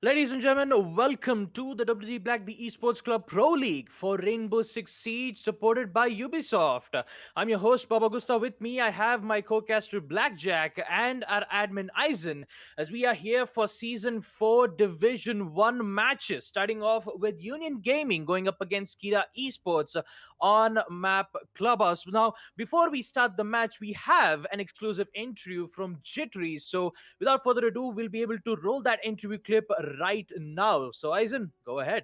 Ladies and gentlemen, welcome to the WD Black the Esports Club Pro League for Rainbow Six Siege, supported by Ubisoft. I'm your host Baba Gusta. With me, I have my co-caster Blackjack and our admin Eisen, as we are here for Season 4 Division 1 matches, starting off with Union Gaming going up against Kira Esports on map Clubhouse. Now, before we start the match, we have an exclusive interview from Jittery. So without further ado, we'll be able to roll that interview clip right now. So, Eisen, go ahead.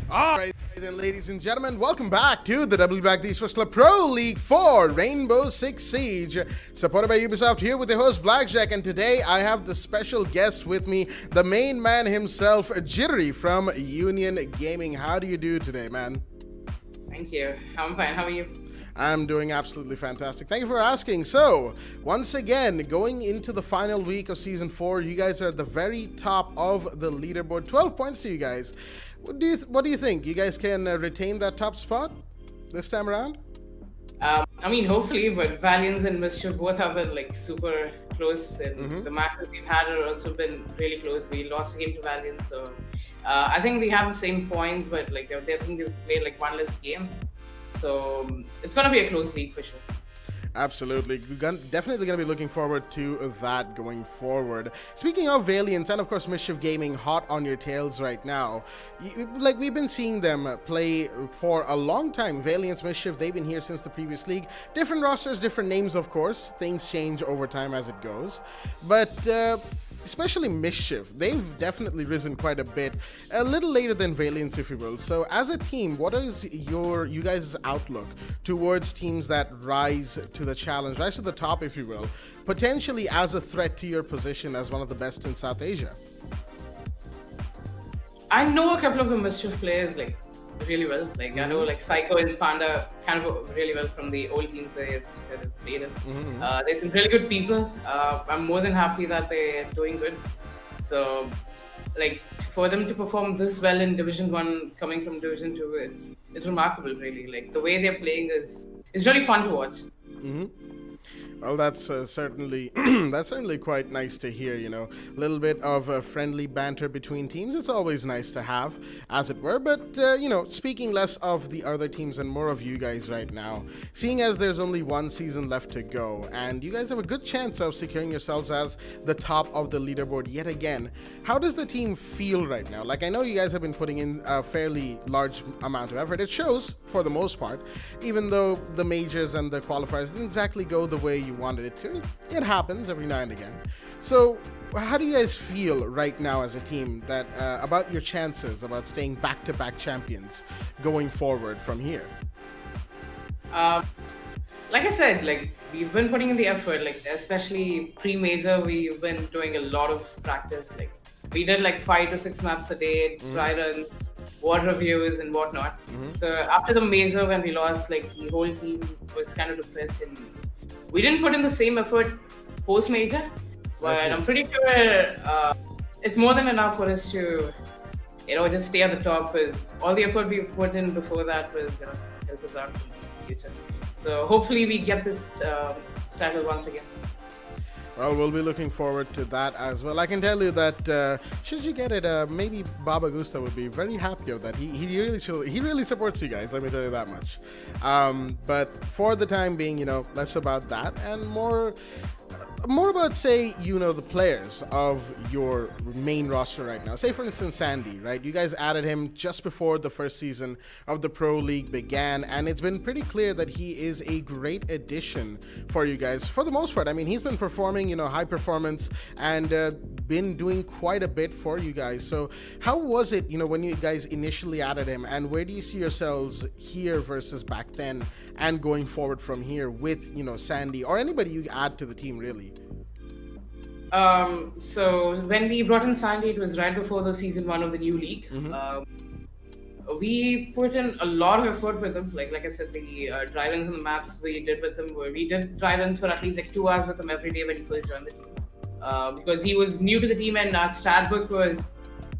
All right, then, ladies and gentlemen, welcome back to the WD BLACK Esports Club Pro League for Rainbow Six Siege, supported by Ubisoft, here with the host Blackjack, and today I have the special guest with me, the main man himself, Jittery from Union Gaming. How do you do today, man? Thank you. I'm fine. How are you? I'm doing absolutely fantastic. Thank you for asking. So, once again, going into the final week of Season 4, you guys are at the very top of the leaderboard. 12 points to you guys. What do you think? You guys can retain that top spot this time around? Hopefully, but Valiance and Mischief both have been super close, and the matches we've had have also been really close. We lost a game to Valiance, so I think we have the same points, but they think they've played one less game. So it's gonna be a close league for sure. Absolutely. We're definitely going to be looking forward to that going forward. Speaking of Valiance and, of course, Mischief Gaming hot on your tails right now, we've been seeing them play for a long time. Valiance, Mischief, they've been here since the previous league. Different rosters, different names, of course. Things change over time as it goes. But especially Mischief, they've definitely risen quite a bit, a little later than Valiance, if you will. So as a team, what is you guys' outlook towards teams that rise to the challenge, rise to the top, if you will, potentially as a threat to your position as one of the best in South Asia? I know a couple of the Mischief players really well. I know Psycho and Panda kind of really well from the old teams they've played in. They're some really good people. I'm more than happy that they're doing good. So for them to perform this well in Division 1 coming from Division 2, it's remarkable, really. The way they're playing is really fun to watch. Well, that's certainly quite nice to hear. A little bit of friendly banter between teams. It's always nice to have, as it were. But speaking less of the other teams and more of you guys right now, seeing as there's only one season left to go, and you guys have a good chance of securing yourselves as the top of the leaderboard yet again. How does the team feel right now? I know you guys have been putting in a fairly large amount of effort. It shows for the most part, even though the majors and the qualifiers didn't exactly go the way you wanted it to. It happens every now and again. So how do you guys feel right now as a team that about your chances about staying back-to-back champions going forward from here? Like I said, we've been putting in the effort, especially pre-major, we've been doing a lot of practice. We did 5 to 6 maps a day, dry runs, ward reviews and whatnot. So after the major, when we lost, the whole team was kind of depressed, and we didn't put in the same effort post-major, but I'm pretty sure it's more than enough for us to, just stay at the top, because all the effort we put in before that was going to help us out in the future. So hopefully we get this title once again. Well, we'll be looking forward to that as well. I can tell you that should you get it, maybe Baba Gusta would be very happy of that. He really supports you guys. Let me tell you that much. But for the time being, less about that and more about, say, the players of your main roster right now. Say, for instance, Sandy, right? You guys added him just before the first season of the Pro League began, and it's been pretty clear that he is a great addition for you guys. For the most part, I mean, he's been performing, high performance and been doing quite a bit for you guys. So how was it, when you guys initially added him, and where do you see yourselves here versus back then and going forward from here with, Sandy or anybody you add to the team, really? So when we brought in Sandy, it was right before the season 1 of the new league. We put in a lot of effort with him. Like I said, the dry runs on the maps we did with him, we did dry runs for at least 2 hours with him every day when he first joined the team. Because he was new to the team, and our stat book was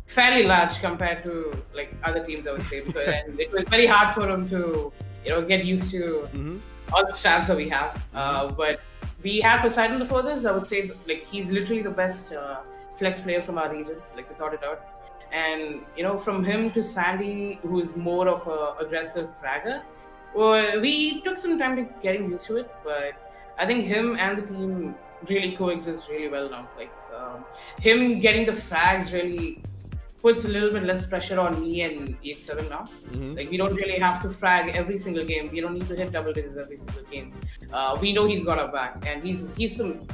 fairly large compared to other teams, I would say, and it was very hard for him to get used to all the stats that we have. But we have Poseidon before this. I would say he's literally the best flex player from our region. Like we thought it out. And from him to Sandy, who's more of a aggressive fragger, well, we took some time to getting used to it, but I think him and the team really coexist really well now. Like him getting the frags really puts a little bit less pressure on me and EX7 now. Like we don't really have to frag every single game. We don't need to hit double digits every single game. We know he's got our back, and he's some.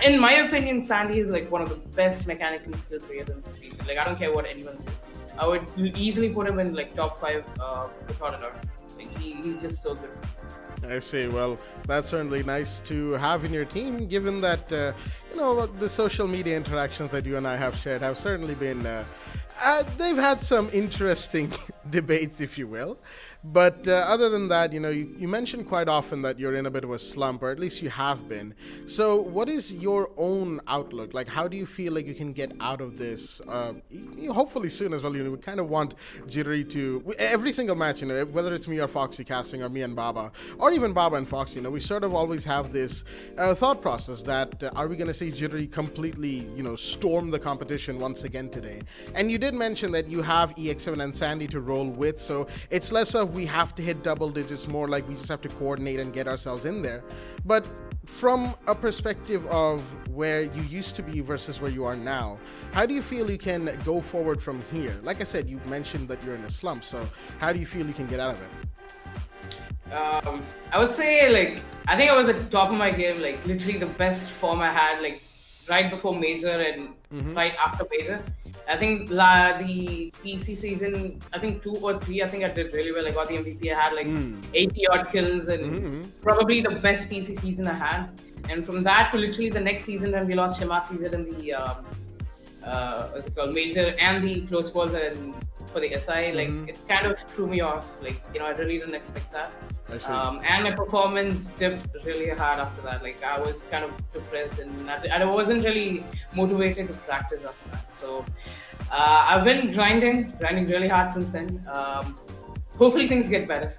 In my opinion, Sandy is like one of the best mechanically skilled players in this region. Like I don't care what anyone says. I would easily put him in like top 5 without a doubt. Like he's just so good. I see. Well, that's certainly nice to have in your team, given that, the social media interactions that you and I have shared have certainly been, they've had some interesting debates, if you will. But other than that, you mentioned quite often that you're in a bit of a slump, or at least you have been. So what is your own outlook? Like, how do you feel like you can get out of this? Hopefully soon as well. We kind of want Jittery to, every single match, whether it's me or Foxy casting, or me and Baba, or even Baba and Foxy, we sort of always have this thought process that are we going to see Jittery completely, storm the competition once again today? And you did mention that you have EX7 and Sandy to roll with, so it's less of we have to hit double digits, more like we just have to coordinate and get ourselves in there. But from a perspective of where you used to be versus where you are now, how do you feel you can go forward from here? Like I said, you mentioned that you're in a slump, so how do you feel you can get out of it? I would say, like, I think I was at the top of my game, like literally the best form I had, like right before Major and right after Major. I think the TEC season, I think 2 or 3, I think I did really well. I got the MVP. I had like 80 odd kills and probably the best TEC season I had. And from that to literally the next season when we lost Shema season in the what's it called, Major and the close balls and for the SI, like it kind of threw me off. Like, I really didn't expect that. And my performance dipped really hard after that. Like I was kind of depressed and I wasn't really motivated to practice after that. So I've been grinding really hard since then. Hopefully things get better.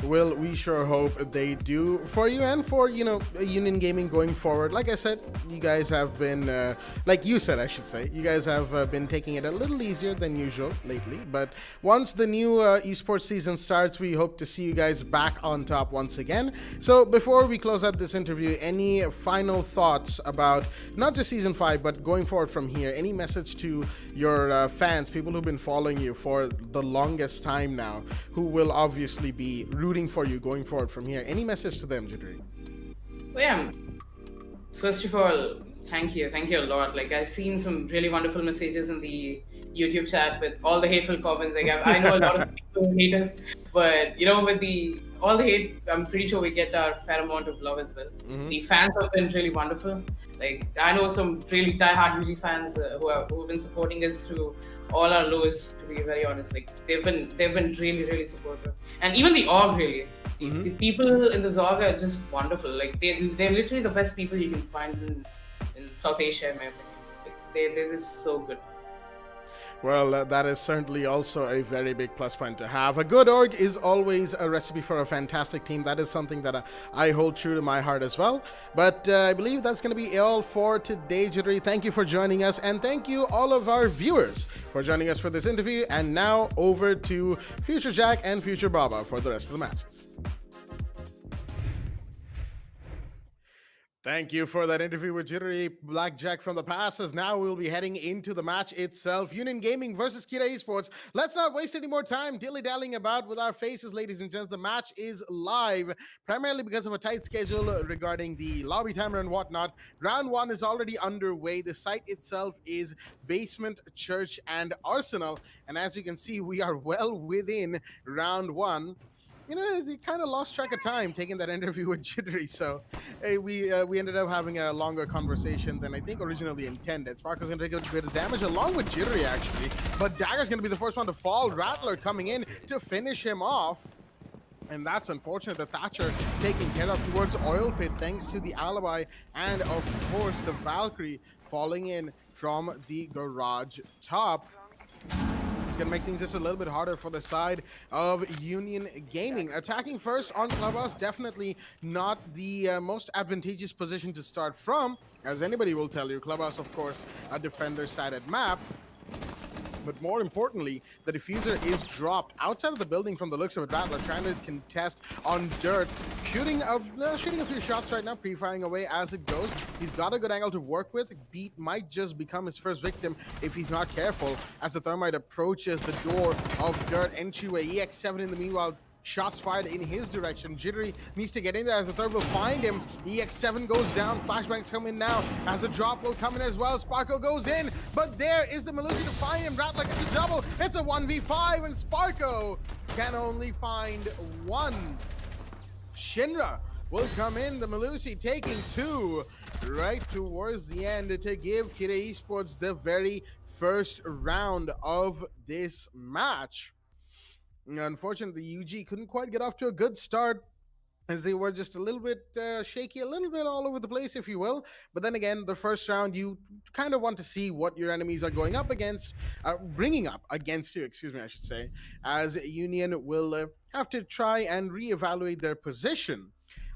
Well, we sure hope they do for you and for, Union Gaming going forward. Like I said, you guys have been, like you said, I should say, you guys have been taking it a little easier than usual lately. But once the new esports season starts, we hope to see you guys back on top once again. So before we close out this interview, any final thoughts about not just Season 5, but going forward from here? Any message to your fans, people who've been following you for the longest time now, who will obviously be rooting for you going forward from here? Any message to them, Jittery? Well, yeah. First of all, thank you a lot. Like I've seen some really wonderful messages in the YouTube chat with all the hateful comments. Like I know a lot of people hate us, but with all the hate, I'm pretty sure we get our fair amount of love as well. The fans have been really wonderful. Like I know some really die-hard UG fans who have been supporting us through all our lows, to be very honest. Like they've been really, really supportive. And even the org, really. The people in the Zog are just wonderful. Like they're literally the best people you can find in South Asia, in my opinion. Like, they're just so good. Well, that is certainly also a very big plus point to have. A good org is always a recipe for a fantastic team. That is something that I hold true to my heart as well. But I believe that's going to be all for today, Jittery. Thank you for joining us, and thank you all of our viewers for joining us for this interview. And now over to Future Jack and Future Baba for the rest of the matches. Thank you for that interview with Jittery Blackjack from the past, as now we'll be heading into the match itself. Union Gaming versus Kira Esports. Let's not waste any more time dilly-dallying about with our faces, ladies and gents. The match is live, primarily because of a tight schedule regarding the lobby timer and whatnot. Round 1 is already underway. The site itself is Basement, Church, and Arsenal. And as you can see, we are well within round 1. He kind of lost track of time taking that interview with Jittery, so we ended up having a longer conversation than I think originally intended. Sparkle's going to take a bit of damage along with Jittery, actually, but Dagger's going to be the first one to fall. Rattler coming in to finish him off. And that's unfortunate. The Thatcher taken care of towards Oil Pit thanks to the Alibi and, of course, the Valkyrie falling in from the garage top. It's going to make things just a little bit harder for the side of Union Gaming. Attacking first on Clubhouse, definitely not the most advantageous position to start from, as anybody will tell you. Clubhouse, of course, a defender-sided map. But more importantly, the diffuser is dropped outside of the building from the looks of it. Rattler trying to contest on dirt, shooting a few shots right now, pre-firing away as it goes. He's got a good angle to work with. Beat might just become his first victim if he's not careful as the thermite approaches the door of dirt entryway. EX7 in the meanwhile, shots fired in his direction. Jittery needs to get in there as the third will find him. EX7 goes down. Flashbangs come in now as the drop will come in as well. Sparko goes in, but there is the Melusi to find him. Rattler gets a double. It's a 1v5 and Sparko can only find one. Shinra will come in. The Melusi taking two right towards the end to give Kira Esports the very first round of this match. Unfortunately, UG couldn't quite get off to a good start as they were just a little bit shaky, a little bit all over the place, if you will. But then again, the first round, you kind of want to see what your enemies are going up against, bringing up against you, excuse me, I should say, as Union will have to try and reevaluate their position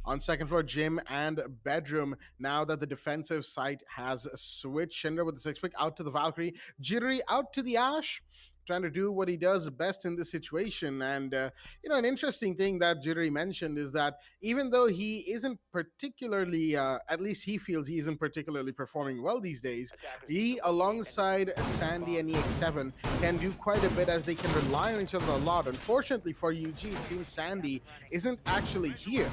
on second floor gym and bedroom now that the defensive site has switched. Shinra with the six pick out to the Valkyrie, Jittery out to the Ash, trying to do what he does best in this situation. And an interesting thing that Jittery mentioned is that even though he isn't particularly, at least he feels he isn't particularly performing well these days, he alongside Sandy and EX7 can do quite a bit as they can rely on each other a lot. Unfortunately for UG, it seems Sandy isn't actually here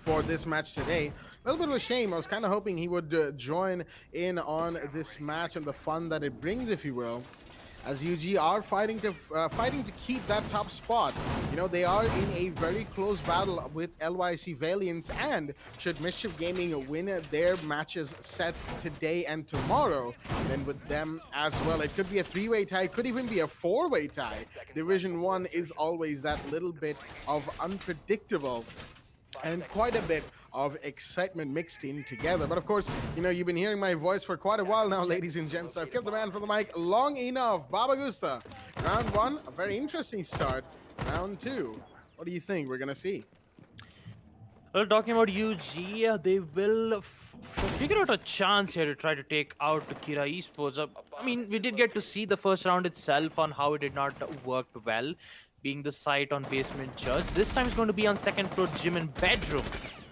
for this match today. A little bit of a shame. I was kind of hoping he would join in on this match and the fun that it brings, if you will, as UG are fighting to keep that top spot. They are in a very close battle with LYC Valiance, and should Mischief Gaming win their matches set today and tomorrow, then with them as well, it could be a three-way tie, could even be a four-way tie. Division 1 is always that little bit of unpredictable and quite a bit of excitement mixed in together. But of course, you've been hearing my voice for quite a while now, ladies and gents, so I've kept the man for the mic long enough. Baba Gusta, round 1, a very interesting start. Round 2, what do you think we're gonna see? Well, talking about UG, they will figure out a chance here to try to take out Kira Esports. I mean, we did get to see the first round itself on how it did not work well, being the site on basement church. This time it's going to be on second floor gym and bedroom.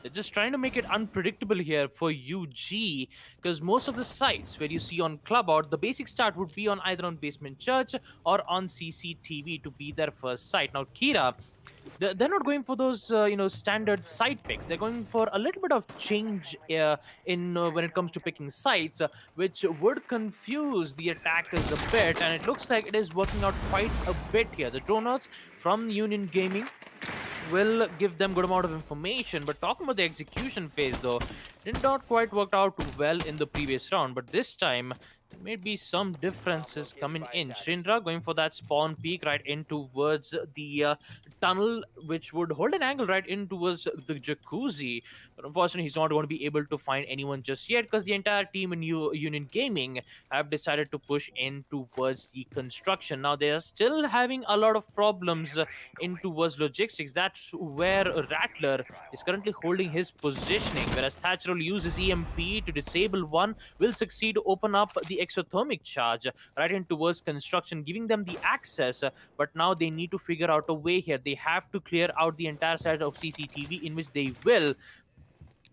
They're just trying to make it unpredictable here for UG, because most of the sites where you see on Clubhouse, the basic start would be on either on basement church or on CCTV to be their first site. Now Kira, they're not going for those standard site picks. They're going for a little bit of change in when it comes to picking sites, which would confuse the attackers a bit, and it looks like it is working out quite a bit here. The droners from Union Gaming will give them good amount of information, but talking about the execution phase though, did not quite work out well in the previous round, but this time maybe some differences coming in. Shinra going for that spawn peak right in towards the tunnel, which would hold an angle right in towards the jacuzzi. But unfortunately, he's not going to be able to find anyone just yet, because the entire team in Union Gaming have decided to push in towards the construction. Now, they are still having a lot of problems in towards logistics. That's where Rattler is currently holding his positioning, whereas Thatcher will use his EMP to disable one, will succeed to open up the exothermic charge right in towards construction, giving them the access. But now they need to figure out a way here. They have to clear out the entire side of CCTV, in which they will.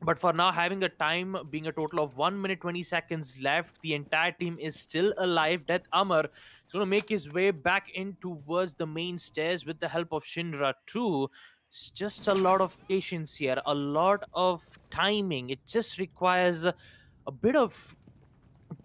But for now, having a time being a total of 1 minute 20 seconds left, the entire team is still alive. Death Amar is going to make his way back in towards the main stairs with the help of Shinra too. It's just a lot of patience here, a lot of timing. It just requires a bit of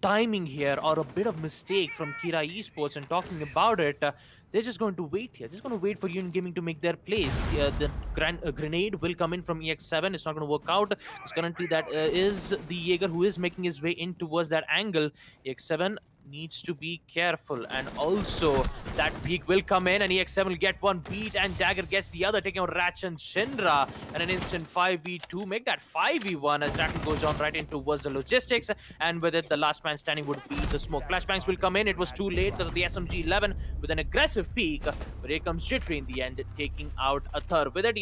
timing here, or a bit of mistake from Kira Esports. And talking about it, they're just going to wait here. Just going to wait for Union Gaming to make their plays. The grenade will come in from EX7. It's not going to work out, because currently that is the Jaeger who is making his way in towards that angle. EX7 needs to be careful. And also, that peak will come in, and EX7 will get one beat, and Dagger gets the other, taking out Ratch and Shinra. And an instant 5v2, make that 5v1 as Rattle goes on right in towards the logistics. And with it, the last man standing would be the smoke. Flashbangs will come in. It was too late because of the SMG-11 with an aggressive peak. But here comes Jittery in the end, taking out a third. With it,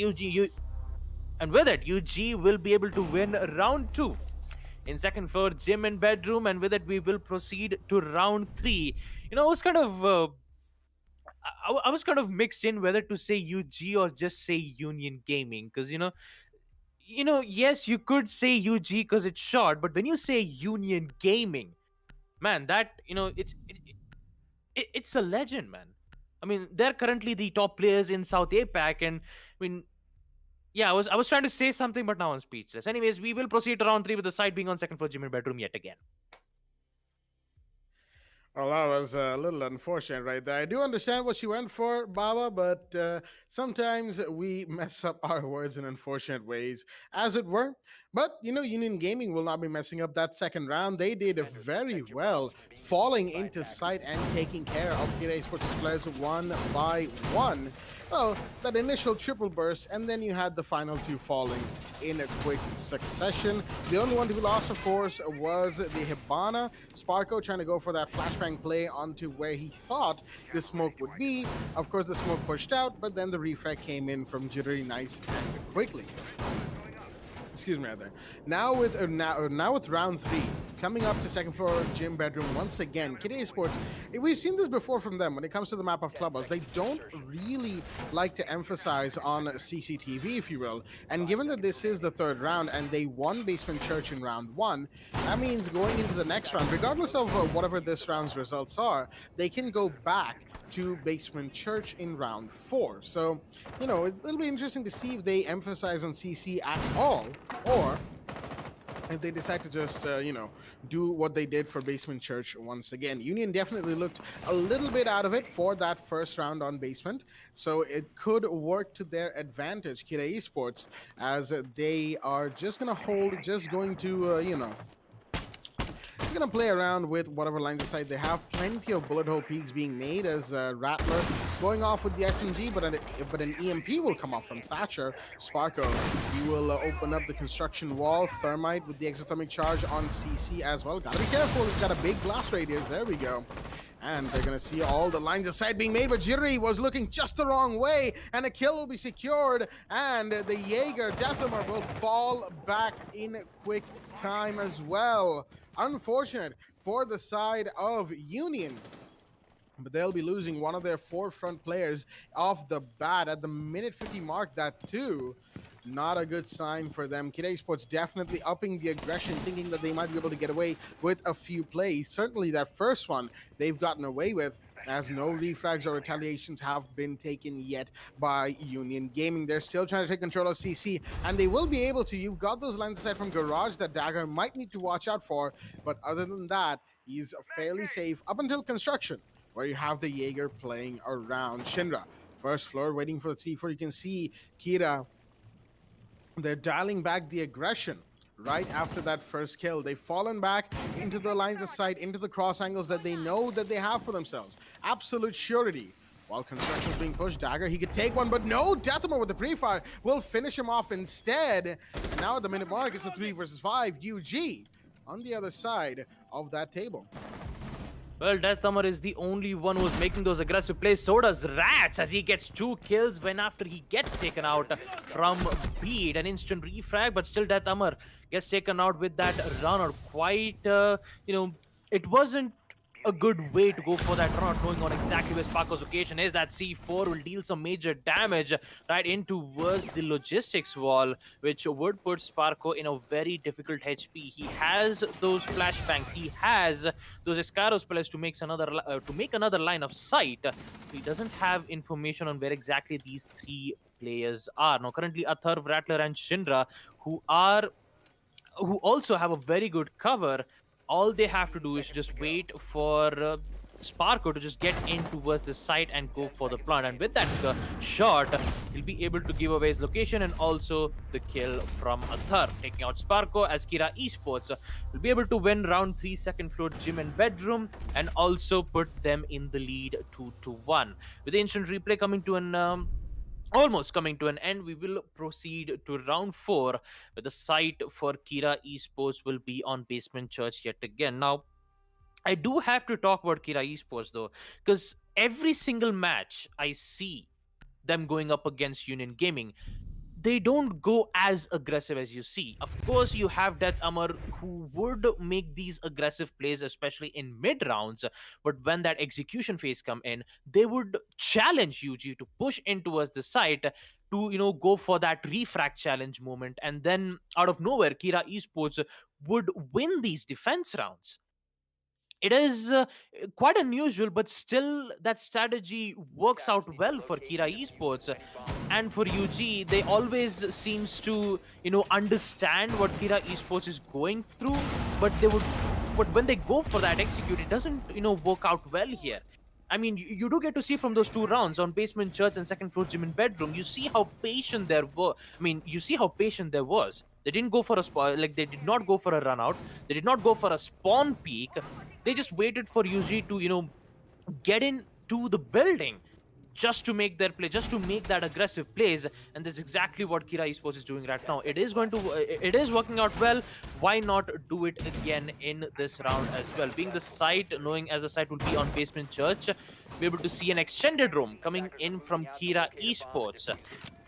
UG will be able to win round 2. In second floor, gym and bedroom, and with it, we will proceed to round 3. I was kind of I was kind of mixed in whether to say UG or just say Union Gaming, because yes, you could say UG because it's short, but when you say Union Gaming, man, that it's a legend, man. I mean, they're currently the top players in South APAC, and I mean, yeah, I was trying to say something, but now I'm speechless. Anyways, we will proceed to round 3 with the side being on second floor, gym and bedroom yet again. Well, that was a little unfortunate right there. I do understand what she went for, Baba, but sometimes we mess up our words in unfortunate ways, as it were. But, Union Gaming will not be messing up that second round. They did very well, falling into sight and taking care of Kira Esports players one by one. Well, that initial triple burst, and then you had the final two falling in a quick succession. The only one to be lost, of course, was the Hibana. Sparko trying to go for that flashbang play onto where he thought the smoke would be. Of course, the smoke pushed out, but then the refrag came in from Jittery nice and quickly. Excuse me, right there. Now with round 3, coming up to second floor gym bedroom once again. Kid Esports, we've seen this before from them when it comes to the map of Clubhouse. They don't really like to emphasize on CCTV, if you will. And given that this is the third round and they won Basement Church in round 1, that means going into the next round, regardless of whatever this round's results are, they can go back to Basement Church in round 4. So, it'll be interesting to see if they emphasize on CC at all, or if they decide to just, do what they did for Basement Church once again. Union definitely looked a little bit out of it for that first round on Basement, so it could work to their advantage, Kira Esports, as they are just going to going to play around with whatever lines of sight they have. Plenty of bullet hole peaks being made as Rattler going off with the SMG, but an EMP will come off from Thatcher. Sparko, he will open up the construction wall. Thermite with the exothermic charge on CC as well. Gotta be careful, he's got a big blast radius. There we go. And they're going to see all the lines of sight being made, but Jittery was looking just the wrong way, and a kill will be secured, and the Jaeger Deathhammer will fall back in quick time as well. Unfortunate for the side of Union, but they'll be losing one of their forefront players off the bat at the minute 50 mark. That too, not a good sign for them. Kid Esports definitely upping the aggression, thinking that they might be able to get away with a few plays. Certainly that first one they've gotten away with, as no refrags or retaliations have been taken yet by Union Gaming. They're still trying to take control of CC, and they will be able to. You've got those lines aside from Garage that Dagger might need to watch out for, but other than that, he's fairly safe up until construction, where you have the Jaeger playing around. Shinra, first floor, waiting for the C4. You can see Kira, they're dialing back the aggression. Right after that first kill, they've fallen back into the lines of sight, into the cross angles that they know that they have for themselves. Absolute surety. While construction is being pushed, Dagger, he could take one, but no, Deathhammer with the pre-fire will finish him off instead. Now at the minute mark, it's a 3 versus 5. UG on the other side of that table. Well, Deathhammer is the only one who's making those aggressive plays. So does Rats, as he gets 2 kills when after he gets taken out from Beat. An instant refrag, but still Deathhammer gets taken out with that runner. Quite, it wasn't a good way to go for that run, knowing on exactly where Sparko's location is. That C4 will deal some major damage right in towards the logistics wall, which would put Sparko in a very difficult HP. He has those flashbangs, he has those Escaros pillars to make another line of sight. He doesn't have information on where exactly these 3 players are. Now, currently Atharv, Rattler, and Shinra, who also have a very good cover. All they have to do is just wait for Sparko to just get in towards the site and go for the plant. And with that shot, he'll be able to give away his location and also the kill from Athar, taking out Sparko as Kira Esports will be able to win round 3 second floor gym and bedroom and also put them in the lead 2-1. With the instant replay coming to an almost coming to an end, we will proceed to round 4, where the site for Kira Esports will be on Basement Church yet again. Now, I do have to talk about Kira Esports though, because every single match I see them going up against Union Gaming, they don't go as aggressive as you see. Of course, you have Death Amar who would make these aggressive plays, especially in mid rounds. But when that execution phase come in, they would challenge UG to push in towards the site to go for that refract challenge moment, and then out of nowhere, Kira Esports would win these defense rounds. It is quite unusual, but still that strategy works out well for Kira Esports. And for UG, they always seems to understand what Kira Esports is going through, but when they go for that execute, it doesn't work out well here. I mean, you do get to see from those 2 rounds on Basement Church and second floor gym and bedroom. You see how patient there were. I mean, you see how patient there was. They didn't go for a spot, like they did not go for a run out. They did not go for a spawn peak. They just waited for UG to get into the building just to make their play, just to make that aggressive plays, and that's exactly what Kira Esports is doing right now. It is working out well. Why not do it again in this round as well? Being the site, knowing as the site will be on Basement Church, be able to see an extended room coming in from Kira Esports.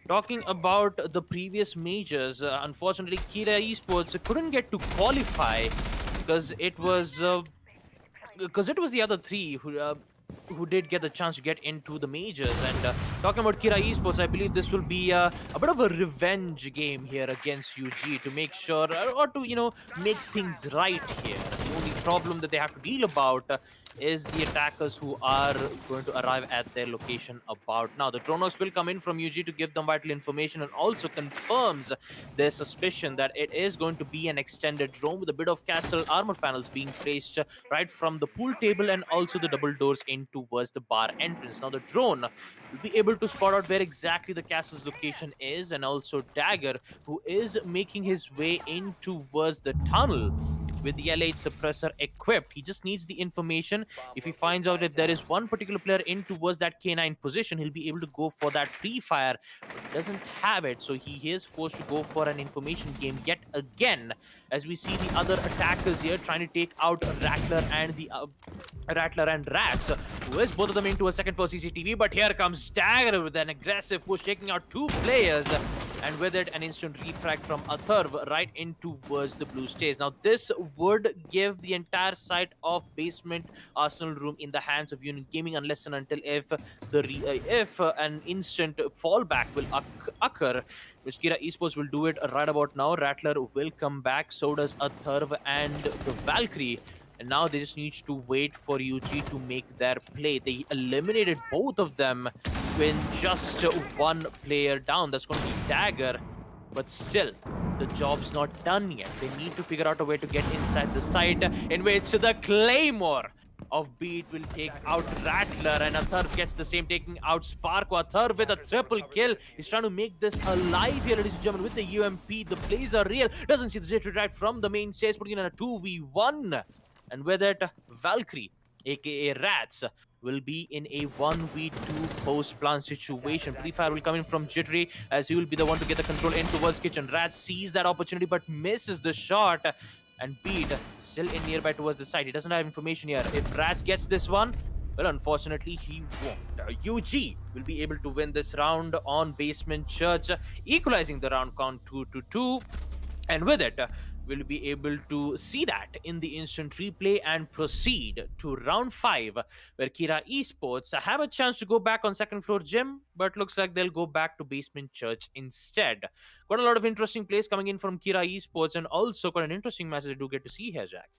Talking about the previous majors, unfortunately, Kira Esports couldn't get to qualify because it was the other 3 who did get the chance to get into the majors. And talking about Kira Esports, I believe this will be a bit of a revenge game here against UG to make sure, or to make things right here. The only problem that they have to deal about is the attackers who are going to arrive at their location about now. The Dronox will come in from UG to give them vital information and also confirms their suspicion that it is going to be an extended room with a bit of castle armor panels being placed right from the pool table and also the double doors in towards the bar entrance. Now the drone will be able to spot out where exactly the castle's location is, and also Dagger, who is making his way in towards the tunnel with the L8 suppressor equipped. He just needs the information. If he finds out if there is one particular player in towards that K9 position, he'll be able to go for that pre-fire, but he doesn't have it, so he is forced to go for an information game yet again, as we see the other attackers here trying to take out Rattler and the Rattler and Rats, who is both of them into a second floor CCTV, but here comes Dagger with an aggressive push, taking out 2 players, and with it, an instant refract from Atharv right in towards the blue stage. Now, this would give the entire site of Basement Arsenal room in the hands of Union Gaming, unless and until if an instant fallback will occur, which Kira Esports will do it right about now. Rattler will come back, so does Atharv and the Valkyrie. And now they just need to wait for UG to make their play. They eliminated both of them with just 1 player down. That's going to be Dagger. But still, the job's not done yet. They need to figure out a way to get inside the site, in which the Claymore of Beat will take out Rattler, and Atharv gets the same, taking out Sparko. Atharv with a triple kill. He's trying to make this alive here, ladies and gentlemen, with the UMP. The plays are real. Doesn't see the Jittery right from the main stage, putting in a 2v1. And with it, Valkyrie, aka Rats, will be in a 1v2 post-plant situation. Pre-fire will come in from Jittery, as he will be the one to get the control in towards Kitchen. Rats sees that opportunity but misses the shot. And Beat still in nearby towards the side. He doesn't have information here. If Rats gets this one, well, unfortunately, he won't. UG will be able to win this round on Basement Church, equalizing the round count 2-2. And with it, we'll be able to see that in the instant replay and proceed to round 5, where Kira Esports have a chance to go back on second floor gym, but looks like they'll go back to Basement Church instead. Quite a lot of interesting plays coming in from Kira Esports, and also quite an interesting match that I do get to see here, Jack.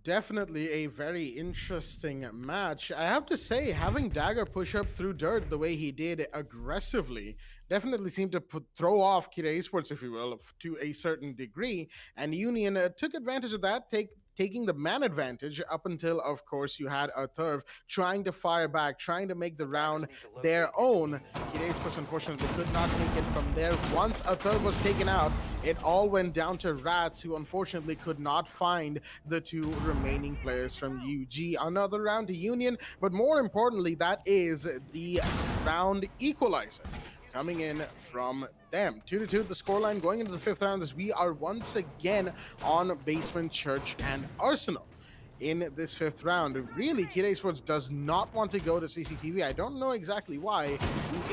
Definitely a very interesting match. I have to say, having Dagger push up through dirt the way he did aggressively definitely seemed to throw off Kira Esports, if you will, to a certain degree. And Union took advantage of that, taking the man advantage up until, of course, you had a Thurv trying to fire back, trying to make the round their own. Kid Esports unfortunately could not take it from there. Once a Thurv was taken out, it all went down to Rats, who unfortunately could not find the two remaining players from UG. Another round to Union, but more importantly, that is the round equalizer coming in from them. 2-2 the scoreline going into the fifth round as we are once again on Basement, Church, and Arsenal. In this fifth round, really, Kid Esports does not want to go to CCTV. I don't know exactly why.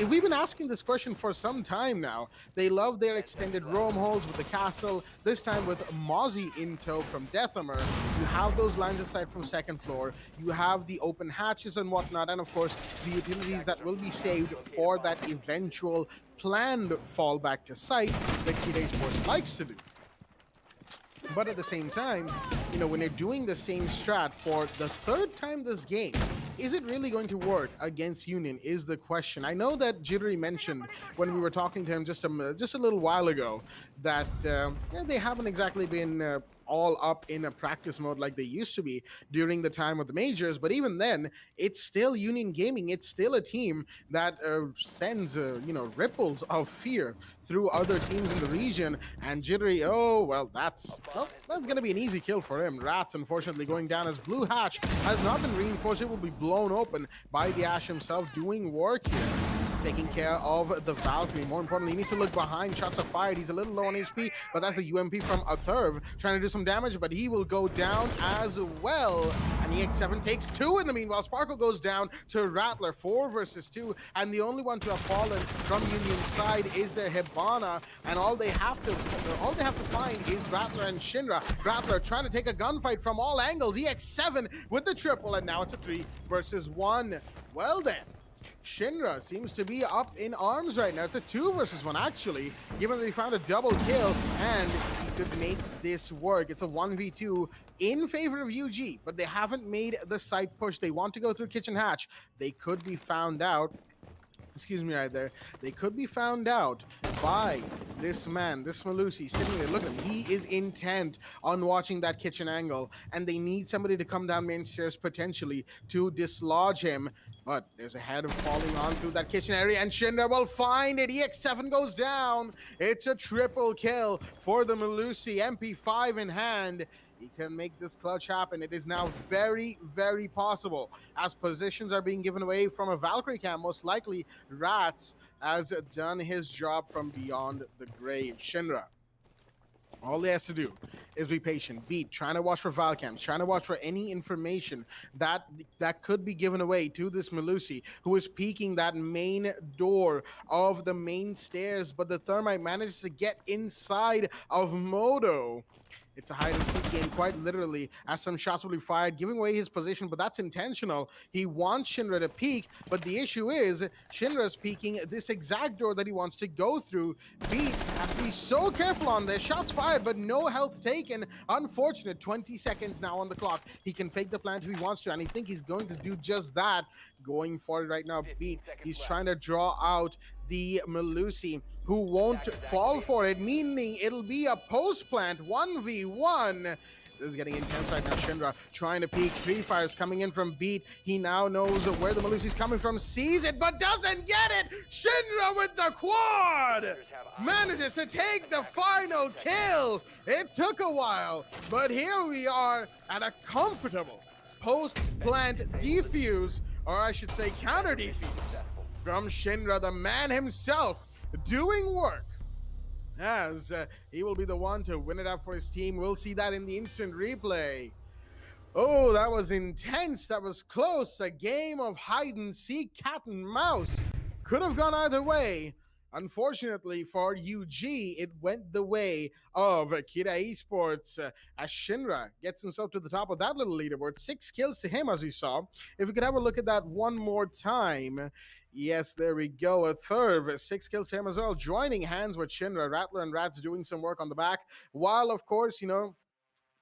We've been asking this question for some time now. They love their extended roam holds with the castle, this time with Mozzie in tow from Deathamer. You have those lines of sight from second floor. You have the open hatches and whatnot, and of course, the utilities that will be saved for that eventual planned fallback to site that Kid Esports likes to do. But at the same time, when you're doing the same strat for the third time this game, is it really going to work against Union is the question. I know that Jittery mentioned when we were talking to him just a little while ago that they haven't exactly been all up in a practice mode like they used to be during the time of the majors, but even then, it's still Union Gaming. It's still a team that sends ripples of fear through other teams in the region. And Jittery, that's going to be an easy kill for him. Rats unfortunately going down as Blue Hatch has not been reinforced. It will be blown open by the Ash himself, doing work here, taking care of the Valkyrie. More importantly, he needs to look behind. Shots are fired. He's a little low on HP, but that's the UMP from a Thurv trying to do some damage, but he will go down as well. And EX7 takes two in the meanwhile. Sparkle goes down to Rattler, 4 versus 2, and the only one to have fallen from Union's side is their Hibana, and all they have to find is Rattler and Shinra. Rattler trying to take a gunfight from all angles. EX7 with the triple, and now it's a 3 versus 1. Well then, Shinra seems to be up in arms right now. It's a 2 versus 1 actually, given that he found a double kill and he could make this work. It's a 1v2 in favor of UG, but they haven't made the side push. They want to go through Kitchen Hatch. They could be found out. Excuse me right there. They could be found out by this man, this Malusi, sitting there. Look at him. He is intent on watching that kitchen angle, and they need somebody to come down main stairs potentially to dislodge him. But there's a head falling on through that kitchen area, and Shinra will find it. EX7 goes down. It's a triple kill for the Malusi. MP5 in hand. He can make this clutch happen. It is now very, very possible as positions are being given away from a Valkyrie camp. Most likely, Rats has done his job from beyond the grave. Shinra, all he has to do is be patient. Beat, trying to watch for Val camps, trying to watch for any information that could be given away to this Malusi, who is peeking that main door of the main stairs, but the Thermite manages to get inside of Moto. It's a hide-and-seek game, quite literally, as some shots will be fired, giving away his position, but that's intentional. He wants Shinra to peek, but the issue is Shinra's peeking this exact door that he wants to go through. Beat has to be so careful on this. Shots fired, but no health taken. Unfortunate. 20 seconds now on the clock. He can fake the plant if he wants to, and I think he's going to do just that. Going for it right now, Beat. He's trying to draw out the Malusi, who won't fall for it, meaning it'll be a post plant 1v1. This is getting intense right now. Shinra trying to peek. Free fires coming in from Beat. He now knows where the Malusi's coming from, sees it, but doesn't get it. Shinra with the quad manages to take the final kill. It took a while, but here we are at a comfortable post plant defuse, or I should say counter defuse, from Shinra, the man himself, doing work, as he will be the one to win it up for his team. We'll see that in the instant replay. Oh, that was intense. That was close. A game of hide and seek, cat and mouse. Could have gone either way. Unfortunately for UG, it went the way of Kira Esports, as Shinra gets himself to the top of that little leaderboard. 6 kills to him, as we saw. If we could have a look at that one more time. Yes, there we go. A Thurv, 6 kills to him as well. Joining hands with Shinra, Rattler and Rats doing some work on the back. While, of course,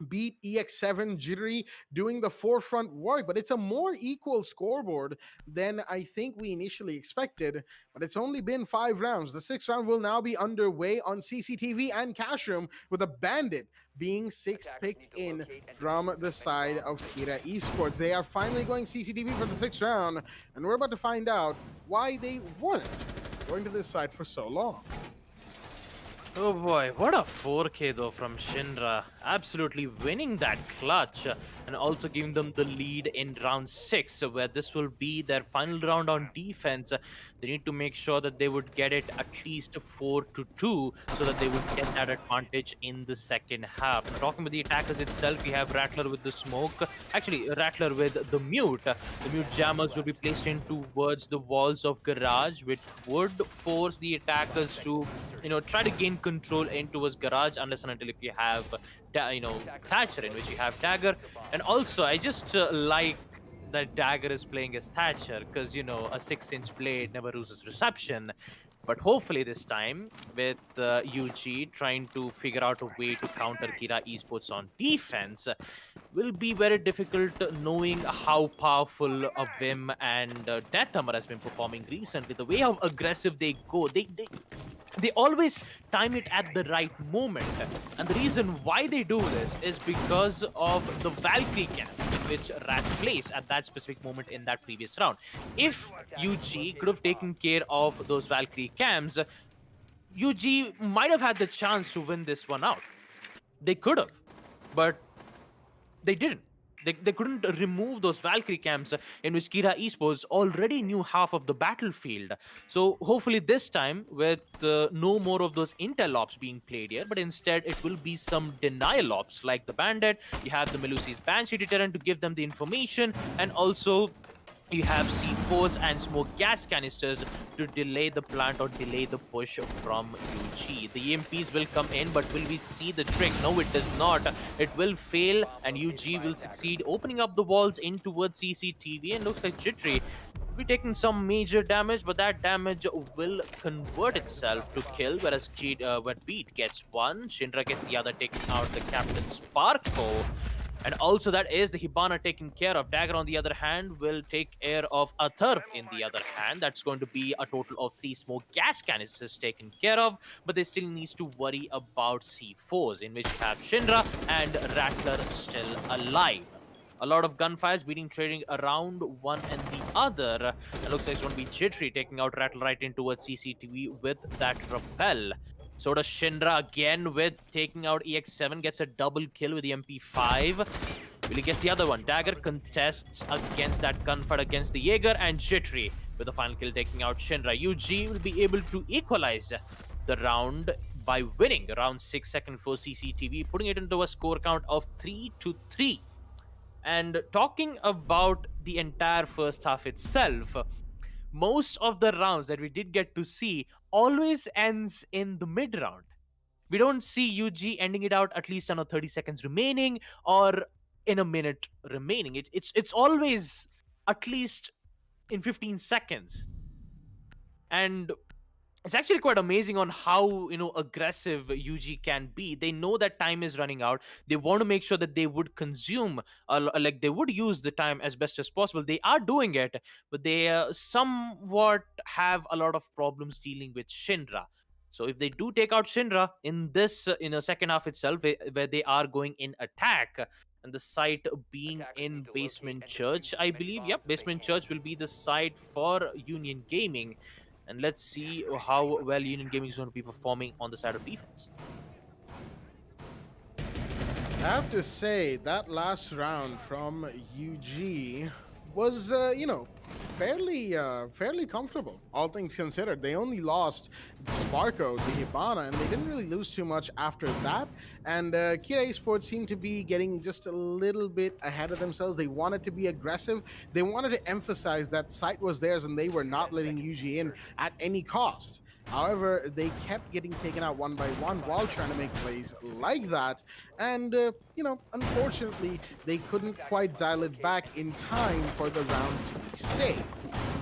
beat EX7 Jittery doing the forefront work, but it's a more equal scoreboard than I think we initially expected. But it's only been 5 rounds. The sixth round will now be underway on CCTV and Cash Room, with a Bandit being sixth picked in from the side of Kira Esports. They are finally going CCTV for the sixth round, and we're about to find out why they weren't going to this side for so long. Oh boy, what a 4K though from Shinra. Absolutely winning that clutch and also giving them the lead in round 6, where this will be their final round on defense. They need to make sure that they would get it at least 4-2 so that they would get that advantage in the second half. Now, talking about the attackers itself, we have Rattler with the smoke. Actually, Rattler with the mute. The mute jammers will be placed in towards the walls of Garage, which would force the attackers to try to gain control in towards Garage, unless and until if you have Thatcher, in which you have Dagger. And also I just like that Dagger is playing as Thatcher, because a 6-inch blade never loses reception. But hopefully this time, with UG trying to figure out a way to counter Kira Esports on defense, will be very difficult, knowing how powerful Vim and Death Hammer has been performing recently. The way how aggressive they go, they always time it at the right moment. And the reason why they do this is because of the Valkyrie camps in which Rats place at that specific moment in that previous round. If UG could have taken care of those Valkyrie camps, UG might have had the chance to win this one out. They could have, but they didn't. They couldn't remove those Valkyrie camps in which Kira Esports already knew half of the battlefield. So hopefully this time, with no more of those intel ops being played here, but instead it will be some denial ops like the Bandit. You have the Melusi's Banshee Deterrent to give them the information, and also you have C4s and smoke gas canisters to delay the plant or delay the push from UG. The EMPs will come in, but will we see the trick? No, it does not. It will fail, and UG will succeed opening up the walls in towards CCTV, and looks like Jittery will be taking some major damage, but that damage will convert itself to kill, whereas Beat gets one, Shinra gets the other, taking out the Captain Sparko. And also that is the Hibana taken care of. Dagger, on the other hand, will take care of Atharv in the other hand. That's going to be a total of 3 smoke gas canisters taken care of, but they still needs to worry about C4s, in which you have Shinra and Rattler still alive. A lot of gunfires beating, trading around one and the other. It looks like it's going to be Jittery taking out Rattler right in towards CCTV with that rappel. So does Shinra again with taking out EX7, gets a double kill with the MP5. Will he get the other one? Dagger contests against that gunfight against the Jaeger, and Jittery with the final kill taking out Shinra. UG will be able to equalize the round by winning round 6 second floor CCTV, putting it into a score count of 3-3. And talking about the entire first half itself, most of the rounds that we did get to see always ends in the mid round. We don't see UG ending it out at least on 30 seconds remaining or in a minute remaining. It's always at least in 15 seconds. And it's actually quite amazing on how aggressive UG can be. They know that time is running out. They want to make sure that they would consume, like they would use the time as best as possible. They are doing it, but they somewhat have a lot of problems dealing with Shinra. So if they do take out Shinra in this in a second half itself, where they are going in attack, and the site being in Basement Church, I believe, yep, Basement Church will be the site for Union Gaming. And let's see how well Union Gaming is going to be performing on the side of defense. I have to say, that last round from UG was, fairly comfortable, all things considered. They only lost Sparko, the Hibana, and they didn't really lose too much after that. And Kira Esports seemed to be getting just a little bit ahead of themselves. They wanted to be aggressive. They wanted to emphasize that site was theirs, and they were not letting UG in at any cost. However, they kept getting taken out one by one while trying to make plays like that. And, unfortunately, they couldn't quite dial it back in time for the round to be safe.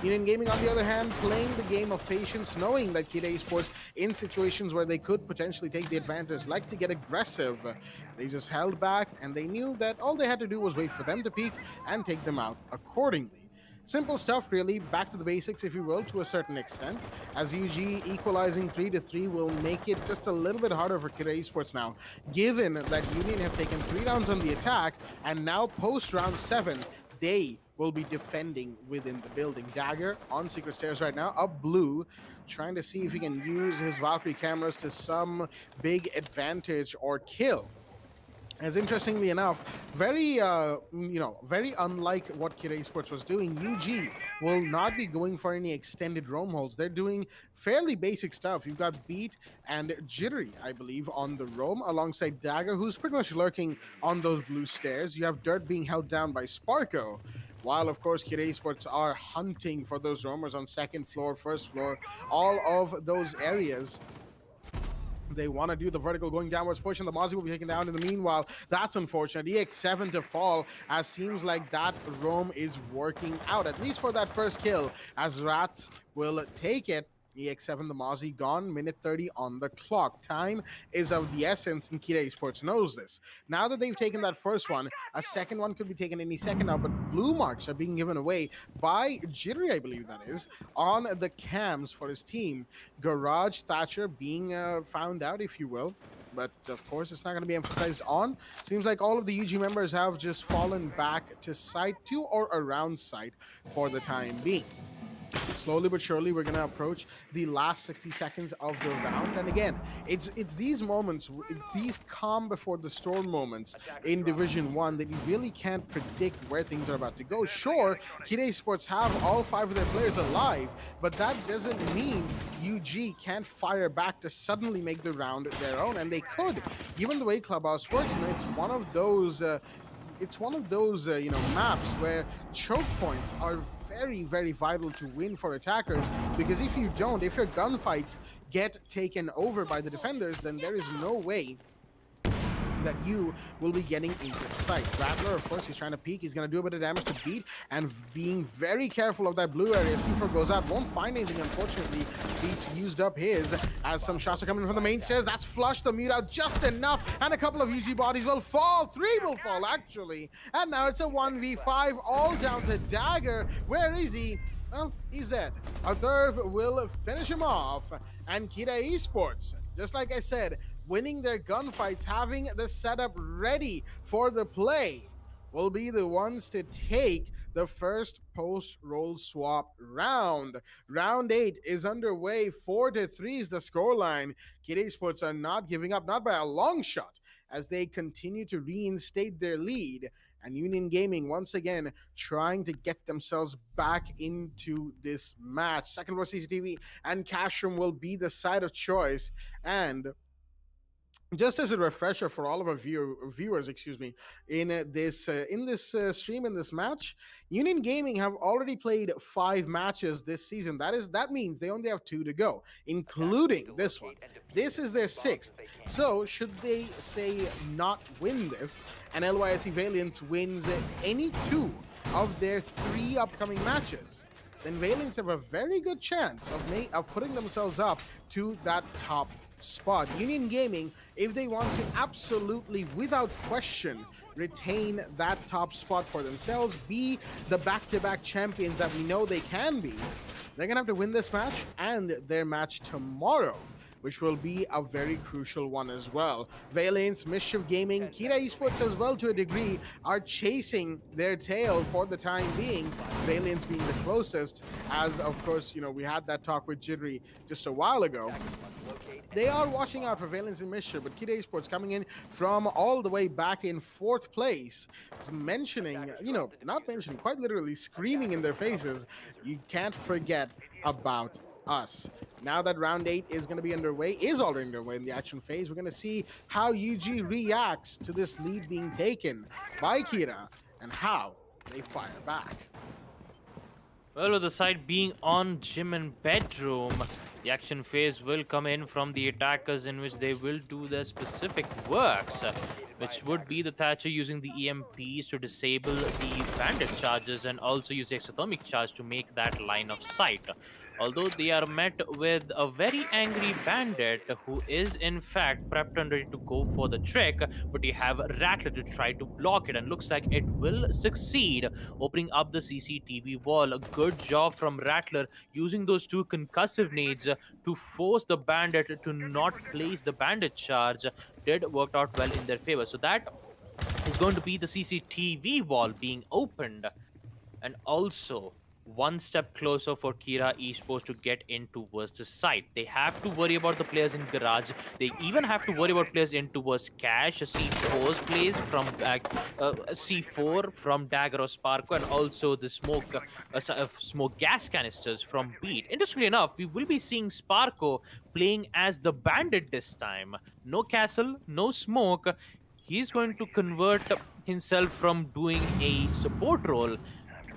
Union Gaming, on the other hand, playing the game of patience, knowing that Kira Esports, in situations where they could potentially take the advantage, like to get aggressive. They just held back, and they knew that all they had to do was wait for them to peak and take them out accordingly. Simple stuff, really. Back to the basics, if you will, to a certain extent. As UG equalizing 3-3 will make it just a little bit harder for Kira Esports now, given that Union have taken 3 rounds on the attack, and now post round 7, they will be defending within the building. Dagger on Secret Stairs right now, up blue, trying to see if he can use his Valkyrie cameras to some big advantage or kill. As interestingly enough, very very unlike what Kira Esports was doing, UG will not be going for any extended roam holds. They're doing fairly basic stuff. You've got Beat and Jittery, I believe, on the roam, alongside Dagger, who's pretty much lurking on those blue stairs. You have Dirt being held down by Sparko, while of course Kira Esports are hunting for those roamers on second floor, first floor, all of those areas. They want to do the vertical going downwards push, and the Mozzie will be taken down in the meanwhile. That's unfortunate. EX7 to fall, as seems like that roam is working out, at least for that first kill, as Rats will take it. EX7, the Mozzie gone, minute 30 on the clock. Time is of the essence, and Kira Esports knows this. Now that they've taken that first one, a second one could be taken any second now, but blue marks are being given away by Jittery, I believe that is, on the cams for his team. Garage Thatcher being found out, if you will, but of course it's not going to be emphasized on. Seems like all of the UG members have just fallen back to site, to or around site for the time being. Slowly but surely, we're going to approach the last 60 seconds of the round. And again, it's these moments, it's these calm before the storm moments in Division 1 that you really can't predict where things are about to go. Sure, Kira Esports have all 5 of their players alive, but that doesn't mean UG can't fire back to suddenly make the round their own. And they could, given the way Clubhouse works. You know, it's one of those... maps where choke points are very, very vital to win for attackers, because if you don't, if your gunfights get taken over by the defenders, then there is no way that you will be getting into sight. Rattler, of course, he's trying to peek. He's going to do a bit of damage to Beat, and being very careful of that blue area. C4 goes out, won't find anything, unfortunately. Beat's used up his, as some shots are coming from the main stairs. That's flushed the mute out just enough, and a couple of UG bodies will fall. 3 will fall, actually. And now it's a 1v5, all down to Dagger. Where is he? Well, he's dead. A third will finish him off. And Kira Esports, just like I said, winning their gunfights, having the setup ready for the play, will be the ones to take the first post-roll swap round. Round 8 is underway. 4-3 is the scoreline. Kira Esports are not giving up, not by a long shot, as they continue to reinstate their lead. And Union Gaming, once again, trying to get themselves back into this match. Second floor CCTV and Cash Room will be the side of choice. And just as a refresher for all of our viewers, in this stream, in this match, Union Gaming have already played 5 matches this season. That means they only have 2 to go, including this one. This is their 6th. So should they say not win this, and LYSC Valiance wins any 2 of their 3 upcoming matches, then Valiance have a very good chance of putting themselves up to that top spot. Union Gaming, if they want to absolutely, without question, retain that top spot for themselves, be the back-to-back champions that we know they can be, they're gonna have to win this match and their match tomorrow, which will be a very crucial one as well. Valiance, Mischief Gaming, Kira Esports as well to a degree are chasing their tail for the time being. Valiance being the closest, as of course, we had that talk with Jittery just a while ago. They are watching out for Valiance and Mischief, but Kira Esports coming in from all the way back in 4th place, quite literally screaming in their faces, you can't forget about us. Now that round 8 is already underway in the action phase, we're going to see how UG reacts to this lead being taken by Kira and how they fire back. Well, with the side being on gym and bedroom, the action phase will come in from the attackers, in which they will do their specific works. which would be the Thatcher using the EMPs to disable the bandit charges and also use the exothermic charge to make that line of sight. Although they are met with a very angry bandit who is in fact prepped and ready to go for the trick, but you have Rattler to try to block it, and looks like it will succeed, opening up the CCTV wall. A good job from Rattler using those two concussive nades to force the bandit to not place the bandit charge. Did work out well in their favor. So that is going to be the CCTV wall being opened, and also one step closer for Kira Esports to get in towards the site. They have to worry about the players in Garage. They even have to worry about players in towards Cash, C4's plays from C4 from Dagger or Sparko, and also the smoke gas canisters from Beat. Interestingly enough, we will be seeing Sparko playing as the bandit this time. No castle, no smoke. He's going to convert himself from doing a support role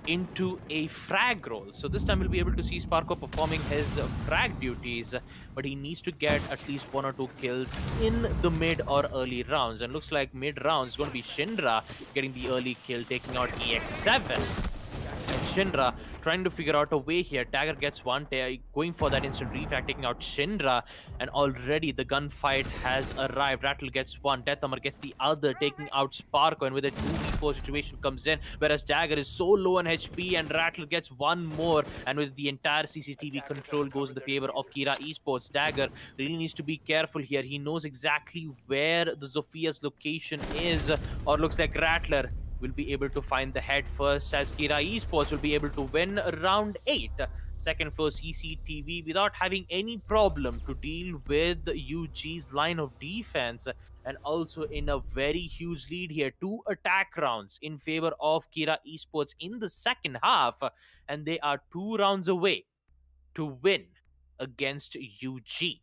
into a frag role. So this time we'll be able to see Sparko performing his frag duties, but he needs to get at least 1 or 2 kills in the mid or early rounds. And looks like mid rounds is going to be Shinra getting the early kill, taking out EX7. And Shinra trying to figure out a way here. Dagger gets one, going for that instant refrag, taking out Shinra, and already the gunfight has arrived. Rattle gets one, Death Hammer gets the other, taking out Sparko, and with a 2v4 situation comes in, whereas Dagger is so low on HP, and Rattle gets one more, and with the entire CCTV control goes in the favor of Kira Esports. Dagger really needs to be careful here. He knows exactly where the Zophia's location is, or looks like Rattler will be able to find the head first, as Kira Esports will be able to win round 8. Second floor CCTV without having any problem to deal with UG's line of defense, and also in a very huge lead here. 2 attack rounds in favor of Kira Esports in the second half, and they are 2 rounds away to win against UG.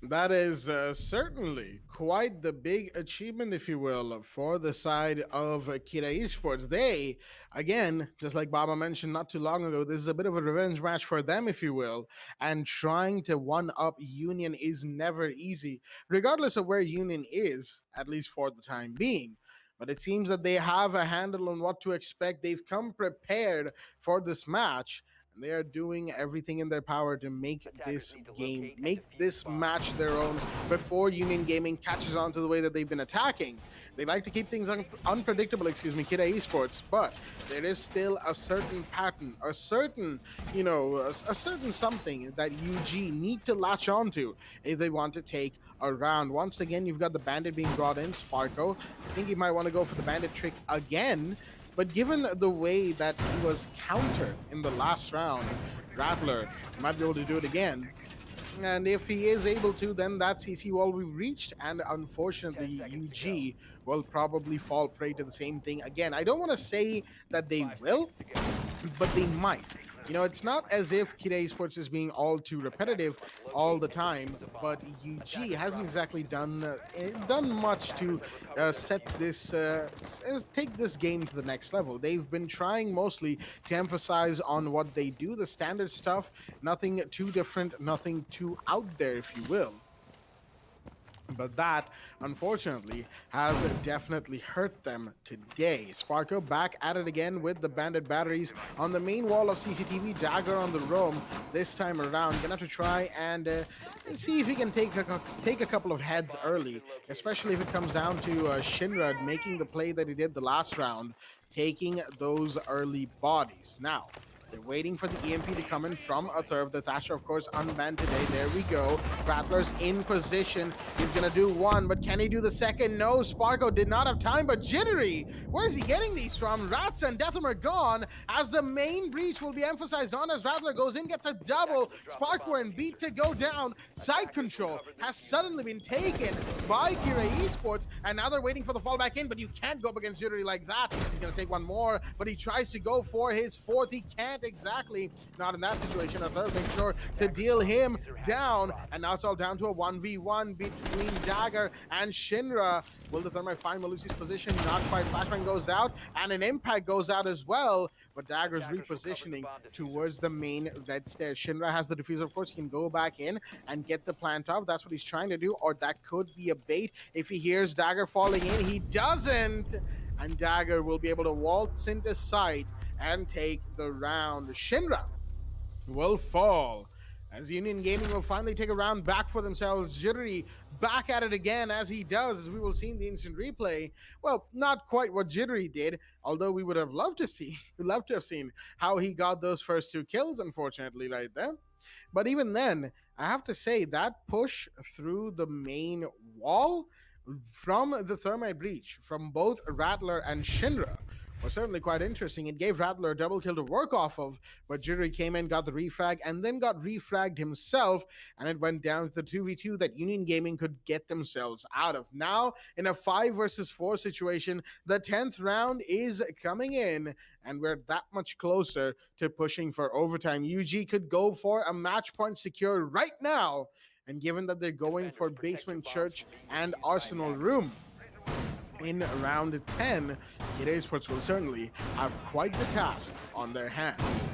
That is certainly quite the big achievement, if you will, for the side of Kira Esports. They, again, just like Baba mentioned not too long ago, this is a bit of a revenge match for them, if you will, and trying to one-up Union is never easy, regardless of where Union is, at least for the time being. But it seems that they have a handle on what to expect. They've come prepared for this match. They are doing everything in their power to make this game, make this match their own before Union Gaming catches on to the way that they've been attacking. They like to keep things unpredictable, Kira Esports, but there is still a certain pattern, a certain, a certain something that UG need to latch onto if they want to take a round. Once again, you've got the bandit being brought in, Sparko. I think he might want to go for the bandit trick again. But given the way that he was countered in the last round, Rattler might be able to do it again. And if he is able to, then that CC wall will be reached. And unfortunately, UG will probably fall prey to the same thing again. I don't want to say that they will, but they might. It's not as if Kira Esports is being all too repetitive all the time, but UG hasn't exactly done much to take this game to the next level. They've been trying mostly to emphasize on what they do, the standard stuff, nothing too different, nothing too out there, if you will. But that, unfortunately, has definitely hurt them today. Sparko back at it again with the bandit batteries on the main wall of CCTV. Dagger on the roam this time around. Gonna have to try and see if he can take a couple of heads early, especially if it comes down to Shinra making the play that he did the last round, taking those early bodies. Now, they're waiting for the EMP to come in from Atharv. The Thatcher, of course, unbanned today. There we go. Rattler's in position. He's going to do one, but can he do the second? No, Sparko did not have time, but Jittery, where's he getting these from? Rats and Deatham are gone, as the main breach will be emphasized on as Rattler goes in, gets a double. Sparko and Beat to go down. Side control has suddenly been taken by Kira Esports, and now they're waiting for the fallback in, but you can't go up against Jittery like that. He's going to take one more, but he tries to go for his fourth. He can't. yet exactly. Not in that situation. A third makes sure to deal him down. And now it's all down to a 1v1 between Dagger and Shinra. Will the Thermite find Malusi's position? Not quite. Flashbang goes out, and an impact goes out as well. But Dagger's repositioning towards the main red stairs. Shinra has the diffuser, of course. He can go back in and get the plant off. That's what he's trying to do, or that could be a bait. If he hears Dagger falling in, he doesn't. And Dagger will be able to waltz into sight and take the round. Shinra will fall as Union Gaming will finally take a round back for themselves. Jittery back at it again, as he does, as we will see in the instant replay. Well, not quite what Jittery did, although we would have loved to have seen how he got those first 2 kills, unfortunately, right there. But even then, I have to say that push through the main wall from the Thermite breach from both Rattler and Shinra was certainly quite interesting. It gave Rattler a double kill to work off of, but Jittery came in, got the refrag, and then got refragged himself, and it went down to the 2v2 that Union Gaming could get themselves out of. Now, in a 5 versus 4 situation, the 10th round is coming in, and we're that much closer to pushing for overtime. UG could go for a match point secure right now, and given that they're going for Basement Church and Arsenal Room in round 10, Esports will certainly have quite the task on their hands.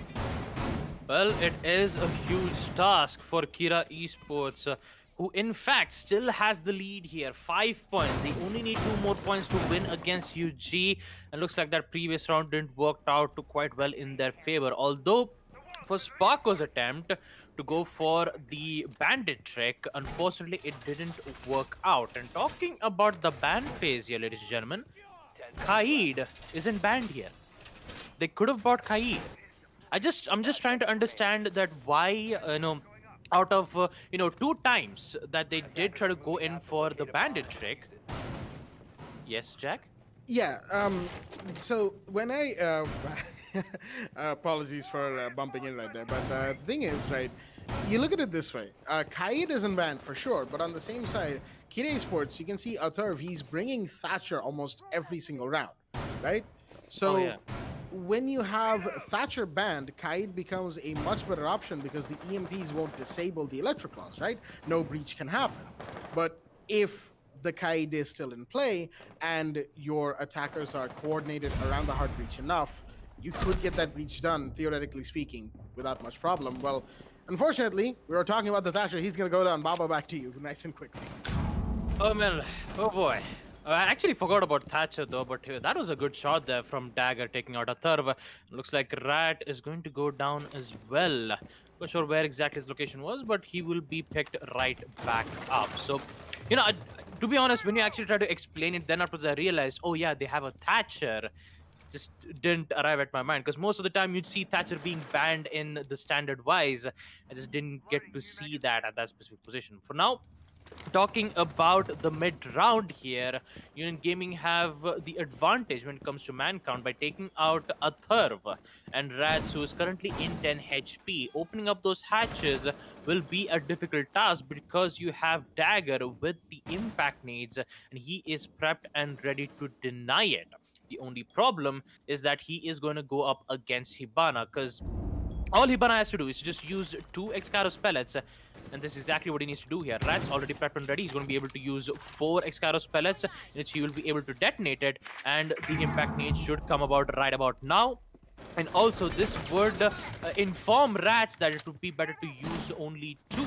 Well, it is a huge task for Kira Esports, who in fact still has the lead here. 5 points. They only need 2 more points to win against UG. And looks like that previous round didn't work out quite well in their favor. Although, for Sparko's attempt to go for the bandit trick, unfortunately it didn't work out. And talking about the ban phase here, ladies and gentlemen, Kaid isn't banned here. They could have bought Kaid. I'm just trying to understand that why, out of 2 times that they did try to go in for the bandit trick. Yes, Jack? Yeah, so when I apologies for bumping in right there, but the thing is, right, you look at it this way. Kaid isn't banned for sure, but on the same side, Kira Esports, you can see Atharv, he's bringing Thatcher almost every single round, right? So when you have Thatcher banned, Kaid becomes a much better option because the EMPs won't disable the electric claws, right? No breach can happen. But if the Kaid is still in play and your attackers are coordinated around the hard breach enough, you could get that breach done, theoretically speaking, without much problem. Well, unfortunately, we were talking about the Thatcher. He's going to go down. Baba, back to you, nice and quickly. Oh, man. Oh, boy. I actually forgot about Thatcher, though, but that was a good shot there from Dagger taking out a Tharva. Looks like Rat is going to go down as well. Not sure where exactly his location was, but he will be picked right back up. So, to be honest, when you actually try to explain it, then afterwards I realized, oh, yeah, they have a Thatcher. Just didn't arrive at my mind, because most of the time you'd see Thatcher being banned in the standard wise. I just didn't get to see that at that specific position. For now, talking about the mid round here, Union Gaming have the advantage when it comes to man count by taking out Atharv and Rats, who is currently in 10 HP. Opening up those hatches will be a difficult task because you have Dagger with the impact needs, and he is prepped and ready to deny it. The only problem is that he is going to go up against Hibana, because all Hibana has to do is just use 2 Excaros pellets, and this is exactly what he needs to do here. Rat's already prepped and ready. He's going to be able to use 4 Excaros pellets, in which he will be able to detonate it, and the impact needs should come about right about now. And also, this would inform Rats that it would be better to use only 2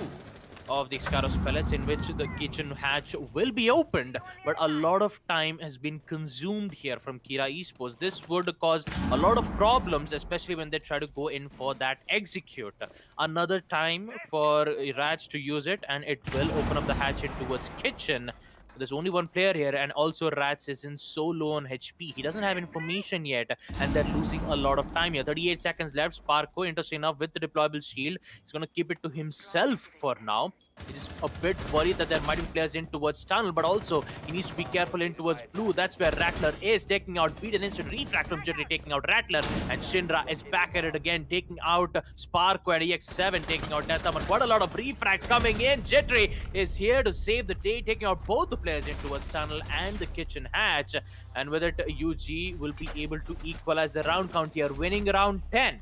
of the Excaros pellets, in which the kitchen hatch will be opened, but a lot of time has been consumed here from Kira Esports. This would cause a lot of problems, especially when they try to go in for that execute. Another time for Rats to use it, and it will open up the hatch towards kitchen. There's only 1 player here, and also Rats is in so low on HP. He doesn't have information yet, and they're losing a lot of time here. 38 seconds left. Sparko, interesting enough, with the deployable shield, he's going to keep it to himself for now. He's a bit worried that there might be players in towards tunnel, but also he needs to be careful in towards blue. That's where Rattler is taking out Beat, and instant refract from Jittery taking out Rattler, and Shinra is back at it again, taking out Sparko and EX7 taking out Deatham. And what a lot of refracts coming in. Jittery is here to save the day, taking out both the players in towards tunnel and the kitchen hatch, and with it UG will be able to equalize the round count here, winning round 10.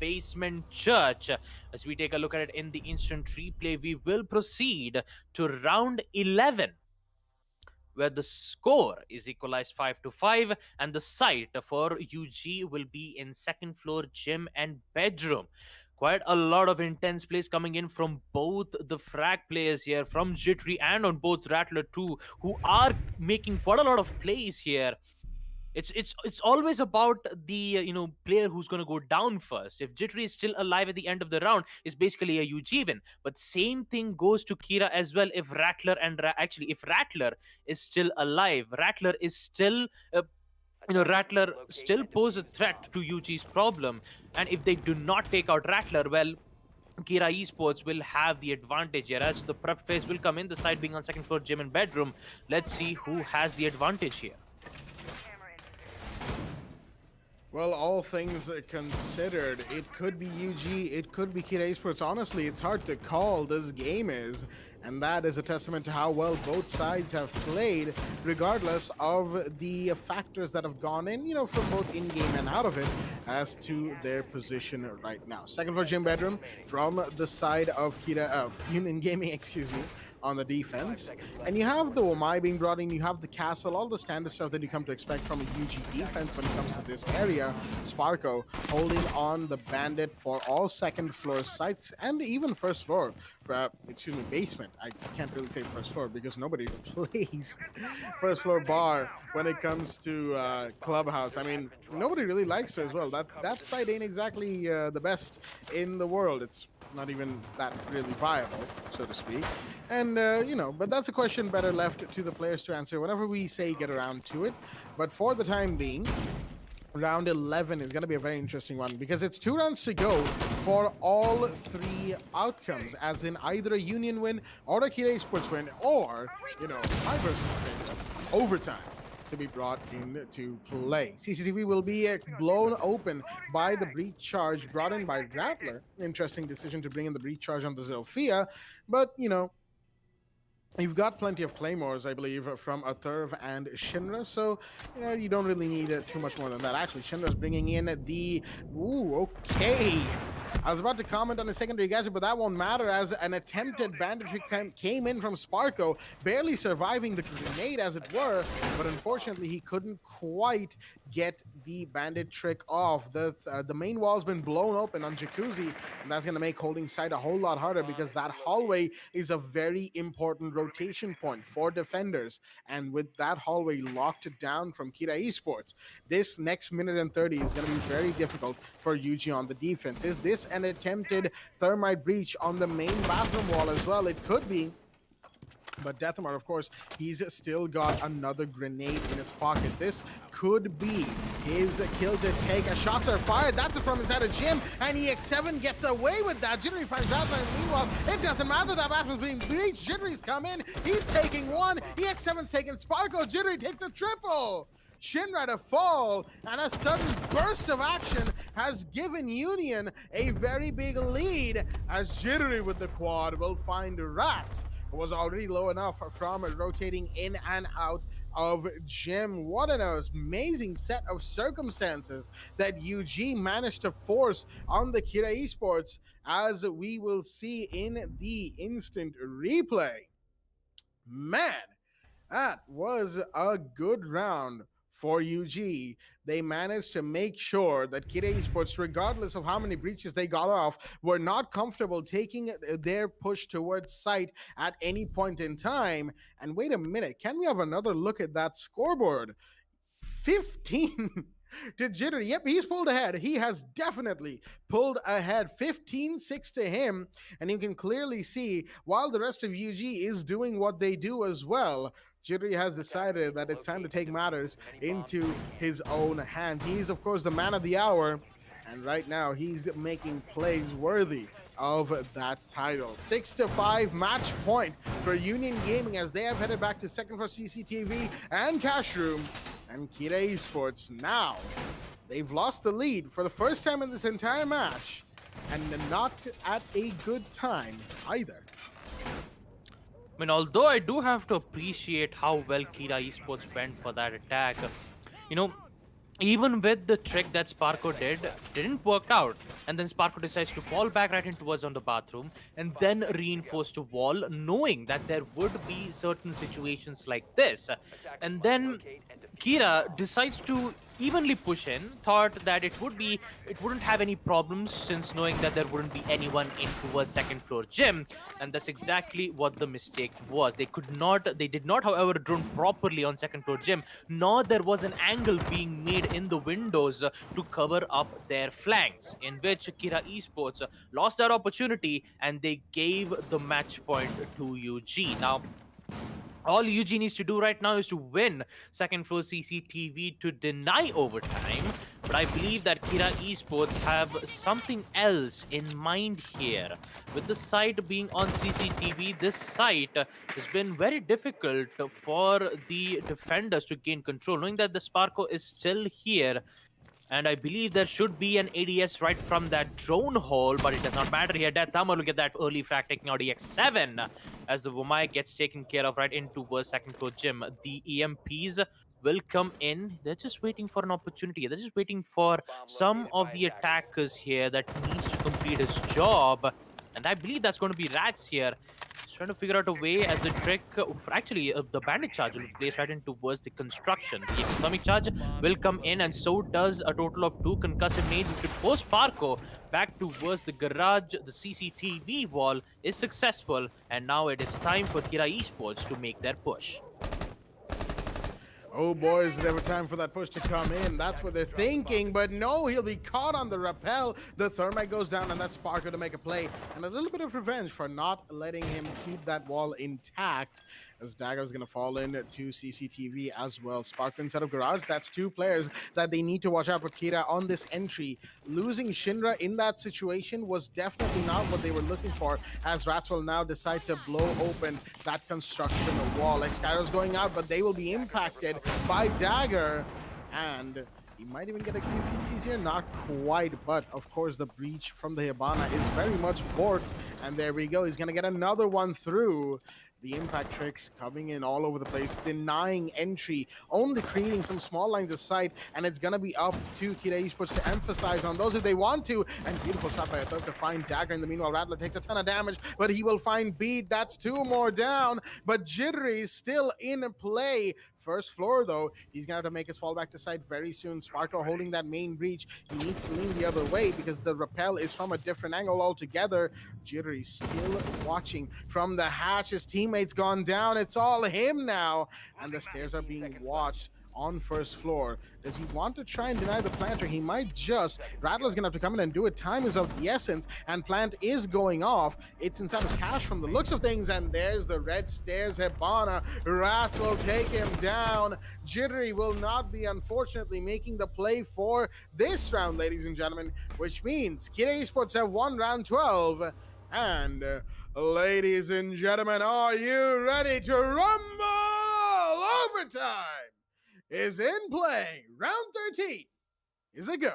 basement church. As we take a look at it in the instant replay, we will proceed to round 11, where the score is equalized 5-5, and the site for UG will be in second floor gym and bedroom. Quite a lot of intense plays coming in from both the frag players here, from Jittery and on both Rattler too, who are making quite a lot of plays here. It's always about the player who's going to go down first. If Jittery is still alive at the end of the round, is basically a UG win. But same thing goes to Kira as well. If Rattler actually, if Rattler is still alive, Rattler is still Rattler still pose a threat to UG's problem. And if they do not take out Rattler, well, Kira Esports will have the advantage here. As the prep phase will come in, the side being on second floor gym and bedroom. Let's see who has the advantage here. Well, all things considered, it could be UG, it could be Kira Esports. Honestly, it's hard to call. This game is, and that is a testament to how well both sides have played, regardless of the factors that have gone in, from both in-game and out of it, as to their position right now. Second floor gym bedroom from the side of Kira, Union Gaming, excuse me, on the defense. And you have the Wamai being brought in, you have the castle, all the standard stuff that you come to expect from a UG defense when it comes to this area. Sparko holding on the bandit for all second floor sites and even first floor, basement. I can't really say first floor because nobody plays first floor bar when it comes to Clubhouse. I mean, nobody really likes it as well. That site ain't exactly the best in the world. It's not even that really viable, so to speak. And, but that's a question better left to the players to answer whenever we say get around to it. But for the time being, round 11 is going to be a very interesting one because it's 2 rounds to go for all 3 outcomes, as in either a Union win or a Kira Esports win, or, my personal favorite, overtime to be brought into play. CCTV will be blown open by the breach charge brought in by Rattler. Interesting decision to bring in the breach charge on the Zofia, but, you've got plenty of claymores, I believe, from Aturv and Shinra, so, you don't really need too much more than that. Actually, Shinra's bringing in the... Ooh, okay. I was about to comment on a secondary gadget, but that won't matter, as an attempted banditry came in from Sparko, barely surviving the grenade, as it were, but unfortunately, he couldn't quite get the bandit trick off. The main wall's been blown open on Jacuzzi, and that's going to make holding side a whole lot harder because that hallway is a very important rotation point for defenders. And with that hallway locked down from Kira Esports, this next minute and 30 is going to be very difficult for UG on the defense. Is this an attempted thermite breach on the main bathroom wall as well? It could be. But Deathmar, of course, he's still got another grenade in his pocket. This could be his kill to take. Shots are fired. That's from inside a gym, and EX7 gets away with that. Jittery finds out, and meanwhile, it doesn't matter that bathroom's being breached. Jittery's come in. He's taking one. EX7's taking Sparko. Jittery takes a triple. Shinra to fall, and a sudden burst of action has given Union a very big lead, as Jittery with the quad will find Rats. It was already low enough from rotating in and out of gym. What an amazing set of circumstances that UG managed to force on the Kira Esports, as we will see in the instant replay. Man, that was a good round for UG. They managed to make sure that Kira Esports, regardless of how many breaches they got off, were not comfortable taking their push towards site at any point in time. And wait a minute, can we have another look at that scoreboard? 15 to Jittery. Yep, he's pulled ahead. He has definitely pulled ahead. 15-6 to him. And you can clearly see, while the rest of UG is doing what they do as well, Jittery has decided that it's time to take matters into his own hands. He's, of course, the man of the hour, and right now he's making plays worthy of that title. 6-5 match point for Union Gaming, as they have headed back to second for CCTV and Cash Room. And Kira Esports, now they've lost the lead for the first time in this entire match, and not at a good time either. I mean, although I do have to appreciate how well Kira Esports went for that attack, even with the trick that Sparko didn't work out. And then Sparko decides to fall back right into towards on the bathroom and then reinforce the wall, knowing that there would be certain situations like this. And then Kira decides to evenly push in, thought that it wouldn't have any problems since knowing that there wouldn't be anyone into a second floor gym, and that's exactly what the mistake was. They did not, however, drone properly on second floor gym, nor there was an angle being made in the windows to cover up their flanks, in which Kira Esports lost that opportunity and they gave the match point to UG. Now, all UG needs to do right now is to win second floor CCTV to deny overtime. But I believe that Kira Esports have something else in mind here. With the site being on CCTV, this site has been very difficult for the defenders to gain control, knowing that the Sparko is still here. And I believe there should be an ADS right from that drone hole, but it does not matter here. Death Hammer will get that early frag, taking out EX7 as the Womai gets taken care of right into the second floor gym. The EMPs will come in. They're just waiting for an opportunity. They're just waiting for some of the attackers here that needs to complete his job. And I believe that's going to be Rats here. He's trying to figure out a way as the trick. Actually, the bandit charge will be placed right in towards the construction. The exothermic charge will come in, and so does a total of 2 concussive nades, which could force Parko back towards the garage. The CCTV wall is successful, and now it is time for Kira Esports to make their push. Oh boy, is it ever time for that push to come in? That's what they're thinking, but no, he'll be caught on the rappel. The thermite goes down, and that's Sparko to make a play. And a little bit of revenge for not letting him keep that wall intact, as Dagger's going to fall in to CCTV as well. Sparko instead of Garage, that's 2 players that they need to watch out for Kira on this entry. Losing Shinra in that situation was definitely not what they were looking for, as Rats will now decide to blow open that construction wall. Excairo's going out, but they will be impacted by Dagger, and he might even get a few feetsies here, not quite, but of course the breach from the Hibana is very much borked, and there we go. He's going to get another one through. The impact tricks coming in all over the place, denying entry, only creating some small lines of sight, and it's going to be up to Kira Esports to emphasize on those if they want to. And beautiful shot by Athok to find Dagger. In the meanwhile, Rattler takes a ton of damage, but he will find Beat. That's 2 more down, but Jittery is still in play. First floor, though, he's going to have to make his fall back to site very soon. Sparko holding that main breach. He needs to lean the other way because the rappel is from a different angle altogether. Jittery still watching from the hatch. His teammates gone down. It's all him now. And the stairs are being watched on first floor. Does he want to try and deny the planter? He might just. Rattler's gonna have to come in and do it. Time is of the essence, and plant is going off. It's inside of cash from the looks of things, and there's the red stairs. Hibana. Rats will take him down. Jittery will not be, unfortunately, making the play for this round, ladies and gentlemen, which means Kira Esports have won round 12. And ladies and gentlemen, are you ready to rumble? Overtime is in play. Round 13 is a go.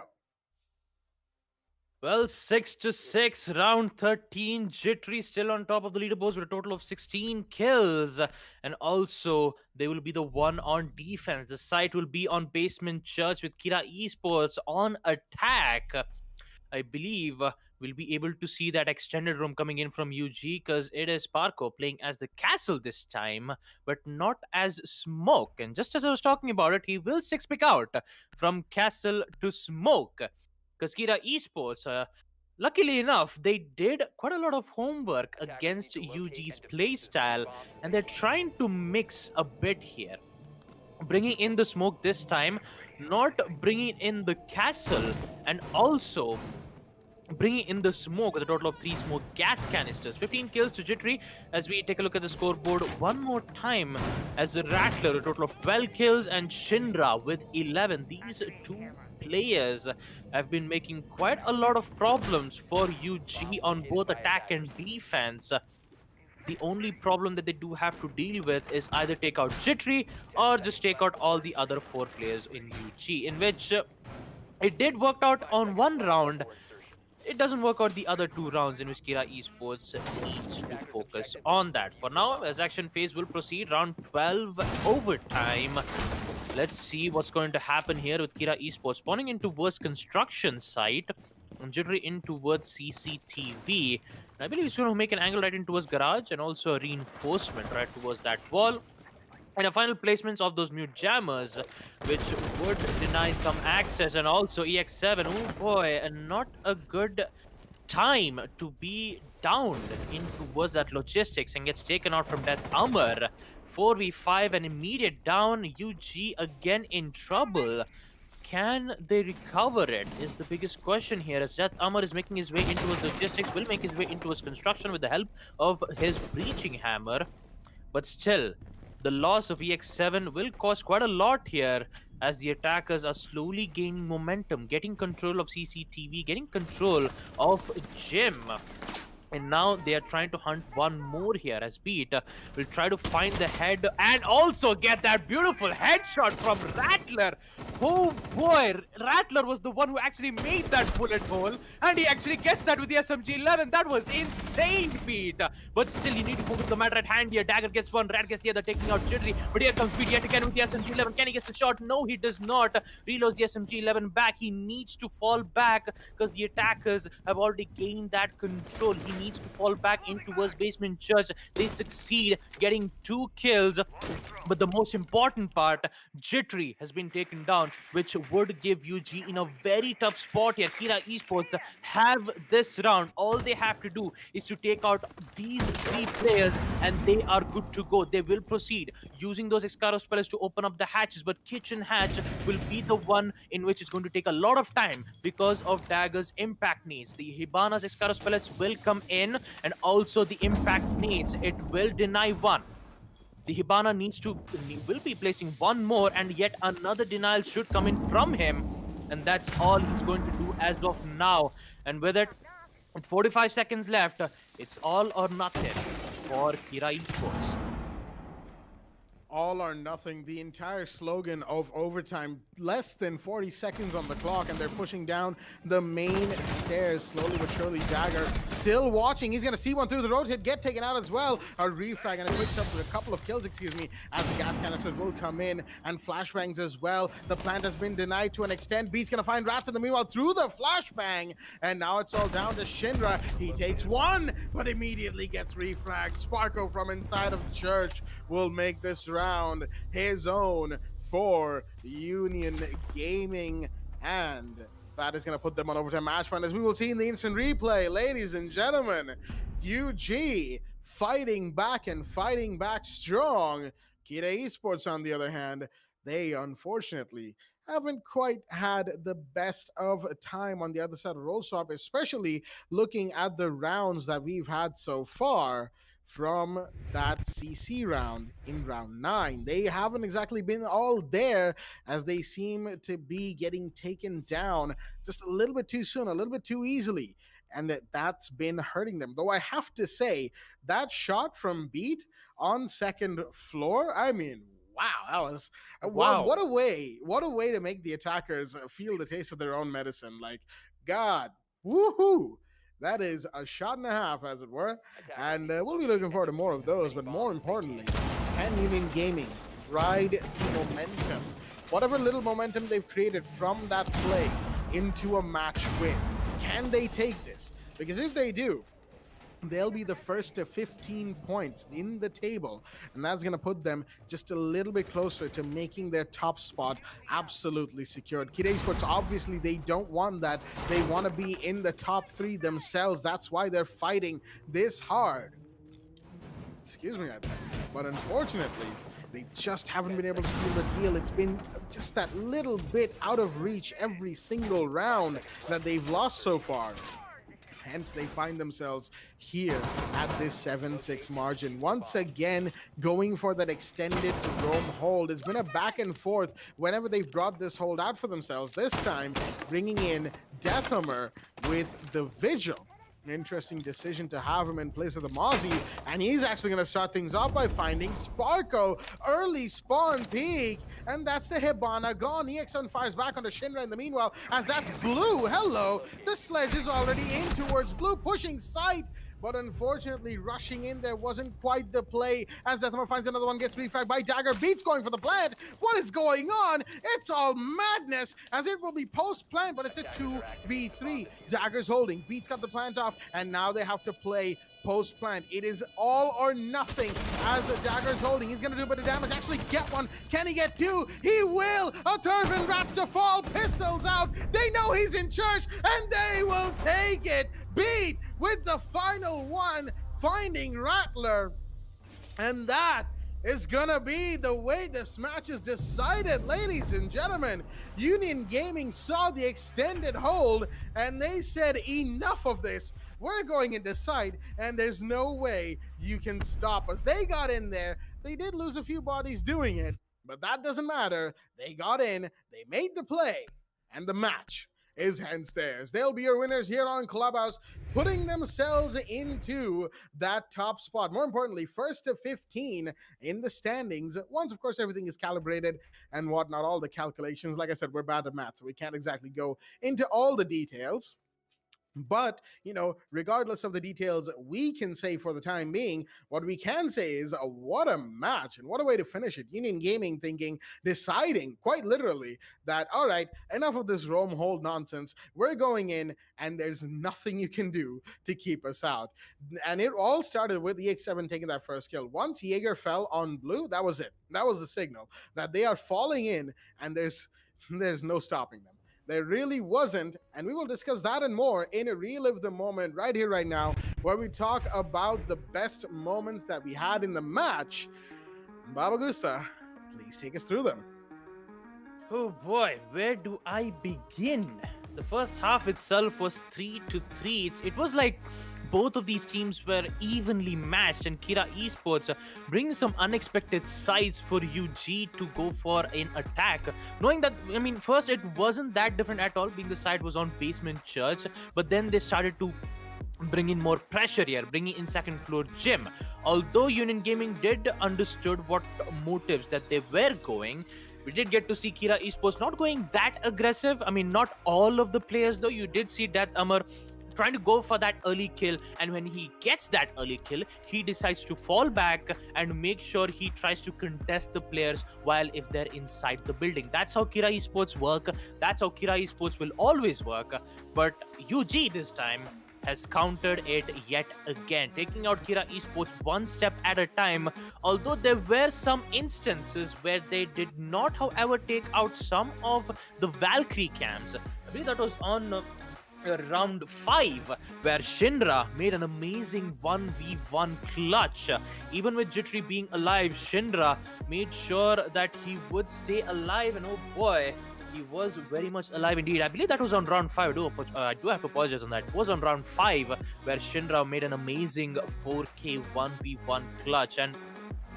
Well, 6-6, round 13. Jittery still on top of the leaderboards with a total of 16 kills. And also, they will be the one on defense. The site will be on Basement Church with Kira Esports on attack. I believe we'll be able to see that extended room coming in from UG because it is Parko playing as the castle this time, but not as Smoke. And just as I was talking about it, he will 6-pick out from castle to Smoke because Kira Esports, luckily enough, they did quite a lot of homework against UG's playstyle, and they're trying to mix a bit here. Bringing in the Smoke this time, not bringing in the castle, and also bringing in the Smoke with a total of 3 smoke gas canisters. 15 kills to Jittery as we take a look at the scoreboard one more time, as the Rattler a total of 12 kills and Shinra with 11. These 2 players have been making quite a lot of problems for UG on both attack and defense. The only problem that they do have to deal with is either take out Jittery or just take out all the other 4 players in UG, in which it did work out on one round. It doesn't work out the other 2 rounds, in which Kira Esports needs to focus on that. For now, as action phase will proceed, round 12 overtime. Let's see what's going to happen here with Kira Esports spawning in towards construction site. And Jittery in towards CCTV. And I believe he's going to make an angle right in towards garage and also a reinforcement right towards that wall. And a final placements of those mute jammers, which would deny some access, and also EX7. Oh boy, and not a good time to be downed in towards that logistics and gets taken out from Death Armor. 4v5, an immediate down. UG again in trouble. Can they recover it is the biggest question here, as Death Armor is making his way into his logistics, will make his way into his construction with the help of his breaching hammer. But still, the loss of EX7 will cost quite a lot here, as the attackers are slowly gaining momentum, getting control of CCTV, getting control of Jim. And now they are trying to hunt one more here, as Beat will try to find the head and also get that beautiful headshot from Rattler. Oh boy, Rattler was the one who actually made that bullet hole, and he actually gets that with the SMG-11. That was insane, Beat. But still, you need to focus the matter at hand here. Dagger gets one, Rat gets the other, taking out Jittery. But here comes Beat yet again with the SMG-11. Can he get the shot? No, he does not. Reloads the SMG-11 back. He needs to fall back because the attackers have already gained that control. He needs to fall back in towards basement church. They succeed getting 2 kills, but the most important part, Jittery has been taken down, which would give UG in a very tough spot here. Kira Esports have this round. All they have to do is to take out these 3 players and they are good to go. They will proceed using those Excaro spells to open up the hatches, but Kitchen Hatch will be the one in which it's going to take a lot of time because of Dagger's impact needs. The Hibana's Excaro spells will come in, and also the impact needs. It will deny one. The Hibana will be placing one more, and yet another denial should come in from him. And that's all he's going to do as of now. And with 45 seconds left, it's all or nothing for Kira Esports. All or nothing, the entire slogan of overtime. Less than 40 seconds on the clock, and they're pushing down the main stairs slowly but surely. Dagger still watching. He's gonna see one through the road, get taken out as well. A refrag and a quick up with a couple of kills, as the gas canisters will come in, and flashbangs as well. The plant has been denied to an extent. Beat's gonna find Rats in the meanwhile through the flashbang, and now it's all down to Shinra. He takes one, but immediately gets refragged. Sparko from inside of church will make this round his own for Union Gaming, and that is going to put them on overtime match point, as we will see in the instant replay. Ladies and gentlemen, UG fighting back and fighting back strong. Kira Esports, on the other hand, they unfortunately haven't quite had the best of time on the other side of roll swap, especially looking at the rounds that we've had so far from that CC round in round 9. They haven't exactly been all there, as they seem to be getting taken down just a little bit too soon, a little bit too easily, and that's been hurting them. Though I have to say, that shot from Beat on second floor, I mean, wow, that was Wow. what a way to make the attackers feel the taste of their own medicine. Like, God, woohoo! That is a shot and a half, as it were, and we'll be looking forward to more of those. But more importantly, can Union Gaming ride the momentum, whatever little momentum they've created from that play, into a match win? Can they take this? Because if they do, they'll be the first to 15 points in the table, and that's going to put them just a little bit closer to making their top spot absolutely secured. Kira Esports, obviously, they don't want that. They want to be in the top 3 themselves. That's why they're fighting this hard. Excuse me right there. But unfortunately, they just haven't been able to seal the deal. It's been just that little bit out of reach every single round that they've lost so far. Hence, they find themselves here at this 7-6 margin. Once again, going for that extended roam hold. It's been a back and forth whenever they've brought this hold out for themselves. This time, bringing in Deathhammer with the Vigil. An interesting decision to have him in place of the Mozzie, and he's actually going to start things off by finding Sparko. Early spawn peek, and that's the Hibana gone. EX7 fires back onto Shinra in the meanwhile, as that's Blue. Hello, the sledge is already in towards Blue, pushing sight, but unfortunately, rushing in there wasn't quite the play. As Deathhammer finds another one, gets refragged by Dagger. Beats going for the plant. What is going on? It's all madness, as it will be post-plant, but it's a 2v3. Dagger's holding. Beats got the plant off, and now they have to play post-plant. It is all or nothing as the Dagger's holding. He's going to do a bit of damage. Actually get one. Can he get two? He will! A Turban Rats to fall. Pistols out. They know he's in church, and they will take it. Beat with the final one, finding Rattler. And that is gonna be the way this match is decided, ladies and gentlemen. Union Gaming saw the extended hold, and they said, enough of this. We're going inside, and there's no way you can stop us. They got in there. They did lose a few bodies doing it, but that doesn't matter. They got in, they made the play, and the match is hence theirs. They'll be your winners here on Clubhouse, putting themselves into that top spot. More importantly, first to 15 in the standings. Once, of course, everything is calibrated and whatnot, all the calculations. Like I said, we're bad at math, so we can't exactly go into all the details. But, regardless of the details we can say for the time being, what we can say is what a match and what a way to finish it. Union Gaming deciding quite literally that, all right, enough of this roam hold nonsense. We're going in and there's nothing you can do to keep us out. And it all started with EX7 taking that first kill. Once Jaeger fell on blue, that was it. That was the signal that they are falling in and there's no stopping them. There really wasn't, and we will discuss that and more in a Relive the Moment right here, right now, where we talk about the best moments that we had in the match. Baba Gusta, please take us through them. Oh boy, where do I begin? The first half itself was 3-3. It was like both of these teams were evenly matched, and Kira Esports bringing some unexpected sides for UG to go for an attack. Knowing that, first it wasn't that different at all, being the side was on Basement Church, but then they started to bring in more pressure here, bringing in second floor gym. Although Union Gaming did understood what motives that they were going, we did get to see Kira Esports not going that aggressive. Not all of the players though. You did see Death Amar trying to go for that early kill, and when he gets that early kill, he decides to fall back and make sure he tries to contest the players while if they're inside the building. That's how Kira Esports work. That's how Kira Esports will always work. But UG this time has countered it yet again, taking out Kira Esports one step at a time. Although there were some instances where they did not, however, take out some of the Valkyrie cams. I believe that was on round 5, where Shinra made an amazing 1v1 clutch. Even with Jittery being alive, Shinra made sure that he would stay alive, and oh boy, he was very much alive indeed. I believe that was on round 5. I do have to apologize on that. It was on round 5 where Shinra made an amazing 4K 1v1 clutch, and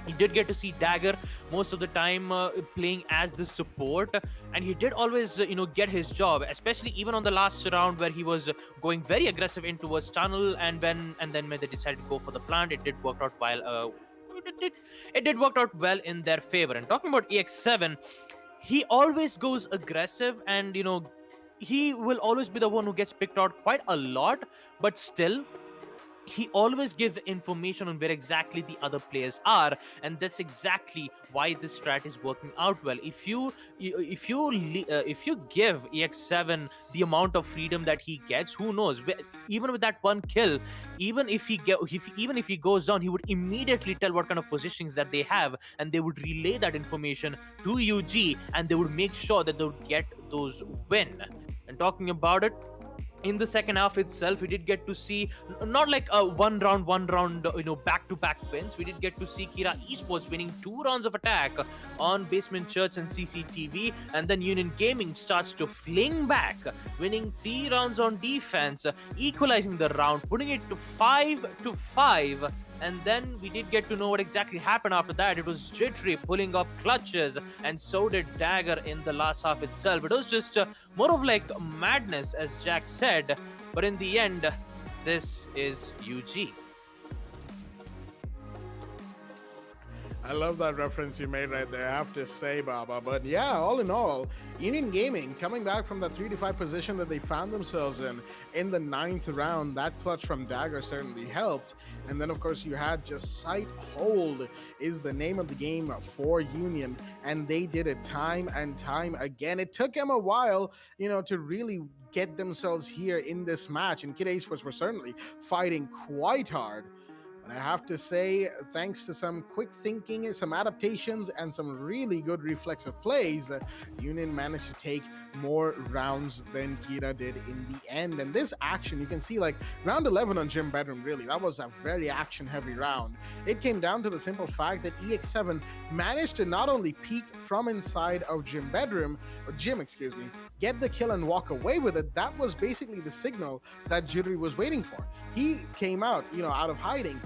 he did get to see Dagger most of the time playing as the support, and he did always get his job, especially even on the last round where he was going very aggressive in towards tunnel, and then when they decided to go for the plant, it did work out it did work out well in their favor. And talking about EX7, he always goes aggressive, and he will always be the one who gets picked out quite a lot, but still he always gives information on where exactly the other players are, and that's exactly why this strat is working out well. If you give EX7 the amount of freedom that he gets, who knows, even with that one kill, even if he goes down, he would immediately tell what kind of positions that they have, and they would relay that information to UG, and they would make sure that they would get those win. And talking about it, in the second half itself, we did get to see not like a one round back-to-back wins. We did get to see Kira Esports winning 2 rounds of attack on Basement Church and CCTV, and then Union Gaming starts to fling back, winning 3 rounds on defense, equalizing the round, putting it to 5-5. And then we did get to know what exactly happened after that. It was Jittery pulling off clutches, and so did Dagger in the last half itself. It was just more of like madness, as Jack said. But in the end, this is UG. I love that reference you made right there, I have to say, Baba. But yeah, all in all, Union Gaming coming back from the 3-5 position that they found themselves in the 9th round. That clutch from Dagger certainly helped. And then, of course, you had just sight hold is the name of the game for Union. And they did it time and time again. It took them a while, to really get themselves here in this match. And Kid Esports were certainly fighting quite hard. But I have to say, thanks to some quick thinking, some adaptations, and some really good reflexive plays, Union managed to take more rounds than Kira did in the end. And this action, you can see like round 11 on Gym Bedroom, really, that was a very action-heavy round. It came down to the simple fact that EX7 managed to not only peek from inside of Gym, get the kill and walk away with it. That was basically the signal that Jittery was waiting for. He came out, out of hiding,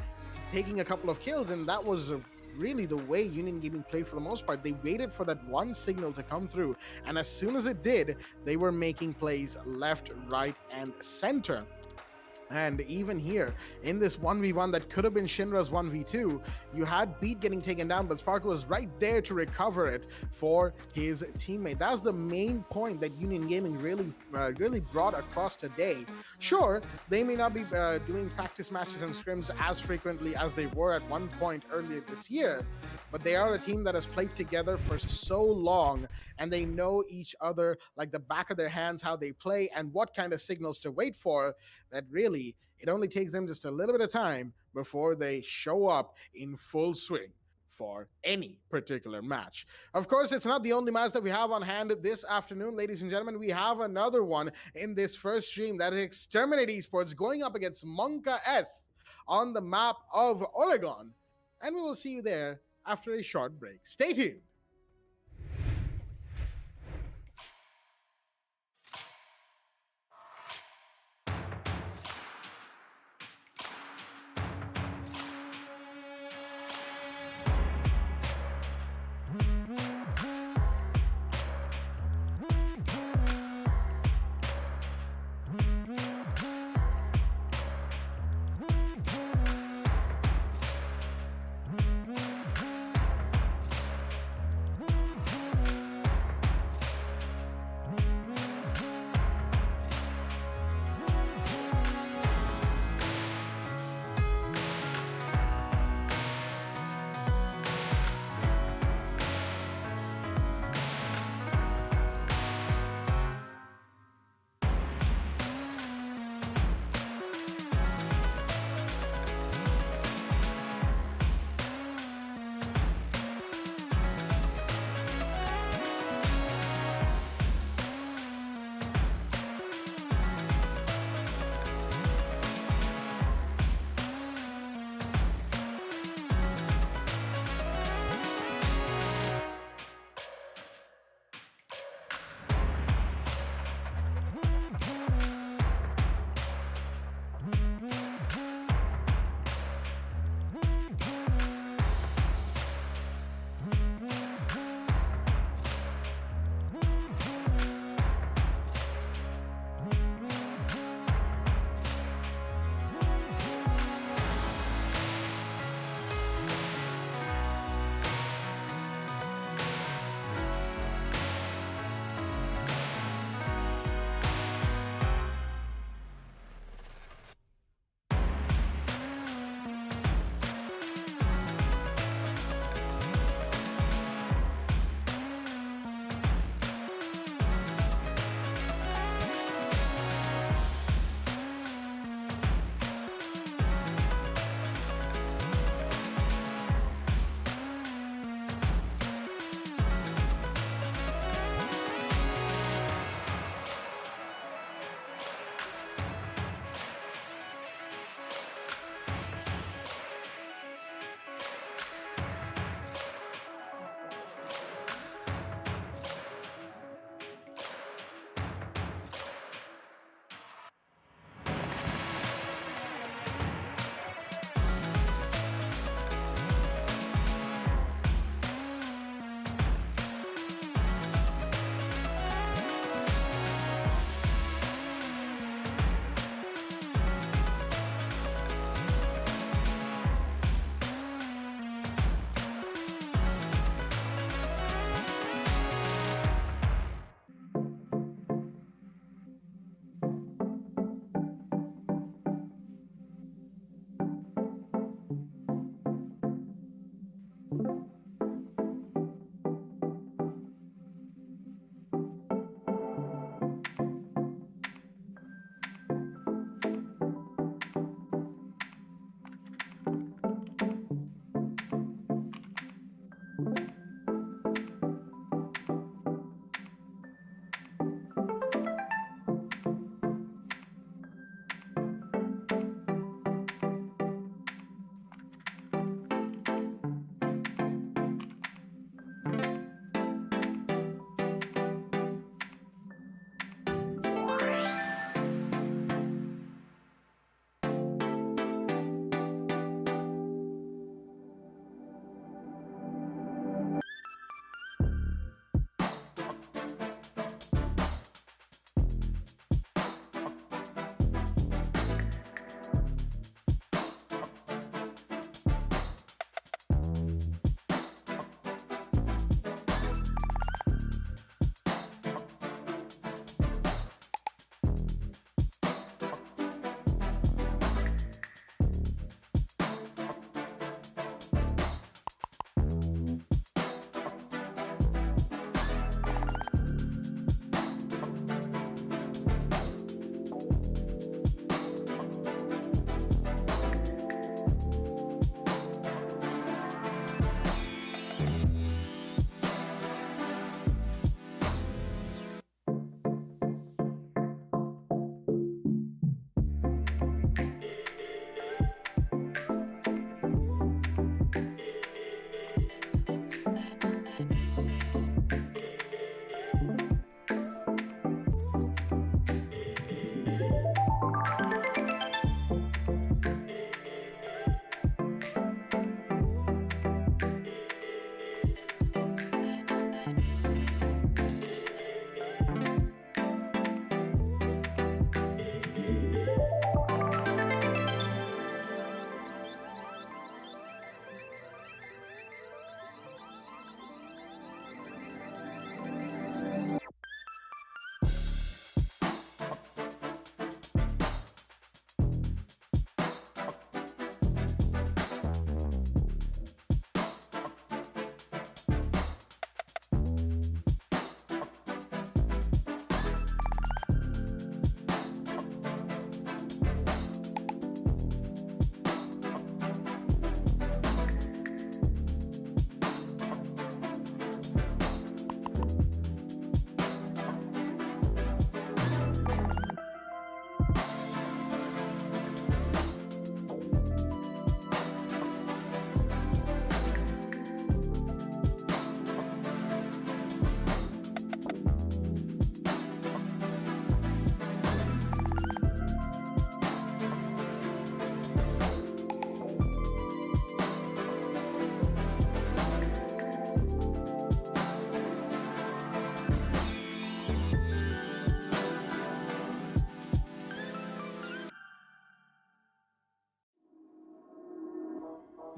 taking a couple of kills, and that was really the way Union Gaming played for the most part. They waited for that one signal to come through, and as soon as it did, they were making plays left, right, and center. And even here, in this 1v1 that could have been Shinra's 1v2, you had Beat getting taken down, but Sparkle was right there to recover it for his teammate. That's the main point that Union Gaming really brought across today. Sure, they may not be doing practice matches and scrims as frequently as they were at one point earlier this year, but they are a team that has played together for so long, and they know each other like the back of their hands, how they play and what kind of signals to wait for, that really it only takes them just a little bit of time before they show up in full swing for any particular match. Of course, it's not the only match that we have on hand this afternoon, ladies and gentlemen. We have another one in this first stream, that is Exterminate Esports going up against Monka S on the map of Oregon. And we will see you there after a short break. Stay tuned.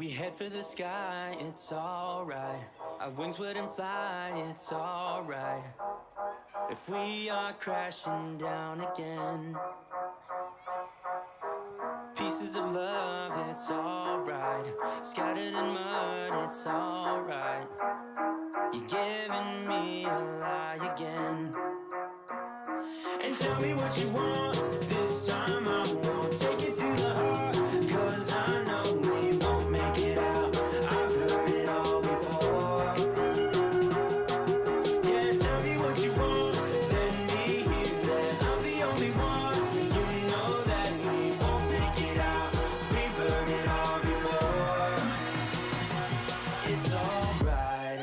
We head for the sky, it's alright. Our wings wouldn't fly, it's alright. If we are crashing down again, pieces of love, it's alright. Scattered in mud, it's alright. You're giving me a lie again. And tell me what you want, this time I won't take it to the heart. Cause I know we won't make it out, I've heard it all before. Yeah, tell me what you want, let me hear that I'm the only one. You know that we won't make it out, we've heard it all before. It's alright.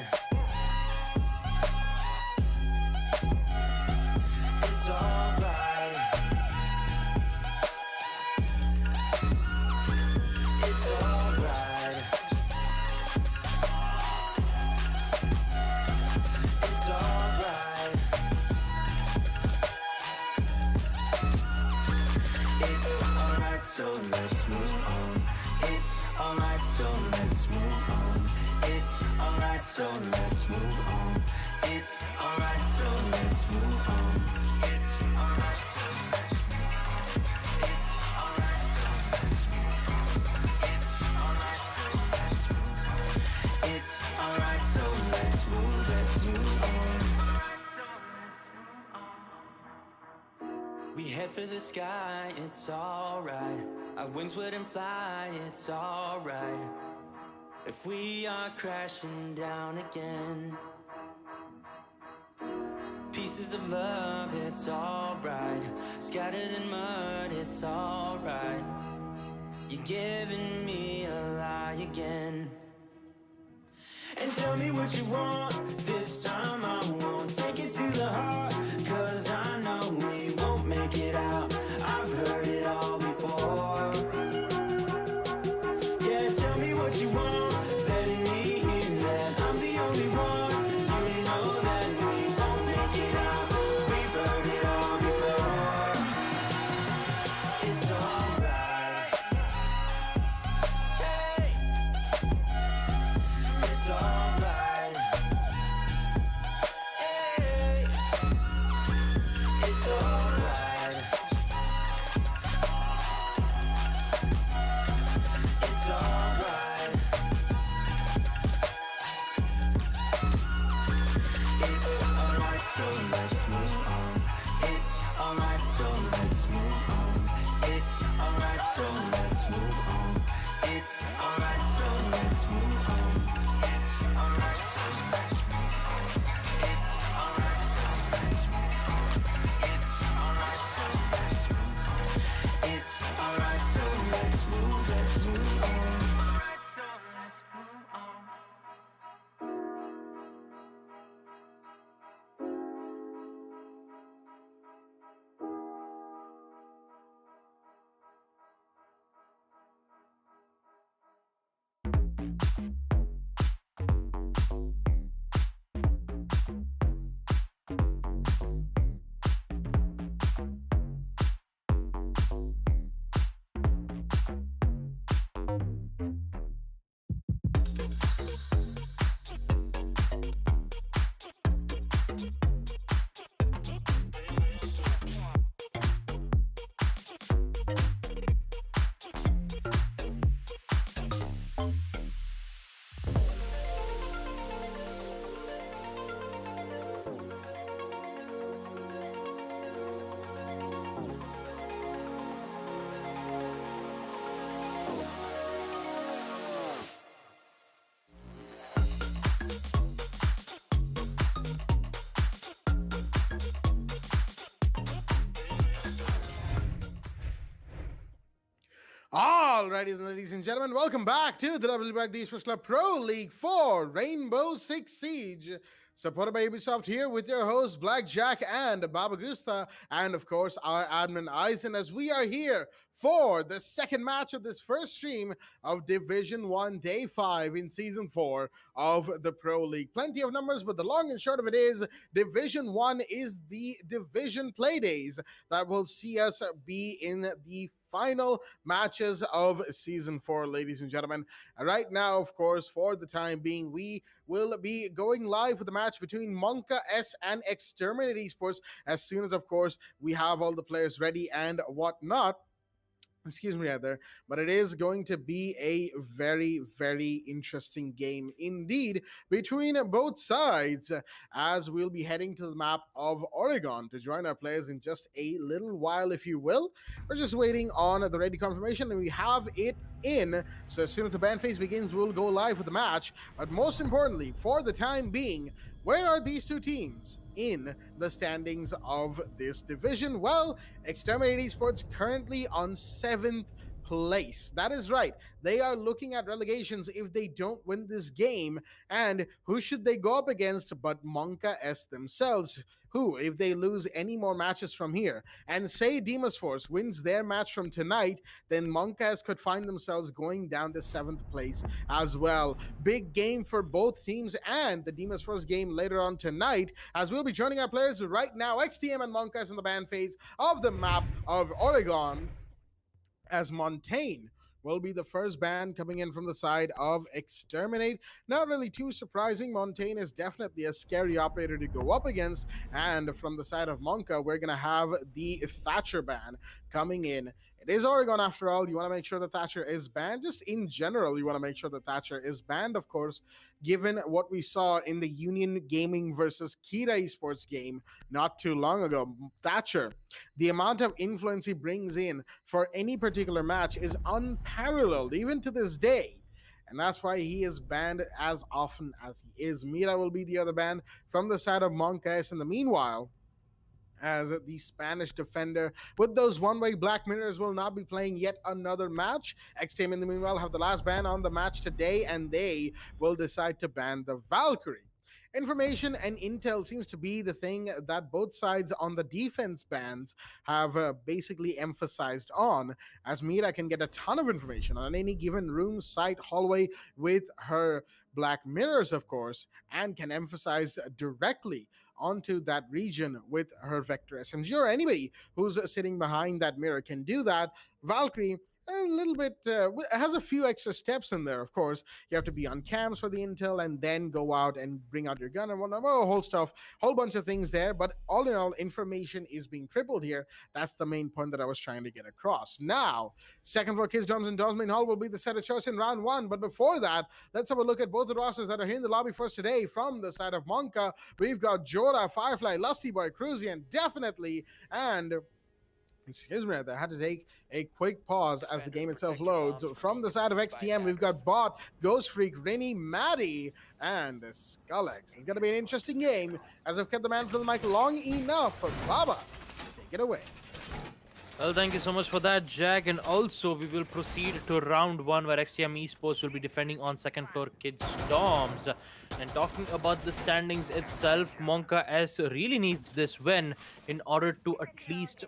It's alright. It's alright. It's alright. It's alright, so let's move on. It's alright, so let's move on. It's alright, so let's move on. It's alright, so let's move on. It's alright, so let's move on. It's alright, so let's move on. It's alright, so let's move on. It's alright, so let's move on. We head for the sky, it's alright. Our wings wouldn't fly, it's alright. If we are crashing down again, pieces of love, it's alright. Scattered in mud, it's alright. You're giving me a lie again. And tell me what you want, this time I won't take it to the heart. Cause I know we won't make it out, I've heard it all before. Yeah, tell me what you want, let me hear that I'm the only one. You know that we won't make it out, we've heard it all before. It's alright. Hey! It's alright. Hey! It's alright. It's alright. It's alright, so let's move on. It's alright, so let's move on. It's alright, so let's move on. It's alright, so let's move on. It's alright, so let's move on. It's alright, so let's move on. It's alright, so let's move on. It's alright, so let's move on. Alright, so let's move on. Alrighty then, ladies and gentlemen, welcome back to the WD BLACK Esports Club Pro League for Rainbow Six Siege, supported by Ubisoft here with your hosts Blackjack and Baba Gusta, and of course our admin Eisen, as we are here for the second match of this first stream of Division 1 Day 5 in Season 4 of the Pro League. Plenty of numbers, but the long and short of it is Division 1 is the division play days that will see us be in the final matches of Season 4, ladies and gentlemen. Right now, of course, for the time being, we will be going live with the match between Monka S and Exterminate Esports as soon as, of course, we have all the players ready and whatnot. Excuse me, rather, but it is going to be a very, very interesting game indeed between both sides, as we'll be heading to the map of Oregon to join our players in just a little while, if you will. We're just waiting on the ready confirmation, and we have it in. So as soon as the band phase begins, we'll go live with the match. But most importantly, for the time being, where are these two teams in the standings of this division? Well, Exterminate Esports currently on 7th place. That is right. They are looking at relegations if they don't win this game. And who should they go up against but Monka S themselves, who, if they lose any more matches from here, and say Demas Force wins their match from tonight, then Monka S could find themselves going down to 7th place as well. Big game for both teams, and the Demas Force game later on tonight, as we'll be joining our players right now, XTM and Monka S in the band phase of the map of Oregon, as Montaigne will be the first band coming in from the side of Exterminate. Not really too surprising. Montaigne is definitely a scary operator to go up against. And from the side of Monka, we're going to have the Thatcher band coming in. It is Oregon after all. You want to make sure that Thatcher is banned. Just in general, you want to make sure that Thatcher is banned, of course, given what we saw in the Union Gaming versus Kira Esports game not too long ago. Thatcher, the amount of influence he brings in for any particular match is unparalleled, even to this day. And that's why he is banned as often as he is. Mira will be the other band from the side of Monka S. In the meanwhile, as the Spanish defender with those one-way black mirrors will not be playing yet another match. X-Team in the meanwhile have the last ban on the match today, and they will decide to ban the Valkyrie. Information and intel seems to be the thing that both sides on the defense bans have basically emphasized on, as Mira can get a ton of information on any given room, site, hallway with her black mirrors, of course, and can emphasize directly onto that region with her vector SMG, or anybody who's sitting behind that mirror can do that. Valkyrie, a little bit, has a few extra steps in there, of course. You have to be on cams for the intel and then go out and bring out your gun and whatnot. Well, whole bunch of things there. But all in all, information is being tripled here. That's the main point that I was trying to get across. Now, second floor Kids, Domes, and Domes main hall will be the set of choice in round one. But before that, let's have a look at both the rosters that are here in the lobby for us today. From the side of Monka, we've got Jora, Firefly, Lusty Boy, Cruzian, definitely, and excuse me, I had to take a quick pause as the game itself loads. From the side of XTM, we've got Bot, Ghost Freak, Rini, Maddie, and Skullex. It's going to be an interesting game, as I've kept the man from the mic long enough. Baba, take it away. Well, thank you so much for that, Jack. And also, we will proceed to round one, where XTM Esports will be defending on second floor Kids Doms. And talking about the standings itself, Monka S really needs this win in order to at least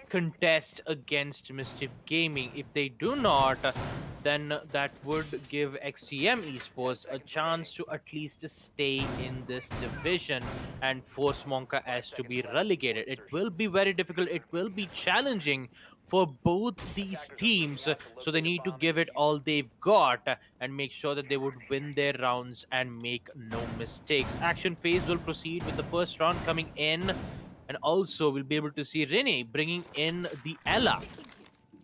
contest against Mischief Gaming. If they do not, then that would give XTM Esports a chance to at least stay in this division and force Monka S to be relegated. It will be very difficult. It will be challenging for both these teams, so they need to give it all they've got and make sure that they would win their rounds and make no mistakes. Action phase will proceed with the first round coming in. And also, we'll be able to see Rene bringing in the Ella.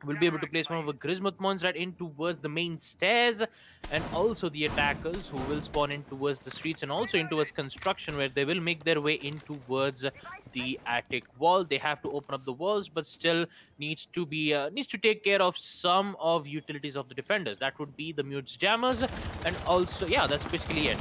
We'll be able to place one of the Grismuth right in towards the main stairs, and also the attackers who will spawn in towards the streets and also in towards construction, where they will make their way in towards the attic wall. They have to open up the walls, but still needs to take care of some of utilities of the defenders. That would be the mutes jammers, and also, yeah, that's basically it.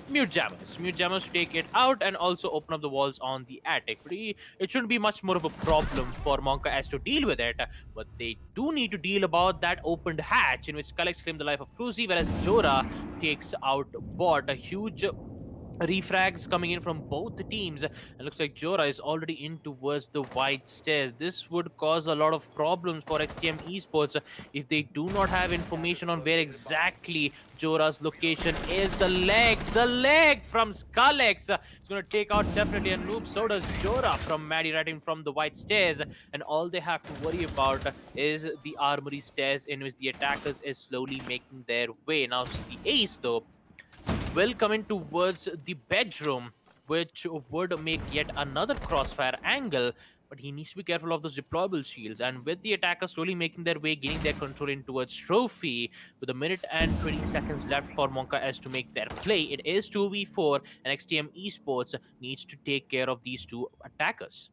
Mute jammers to take it out and also open up the walls on the attic. It shouldn't be much more of a problem for Monka S to deal with it, but they do need to deal about that opened hatch in which Kalex claimed the life of Cruzy, whereas Jora takes out Bot. A huge refrags coming in from both the teams. It looks like Jora is already in towards the white stairs. This would cause a lot of problems for XTM Esports if they do not have information on where exactly Jora's location is. The leg from Skullx. It's going to take out definitely a noob. So does Jora from Maddie right in from the white stairs. And all they have to worry about is the armory stairs in which the attackers is slowly making their way. Now, the ace, though, will come in towards the bedroom, which would make yet another crossfire angle. But he needs to be careful of those deployable shields. And with the attackers slowly making their way, gaining their control in towards Trophy, with a minute and 20 seconds left for Monka S to make their play, it is 2v4, and XTM Esports needs to take care of these two attackers.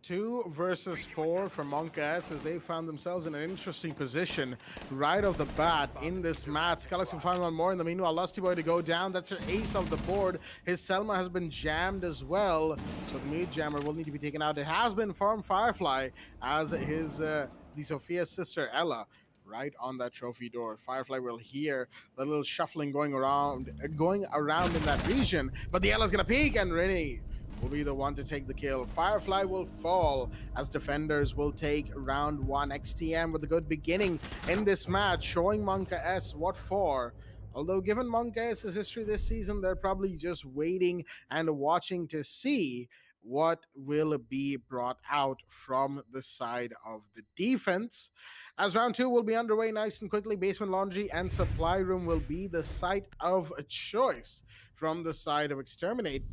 2 versus 4 for Monka S as they found themselves in an interesting position right off the bat in this match. Skullx will find one more. In the meanwhile, Lusty Boy to go down. That's her ace of the board. His Selma has been jammed as well, so the mid jammer will need to be taken out. It has been from Firefly as his the Sophia's sister Ella right on that trophy door. Firefly will hear the little shuffling going around in that region, but the Ella's gonna peek, and Rennie will be the one to take the kill. Firefly will fall as defenders will take round 1. XTM with a good beginning in this match, showing Monka S what for. Although given Monka S's history this season, they're probably just waiting and watching to see what will be brought out from the side of the defense. As round 2 will be underway nice and quickly, basement laundry and supply room will be the site of choice from the side of Exterminate.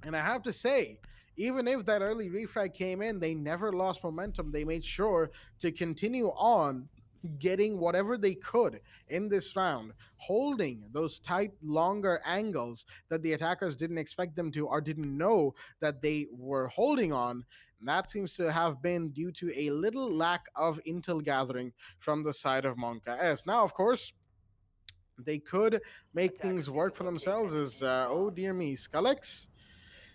And I have to say, even if that early refrag came in, they never lost momentum. They made sure to continue on getting whatever they could in this round, holding those tight, longer angles that the attackers didn't expect them to or didn't know that they were holding on. And that seems to have been due to a little lack of intel gathering from the side of Monka S. Now, of course, they could make things work for themselves as, oh dear me, Skullx.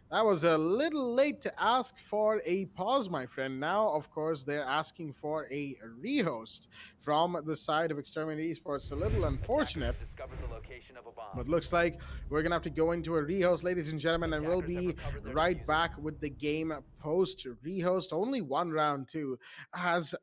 That was a little late to ask for a pause, my friend. Now, of course, they're asking for a rehost from the side of Exterminate Esports. A little unfortunate, but looks like we're going to have to go into a rehost, ladies and gentlemen, and we'll be right back with the game post rehost. Only one round, too, has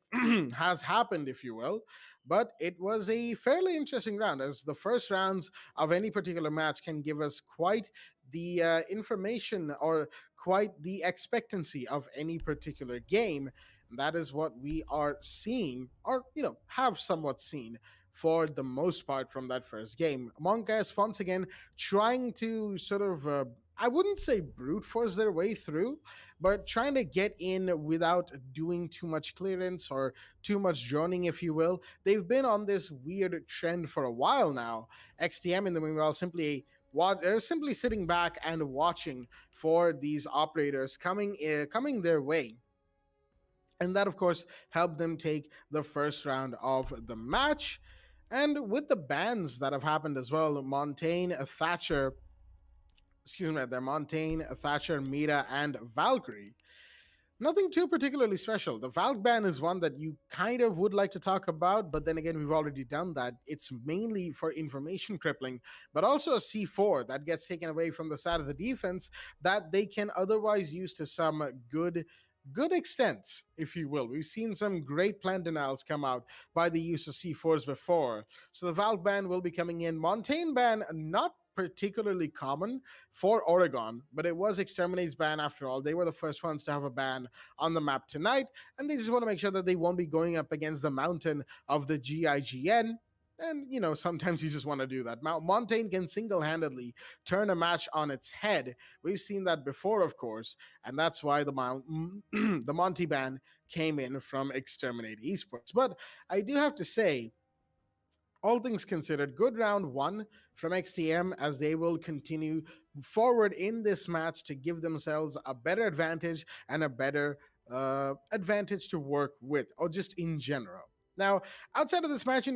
happened, if you will. But it was a fairly interesting round, as the first rounds of any particular match can give us quite the information or quite the expectancy of any particular game. And that is what we are seeing, or have somewhat seen for the most part from that first game. Monka S once again trying to sort of I wouldn't say brute force their way through, but trying to get in without doing too much clearance or too much droning, if you will. They've been on this weird trend for a while now. XTM, in the meanwhile, they're simply sitting back and watching for these operators coming their way. And that, of course, helped them take the first round of the match. And with the bans that have happened as well, Montaigne, Thatcher, Mira, and Valkyrie. Nothing too particularly special. The Valk ban is one that you kind of would like to talk about, but then again, we've already done that. It's mainly for information crippling, but also a C4 that gets taken away from the side of the defense that they can otherwise use to some good extents, if you will. We've seen some great plan denials come out by the use of C4s before. So the Valk ban will be coming in. Montaigne ban, not particularly common for Oregon, but it was Exterminate's ban after all. They were the first ones to have a ban on the map tonight, and they just want to make sure that they won't be going up against the mountain of the GIGN. And, sometimes you just want to do that. Montaigne can single-handedly turn a match on its head. We've seen that before, of course, and that's why the Monty ban came in from Exterminate Esports. But I do have to say, all things considered, good round 1 from XTM as they will continue forward in this match to give themselves a better advantage and a better advantage to work with, or just in general. Now, outside of this match,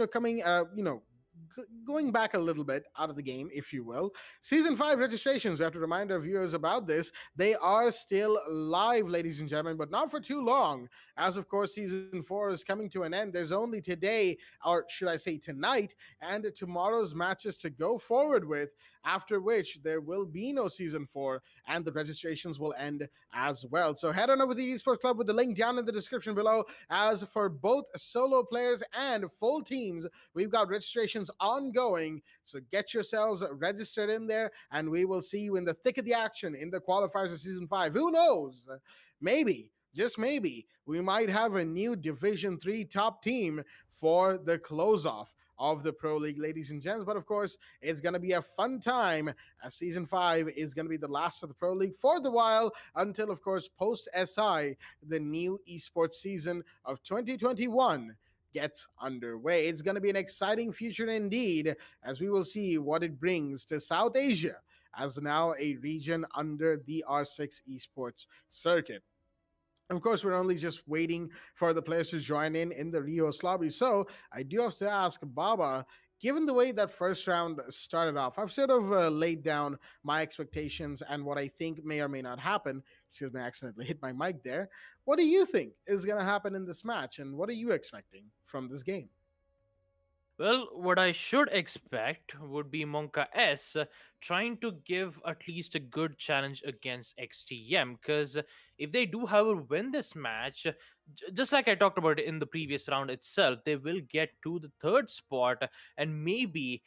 going back a little bit out of the game, if you will, Season 5 registrations, we have to remind our viewers about this. They are still live, ladies and gentlemen, but not for too long. As of course, Season 4 is coming to an end. There's only today, or should I say tonight, and tomorrow's matches to go forward with, after which there will be no Season 4, and the registrations will end as well. So head on over to the Esports Club with the link down in the description below. As for both solo players and full teams, we've got registrations ongoing. So get yourselves registered in there, and we will see you in the thick of the action in the qualifiers of Season 5. Who knows? Maybe, just maybe, we might have a new Division 3 top team for the close-off of the Pro League, ladies and gents. But of course, it's going to be a fun time, as Season 5 is going to be the last of the Pro League for the while, until, of course, post-SI, the new esports season of 2021 gets underway. It's going to be an exciting future indeed, as we will see what it brings to South Asia as now a region under the R6 esports circuit. Of course, we're only just waiting for the players to join in the Rios lobby. So I do have to ask Baba, given the way that first round started off, I've sort of laid down my expectations and what I think may or may not happen. Excuse me, I accidentally hit my mic there. What do you think is going to happen in this match, and what are you expecting from this game? Well, what I should expect would be Monka S trying to give at least a good challenge against XTM. Because if they do, however, win this match, just like I talked about in the previous round itself, they will get to the third spot and maybe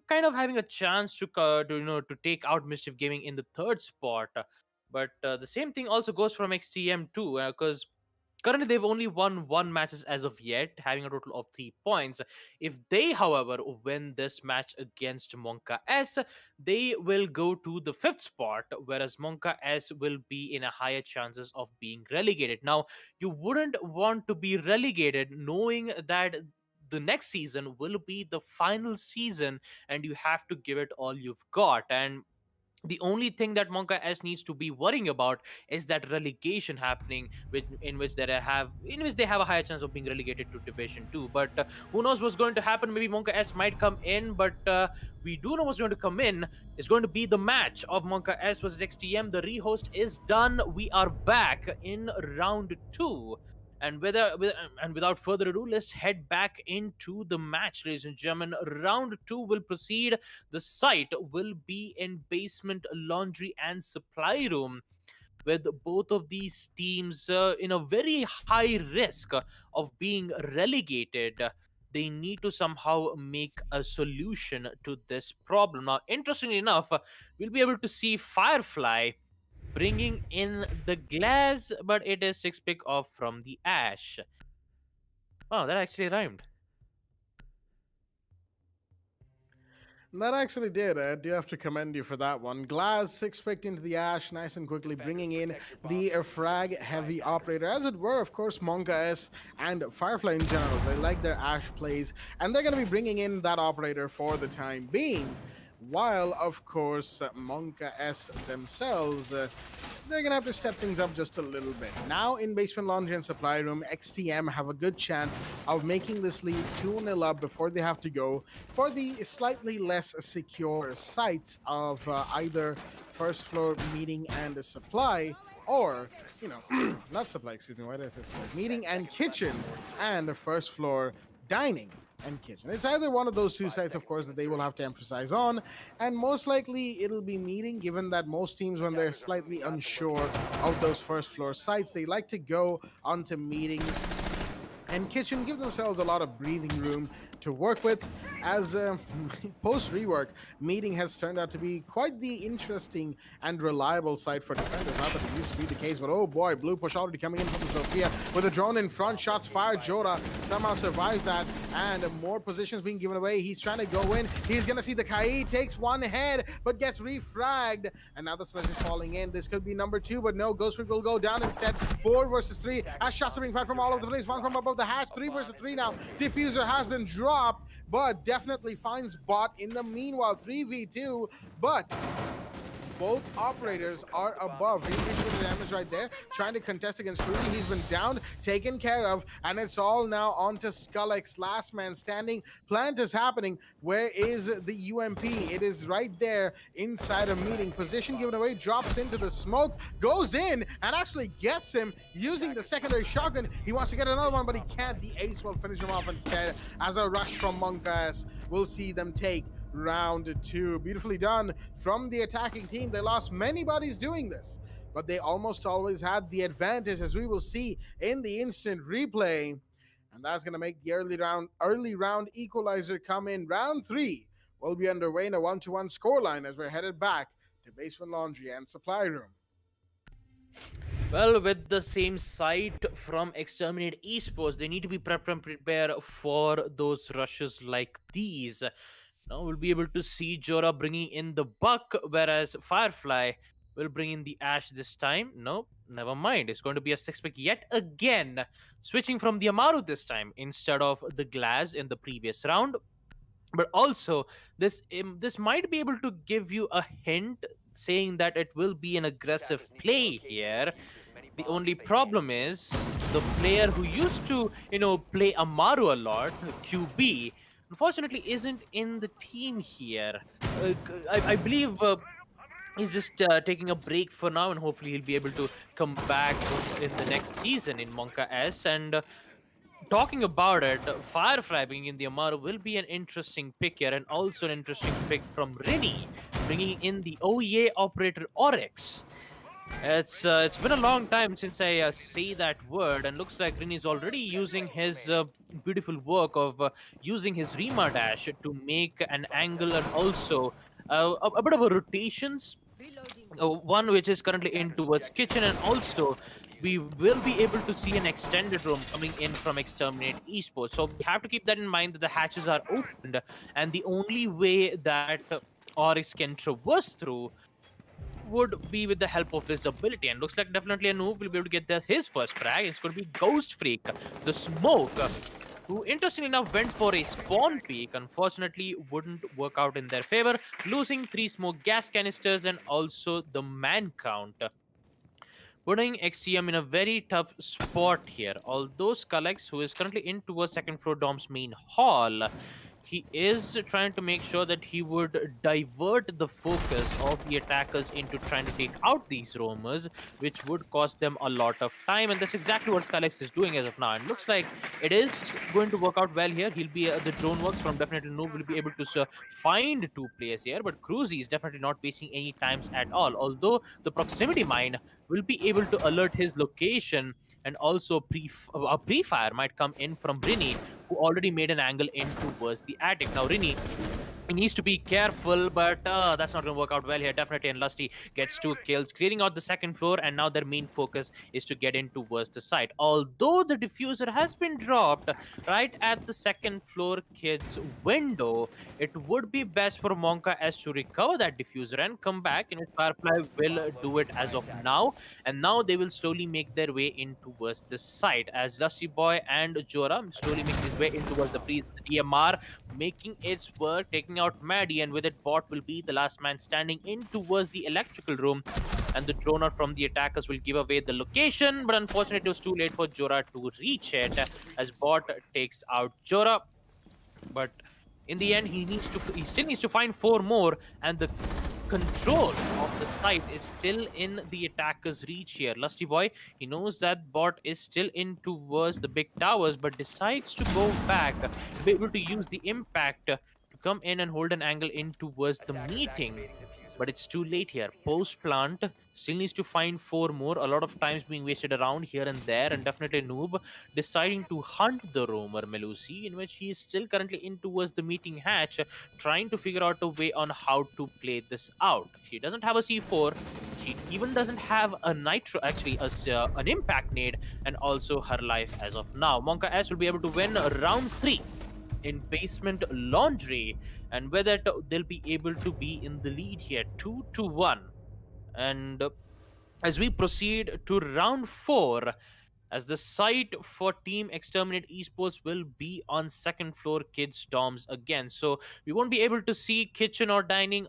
kind of having a chance to take out Mischief Gaming in the third spot. But the same thing also goes from XTM too, because currently, they've only won one matches as of yet, having a total of 3 points. If they, however, win this match against Monka S, they will go to the fifth spot, whereas Monka S will be in a higher chances of being relegated. Now, you wouldn't want to be relegated knowing that the next season will be the final season and you have to give it all you've got. And the only thing that Monka S needs to be worrying about is that relegation happening, in which they have a higher chance of being relegated to Division 2. But who knows what's going to happen? Maybe Monka S might come in, but we do know what's going to come in. It's going to be the match of Monka S versus XTM. The rehost is done. We are back in round 2. And without further ado, let's head back into the match, ladies and gentlemen. Round 2 will proceed. The site will be in basement laundry and supply room, with both of these teams in a very high risk of being relegated. They need to somehow make a solution to this problem. Now, interestingly enough, we'll be able to see Firefly bringing in the glass, but it is 6 pick off from the ash. Wow, that actually rhymed. That actually did. I do have to commend you for that one. Glass 6 picked into the ash, nice and quickly, bringing in the frag heavy operator, as it were, of course, Monka S and Firefly in general. They like their ash plays, and they're going to be bringing in that operator for the time being. While, of course, Monka S themselves, they're going to have to step things up just a little bit. Now, in Basement Laundry and Supply Room, XTM have a good chance of making this lead 2-0 up before they have to go for the slightly less secure sites of either first floor meeting and supply, or, not supply, excuse me, why did I say supply? Meeting and kitchen, and the first floor dining and kitchen. It's either one of those two sites, of course, that they will have to emphasize on, and most likely it'll be meeting, given that most teams, when they're slightly unsure of those first floor sites, they like to go onto meeting and kitchen, give themselves a lot of breathing room to work with. As post rework, meeting has turned out to be quite the interesting and reliable site for defenders. Not that it used to be the case, but oh boy, blue push already coming in from the Sophia with a drone in front. Shots fired. Jora somehow survives that, and more positions being given away. He's trying to go in. He's gonna see the Kai, takes one head but gets refragged, and now the sledge is falling in. This could be number 2, but no, Ghost Freak will go down instead. 4 versus 3 as shots are being fired from all over the place. One from above the hatch. 3 versus 3 now. Diffuser has been dropped, but definitely finds bot in the meanwhile. 3v2, but both operators are above. Really good damage right there. Trying to contest against Rudy. He's been downed, taken care of, and it's all now onto Skullex. Last man standing. Plant is happening. Where is the UMP? It is right there inside a meeting. Position given away, drops into the smoke, goes in, and actually gets him using the secondary shotgun. He wants to get another one, but he can't. The ace will finish him off instead as a rush from Monkas will see them take round 2. Beautifully done from the attacking team. They lost many bodies doing this, but they almost always had the advantage, as we will see in the instant replay. And that's going to make the early round equalizer come in. Round 3 will be underway in a 1-1 scoreline as we're headed back to basement laundry and supply room. Well, with the same site from Exterminate Esports, they need to be prepared for those rushes like these. Now we'll be able to see Jora bringing in the Buck, whereas Firefly will bring in the Ash this time. No, never mind. It's going to be a 6-pick yet again, switching from the Amaru this time instead of the Glass in the previous round. But also, this might be able to give you a hint saying that it will be an aggressive play here. The only problem is the player who used to, play Amaru a lot, QB, unfortunately isn't in the team here. I believe he's just taking a break for now, and hopefully he'll be able to come back in the next season in Monka S. And talking about it, Firefly bringing in the Amaru will be an interesting pick here, and also an interesting pick from Rini, bringing in the OEA operator Oryx. It's been a long time since I say that word, and looks like Rin is already using his beautiful work of using his Rima dash to make an angle, and also a bit of a rotations. One which is currently in towards kitchen, and also we will be able to see an extended room coming in from Exterminate Esports. So we have to keep that in mind, that the hatches are opened, and the only way that Oryx can traverse through would be with the help of his ability. And looks like definitely a noob will be able to get his first frag. It's going to be Ghost Freak, the Smoke, who interestingly enough went for a spawn peak. Unfortunately, wouldn't work out in their favor, losing 3 smoke gas canisters and also the man count, putting XCM in a very tough spot here. Although Skullex, who is currently in towards second floor Dom's main hall, he is trying to make sure that he would divert the focus of the attackers into trying to take out these roamers, which would cost them a lot of time. And that's exactly what Skylex is doing as of now. And looks like it is going to work out well here. He'll be the drone works from Definitely Noob will be able to find 2 players here, but Cruzy is definitely not wasting any times at all. Although the proximity mine will be able to alert his location, and also a pre-fire might come in from Rini, who already made an angle in towards the attic. Now Rini, he needs to be careful, but that's not going to work out well here. Definitely, and Lusty gets 2 kills, clearing out the second floor, and now their main focus is to get in towards the site. Although the diffuser has been dropped right at the second floor kid's window, it would be best for Monka S to recover that diffuser and come back, and Firefly will do it as of now. And now they will slowly make their way in towards the site, as Lusty Boy and Jora slowly make his way in towards the freeze. The DMR making its work, taking out Maddie, and with it Bot will be the last man standing in towards the electrical room, and the droner from the attackers will give away the location, but unfortunately it was too late for Jora to reach it, as Bot takes out Jora. But in the end, he still needs to find 4 more, and the control of the site is still in the attacker's reach here. Lusty Boy, he knows that Bot is still in towards the big towers, but decides to go back to be able to use the impact to come in and hold an angle in towards the meeting. But it's too late here. Post plant still needs to find 4 more. A lot of times being wasted around here and there, and definitely Noob deciding to hunt the roamer Melusi, in which he is still currently in towards the meeting hatch, trying to figure out a way on how to play this out. She doesn't have a C4. She even doesn't have a nitro, actually an impact nade, and also her life as of now. Monka S will be able to win round 3 in basement laundry, and with it they'll be able to be in the lead here 2-1. And as we proceed to round 4, as the site for Team Exterminate Esports will be on second floor kids dorms again. So we won't be able to see kitchen or dining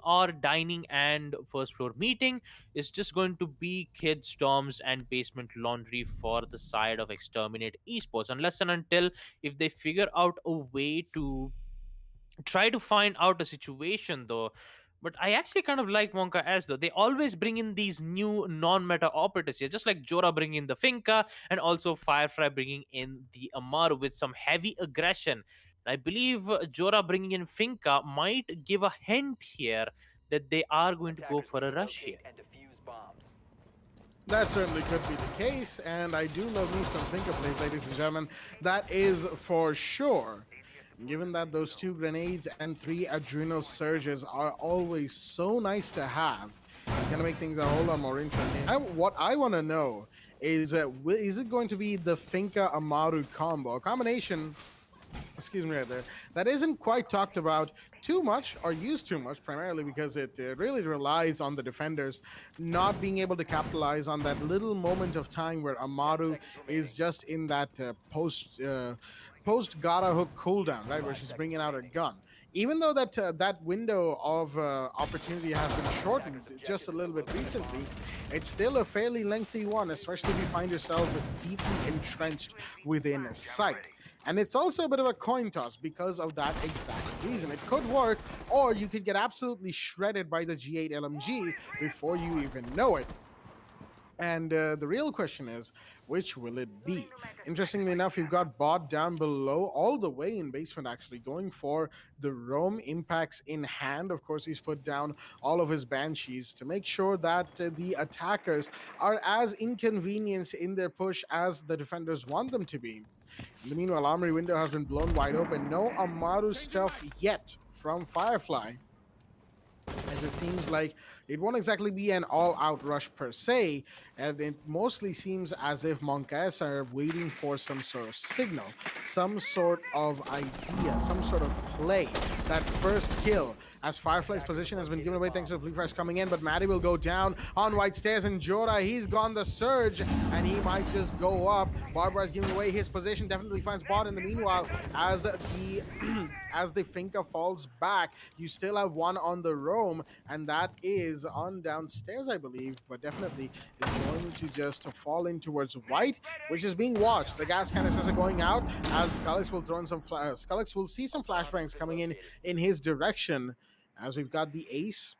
and first floor meeting. It's just going to be kids dorms and basement laundry for the side of Exterminate Esports, unless and until if they figure out a way to try to find out a situation though. But I actually kind of like Monka S though. They always bring in these new non-meta operators here, just like Jora bringing in the Finka and also Firefly bringing in the Amaru with some heavy aggression. I believe Jora bringing in Finka might give a hint here that they are going to go for a rush here. That certainly could be the case, and I do love me some finger plays, ladies and gentlemen. That is for sure. Given that those 2 grenades and 3 adrenal surges are always so nice to have, it's gonna make things a whole lot more interesting. What I want to know is it going to be the Finka Amaru combo, a combination? Excuse me, right there. That isn't quite talked about too much or used too much, primarily because it really relies on the defenders not being able to capitalize on that little moment of time where Amaru is just in that post Gara hook cooldown, right, where she's bringing out a gun. Even though that window of opportunity has been shortened just a little bit recently, it's still a fairly lengthy one, especially if you find yourself deeply entrenched within a site. And it's also a bit of a coin toss because of that exact reason. It could work, or you could get absolutely shredded by the G8 LMG before you even know it. And the real question is, which will it be? Interestingly enough, you've got Bot down below, all the way in basement, actually, going for the roam impacts in hand. Of course, he's put down all of his Banshees to make sure that the attackers are as inconvenienced in their push as the defenders want them to be. In the meanwhile, Armory window has been blown wide open. No Amaru stuff yet from Firefly, as it seems like it won't exactly be an all-out rush per se, and it mostly seems as if Monkas are waiting for some sort of signal, some sort of idea, some sort of play. That first kill, as Firefly's position has been given away thanks to Blue Fresh coming in, but Maddie will go down on white stairs, and Jora, he's gone the surge, and he might just go up. Barbara is giving away his position, definitely finds Bot in the meanwhile, as the as the Finka falls back. You still have one on the roam, and that is on downstairs, I believe, but definitely is going to just fall in towards white, which is being watched. The gas canisters are going out, as Scullix will throw in some Scullix will see some flashbangs coming in his direction, as we've got the ace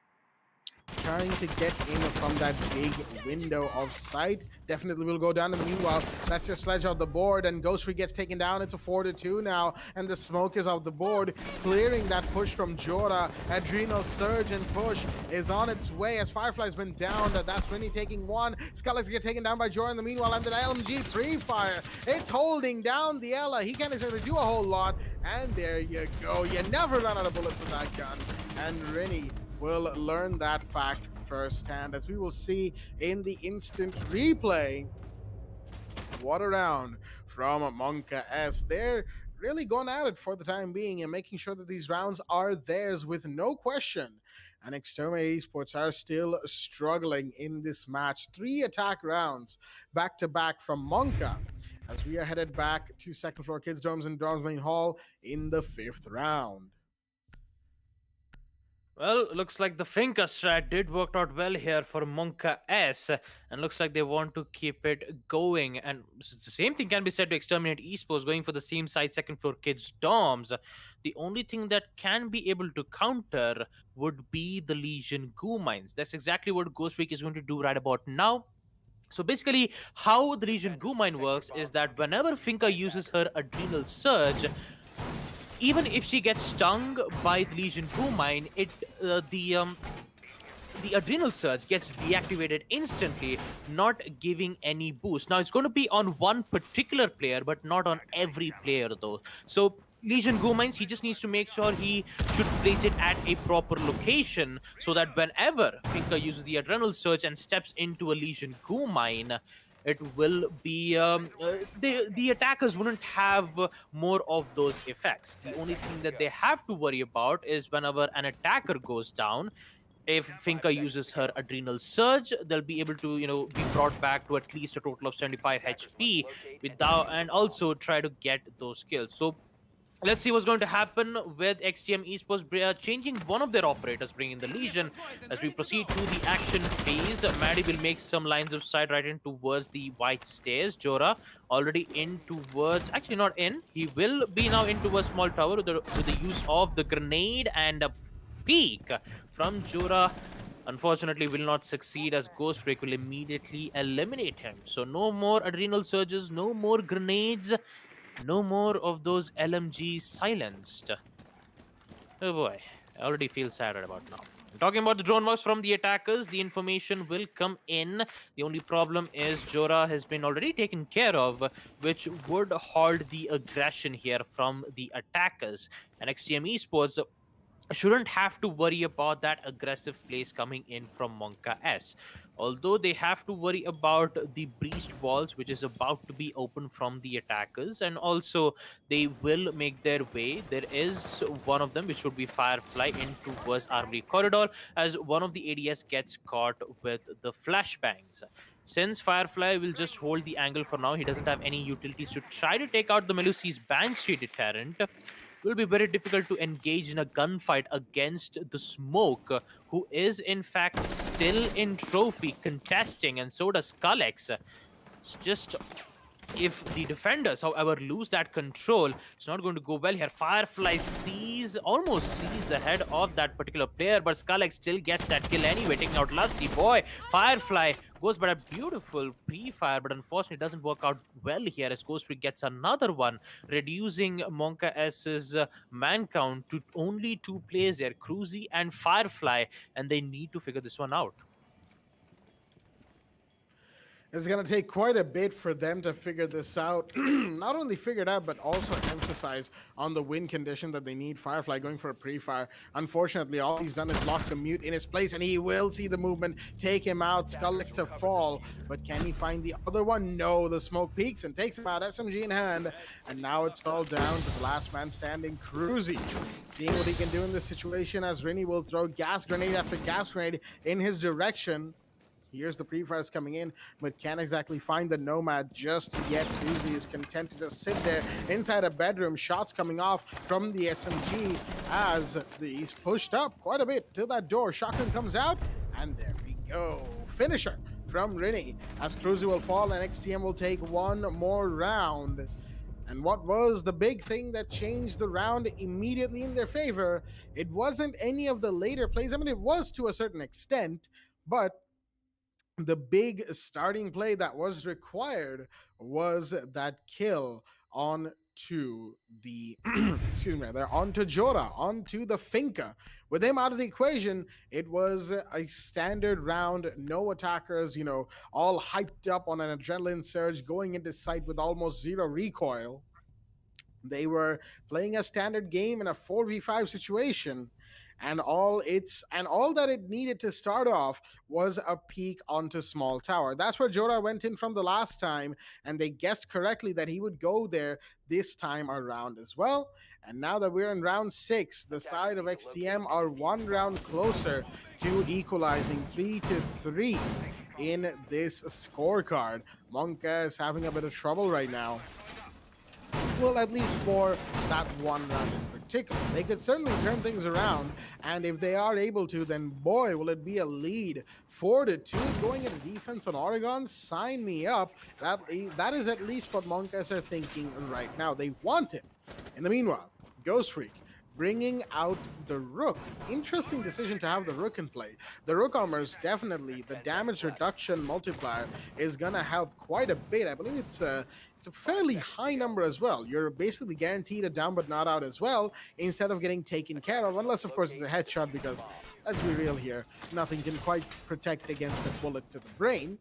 trying to get in from that big window of sight. Definitely will go down in the meanwhile. That's your sledge off the board, and Ghostry gets taken down. It's a 4-2 now, and the smoke is off the board, clearing that push from Jora. Adrenal surge and push is on its way as Firefly's been down. That's Winnie taking one. Scullix get taken down by Jora in the meanwhile, and the LMG pre-fire. It's holding down the Ella. He can't exactly do a whole lot, and there you go. You never run out of bullets with that gun, and Rennie will learn that fact firsthand, as we will see in the instant replay. What a round from Monka S. They're really going at it for the time being and making sure that these rounds are theirs with no question. And Exterminate Esports are still struggling in this match. 3 attack rounds back to back from Monka, as we are headed back to second floor kids dorms and dorms main hall in the 5th round. Well, looks like the Finka strat did work out well here for Monka S, and looks like they want to keep it going. And the same thing can be said to Exterminate Esports, going for the same side, second floor kids dorms. The only thing that can be able to counter would be the Legion goo mines. That's exactly what Ghostweek is going to do right about now. So basically, how the Legion goo mine works is that whenever Finka uses her adrenal surge, even if she gets stung by the Legion goo mine, the adrenal surge gets deactivated instantly, not giving any boost. Now it's going to be on one particular player, but not on every player though. So Legion goo mines, he just needs to make sure he should place it at a proper location, so that whenever Finka uses the adrenal surge and steps into a Legion goo mine, it will be the attackers wouldn't have more of those effects. The only thing that they have to worry about is whenever an attacker goes down, If Finca uses her adrenal surge, they'll be able to, be brought back to at least a total of 75 HP without, and also try to get those kills. So let's see what's going to happen with XTM Esports changing one of their operators, bringing the Legion. As we proceed to the action phase, Maddie will make some lines of sight right in towards the white stairs. Jora already in towards, actually not in, he will be now into a small tower with the use of the grenade and a peek from Jora. Unfortunately, will not succeed as Ghost Freak will immediately eliminate him. So no more adrenal surges, no more grenades, no more of those LMGs silenced. Oh boy, I already feel sad right about now. Talking about the drone marks from the attackers, the information will come in. The only problem is Jora has been already taken care of, which would halt the aggression here from the attackers. And XTM Esports shouldn't have to worry about that aggressive plays coming in from Monka S. Although they have to worry about the breached walls, which is about to be open from the attackers, and also they will make their way. There is one of them, which would be Firefly, in towards Armory Corridor, as one of the ADS gets caught with the flashbangs. Since Firefly will just hold the angle for now, he doesn't have any utilities to try to take out the Melusi's Banshee deterrent. It will be very difficult to engage in a gunfight against the Smoke, who is in fact still in trophy contesting, and so does Kalex. It's just, if the defenders, however, lose that control, it's not going to go well here. Firefly almost sees the head of that particular player, but Skullx still gets that kill anyway, taking out Lusty Boy. Firefly goes by a beautiful pre-fire, but unfortunately it doesn't work out well here as Ghost Freak gets another one, reducing Monka S's man count to only 2 players here, Cruzy and Firefly, and they need to figure this one out. It's going to take quite a bit for them to figure this out. Not only figure it out, but also emphasize on the win condition that they need. Firefly going for a pre-fire. Unfortunately, all he's done is lock the mute in his place, and he will see the movement, take him out. Skullix to fall, but can he find the other one? No, the smoke peaks and takes him out, SMG in hand, and now it's all down to the last man standing, Cruzy. Seeing what he can do in this situation as Rini will throw gas grenade after gas grenade in his direction. Here's the pre-fires coming in, but can't exactly find the Nomad just yet. Uzi is content to just sit there inside a bedroom. Shots coming off from the SMG as he's pushed up quite a bit to that door. Shotgun comes out, and there we go. Finisher from Rini as Cruzy will fall and XTM will take one more round. And what was the big thing that changed the round immediately in their favor? It wasn't any of the later plays. I mean, it was to a certain extent, but the big starting play that was required was that kill onto the excuse me, they're onto Jora, onto the Finca. With him out of the equation, it was a standard round, no attackers, all hyped up on an adrenaline surge, going into sight with almost zero recoil. They were playing a standard game in a 4v5 situation, and all that it needed to start off was a peek onto small tower. That's where Jora went in from the last time, and they guessed correctly that he would go there this time around as well. And now that we're in round 6, the side of XTM are one round closer to equalizing 3-3 in this scorecard. Monka is having a bit of trouble right now. Well, at least for that one round in particular. They could certainly turn things around, and if they are able to, then boy, will it be a lead. 4-2 going into defense on Oregon. Sign me up. That is at least what Monkas are thinking right now. They want it. In the meanwhile, Ghost Freak bringing out the Rook. Interesting decision to have the Rook in play. The Rook armors, definitely, the damage reduction multiplier is going to help quite a bit. I believe it's a fairly high number as well. You're basically guaranteed a down but not out as well, instead of getting taken care of, unless, of course, it's a headshot, because, let's be real here, nothing can quite protect against a bullet to the brain.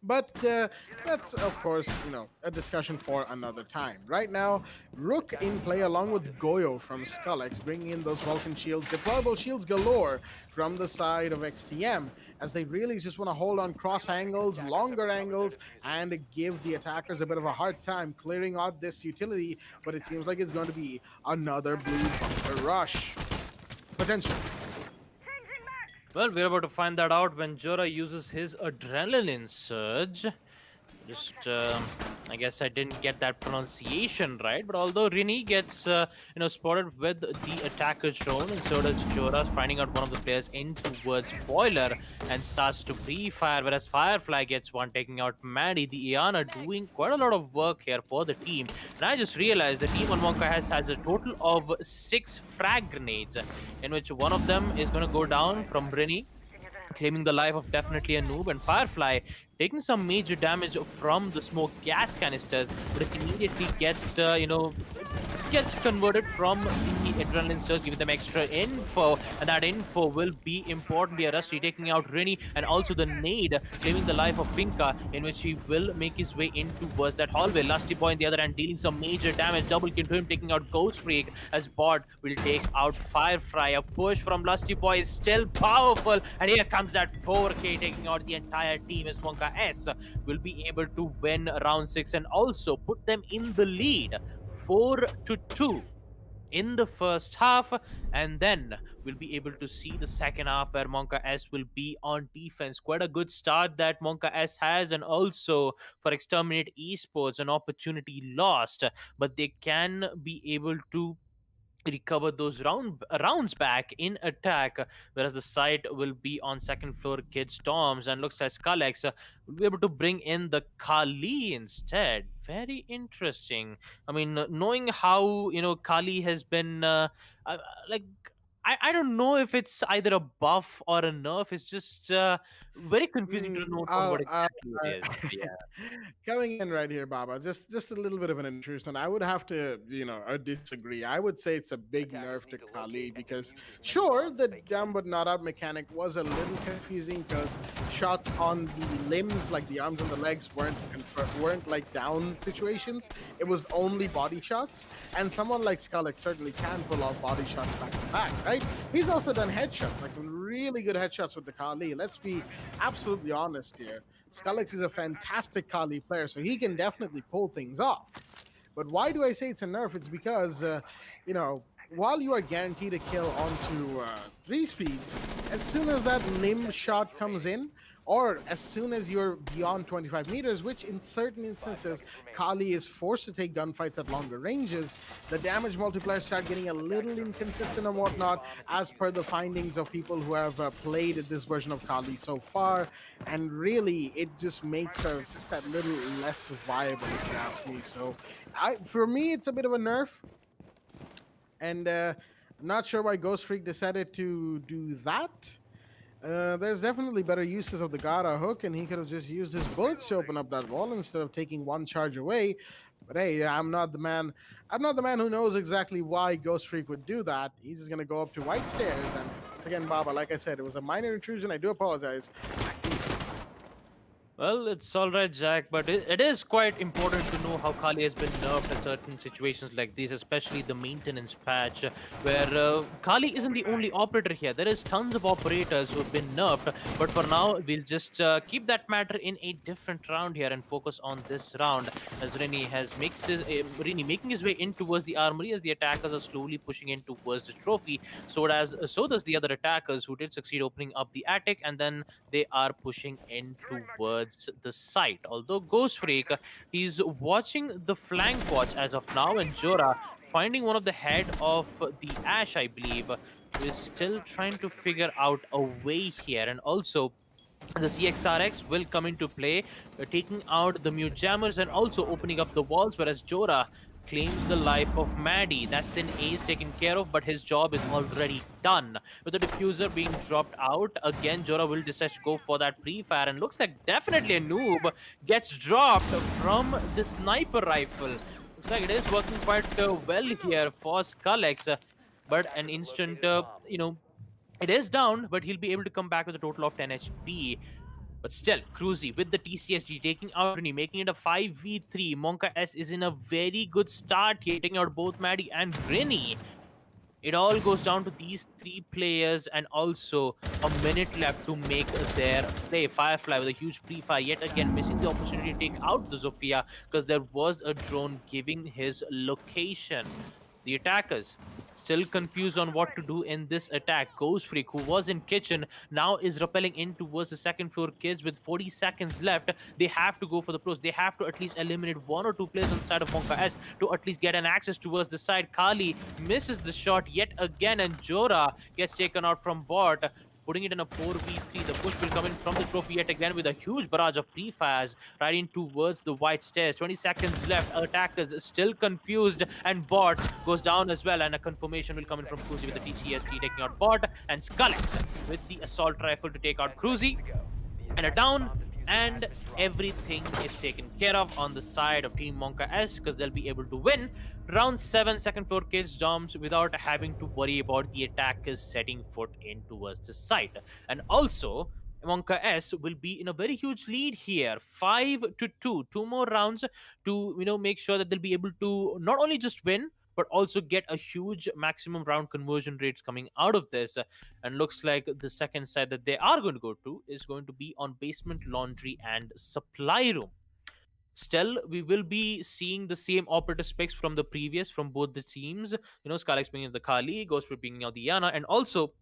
But that's, of course, a discussion for another time. Right now, Rook in play along with Goyo from Skullx, bringing in those Vulcan shields, deployable shields galore from the side of XTM, as they really just want to hold on cross angles, longer angles, and give the attackers a bit of a hard time clearing out this utility. But it seems like it's going to be another blue bunker rush. Potential. Well, we're about to find that out when Jora uses his adrenaline surge. Just, I guess I didn't get that pronunciation right, but although Rini gets, spotted with the attacker drone, and so does Jora, finding out one of the players in towards Boiler and starts to pre-fire, whereas Firefly gets one, taking out Maddie. The Iana doing quite a lot of work here for the team, and I just realized the team on Monka has a total of 6 frag grenades, in which one of them is going to go down from Rini, claiming the life of definitely a noob, and Firefly taking some major damage from the smoke gas canisters, but it immediately gets, gets converted from the adrenaline surge, giving them extra info, and that info will be important here. Rusty taking out Rini, and also the nade, claiming the life of Pinka, in which he will make his way in towards that hallway. Lusty Boy on the other hand dealing some major damage, double kill to him, taking out Ghost Freak, as Bot will take out Firefly. A push from Lusty Boy is still powerful, and here comes that 4K, taking out the entire team, as Monka S will be able to win round 6 and also put them in the lead 4-2 in the first half, and then we'll be able to see the second half where Monka S will be on defense. Quite a good start that Monka S has, and also for Exterminate Esports, an opportunity lost, but they can be able to recover those rounds back in attack, whereas the site will be on second floor Kid Storms, and looks like Skullx will be able to bring in the Kali instead. Very interesting. I mean, knowing how Kali has been like, I don't know if it's either a buff or a nerf. It's just very confusing to know on what exactly it is. Yeah. Coming in right here, Baba. Just a little bit of an intrusion. I would have to, disagree. I would say it's a big nerf to Kali because, sure, the down but not out mechanic was a little confusing because shots on the limbs, like the arms and the legs, weren't like down situations. It was only body shots, and someone like Skullx certainly can pull off body shots back to back, right? He's also done headshots, like some really good headshots with the Kali. Let's be absolutely honest here. Skullx is a fantastic Kali player, so he can definitely pull things off. But why do I say it's a nerf? It's because, while you are guaranteed a kill onto 3 speeds, as soon as that limb shot comes in, or as soon as you're beyond 25 meters, which in certain instances, Kali is forced to take gunfights at longer ranges, the damage multipliers start getting a little inconsistent and whatnot, as per the findings of people who have played this version of Kali so far. And really, it just makes her just that little less viable, if you ask me. So, for me, it's a bit of a nerf. And I'm not sure why Ghost Freak decided to do that. There's definitely better uses of the Gara hook, and he could have just used his bullets to open up that wall instead of taking one charge away. But hey, I'm not the man who knows exactly why Ghost Freak would do that. He's just gonna go up to white stairs, and once again, Baba, like I said, it was a minor intrusion. I do apologize. Well, it's all right, Jack, but it is quite important to know how Kali has been nerfed in certain situations like these, especially the maintenance patch, where Kali isn't the only operator here. There is tons of operators who have been nerfed, but for now, we'll just keep that matter in a different round here and focus on this round, as Rini making his way in towards the armory, as the attackers are slowly pushing in towards the trophy. So does the other attackers, who did succeed opening up the attic, and then they are pushing in towards the site. Although Ghost Freak, he's watching the flank watch as of now, and Jora finding one of the head of the Ash, I believe, is still trying to figure out a way here. And also the CXRX will come into play, taking out the mute jammers and also opening up the walls, whereas Jora claims the life of Maddie. That's then Ace taken care of, but his job is already done. With the diffuser being dropped out, again, Jora will decide to go for that pre-fire, and looks like definitely a noob gets dropped from the sniper rifle. Looks like it is working quite well here for Skullx, but an instant, it is down, but he'll be able to come back with a total of 10 HP. But still, Cruzy with the TCSG taking out Rini, making it a 5v3. Monka S is in a very good start here, taking out both Maddie and Rini. It all goes down to these 3 players, and also a minute left to make their play. Firefly with a huge pre-fire, yet again missing the opportunity to take out the Zofia because there was a drone giving his location. The attackers Still confused on what to do in this attack. Ghost Freak, who was in kitchen, now is rappelling in towards the second floor kids with 40 seconds left. They have to go for the pros. They have to at least eliminate one or two players on the side of Monka S to at least get an access towards the side. Kali misses the shot yet again, and Jora gets taken out from bot, putting it in a 4v3. The push will come in from the trophy yet again with a huge barrage of pre-fires right in towards the white stairs. 20 seconds left. Attackers still confused, and bot goes down as well. And a confirmation will come in from Cruzy with the TCST taking out bot, and Skullex with the assault rifle to take out Cruzy. And a down, and everything is taken care of on the side of Team Monka S, because they'll be able to win round 7 second floor kids doms without having to worry about the attackers setting foot in towards the site. And also, Monka S will be in a very huge lead here, 5-2. Two more rounds to make sure that they'll be able to not only just win but also get a huge maximum round conversion rates coming out of this. And looks like the second side that they are going to go to is going to be on basement, laundry, and supply room. Still, we will be seeing the same operator specs from the previous, from both the teams. Scarlex being the Kali, Ghost for being the Yana, and also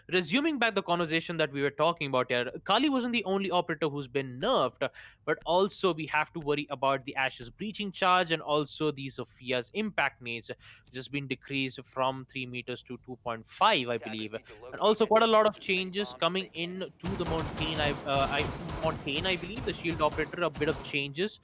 resuming back the conversation that we were talking about here, Kali wasn't the only operator who's been nerfed, but also we have to worry about the Ash's breaching charge and also the Sophia's impact needs, which has been decreased from 3 meters to 2.5, I believe. And also quite a lot of changes coming in to the Montaigne, Montaigne, I believe, the shield operator, a bit of changes,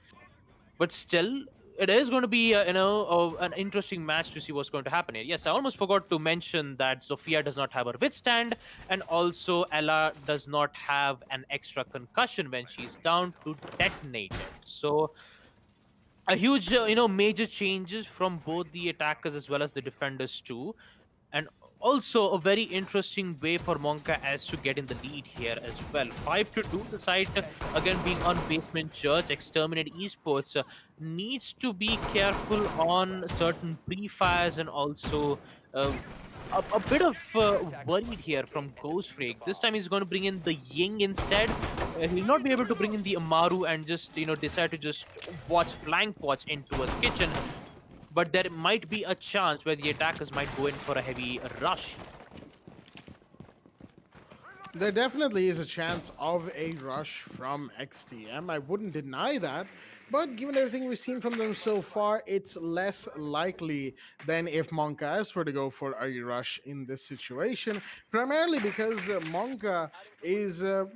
but still it is going to be an interesting match to see what's going to happen here. Yes, I almost forgot to mention that Sophia does not have her withstand, and also Ella does not have an extra concussion when she's down to detonate it. So a huge major changes from both the attackers as well as the defenders too. And also a very interesting way for Monka as to get in the lead here as well. 5-2. The side again being on basement church. Exterminate Esports needs to be careful on certain pre-fires, and also a bit of worried here from Ghost Freak. This time he's going to bring in the Ying instead. He'll not be able to bring in the Amaru and just decide to just flank watch into his kitchen, but there might be a chance where the attackers might go in for a heavy rush. There definitely is a chance of a rush from XTM. I wouldn't deny that. But given everything we've seen from them so far, it's less likely than if Monka S were to go for a rush in this situation. Primarily because Monka is they're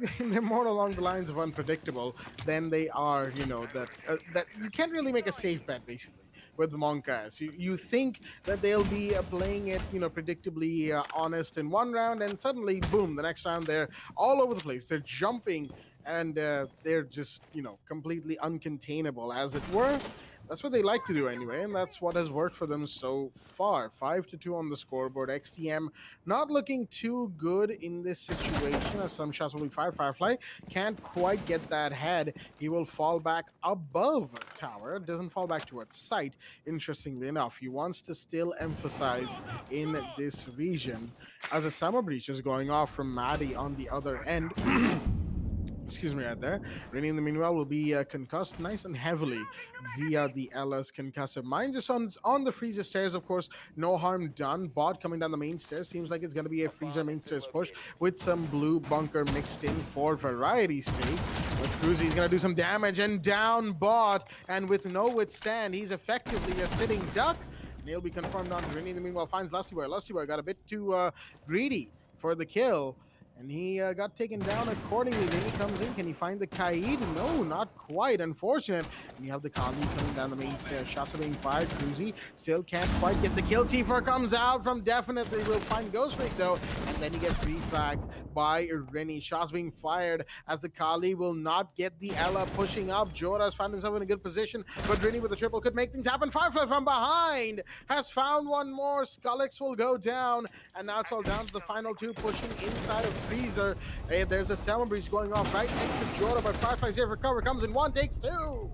more along the lines of unpredictable than they are, that you can't really make a safe bet basically with Monkas. You think that they'll be playing it, predictably honest in one round, and suddenly, boom, the next round they're all over the place. They're jumping, and they're just, completely uncontainable, as it were. That's what they like to do anyway, and that's what has worked for them so far. 5-2 on the scoreboard. XTM not looking too good in this situation, as some shots will be fired. Firefly can't quite get that head. He will fall back above tower. Doesn't fall back towards site, interestingly enough. He wants to still emphasize in this region, as a summer breach is going off from Maddie on the other end. Excuse me right there. Rennie, in the meanwhile, will be concussed nice and heavily via the LS concussive mine. Just on the freezer stairs, of course, no harm done. Bot coming down the main stairs. Seems like it's going to be a freezer main stairs push with some blue bunker mixed in for variety's sake. But Cruzy's going to do some damage, and down bot. And with no withstand, he's effectively a sitting duck. And he'll be confirmed on. Rennie, in the meanwhile, finds Lusty Boy. Lusty Boy got a bit too greedy for the kill, and he got taken down accordingly. Then he comes in. Can he find the Kaid? No, not quite. Unfortunate. And you have the Kali coming down the main stairs. Shots are being fired. Cruzy still can't quite get the kill. C4 comes out from definitely. Will find Ghost Freak though. And then he gets reflagged by Rennie. Shots being fired as the Kali will not get the Ella pushing up. Jora's found himself in a good position, but Rennie with the triple could make things happen. Firefly from behind has found one more. Skullex will go down. And now it's all down to the final two pushing inside of freezer. Hey, there's a Salmon Breach going off right next to Jora, but Firefly's here for cover. Comes in one, takes two.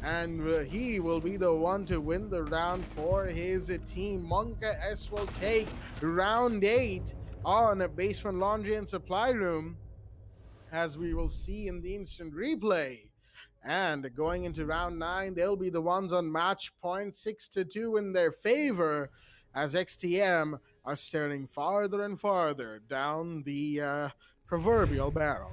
And he will be the one to win the round for his team. Monka S will take round 8 on basement, laundry, and supply room, as we will see in the instant replay. And going into round 9, they'll be the ones on match point, 6-2 in their favor. as XTM are staring farther and farther down the proverbial barrel.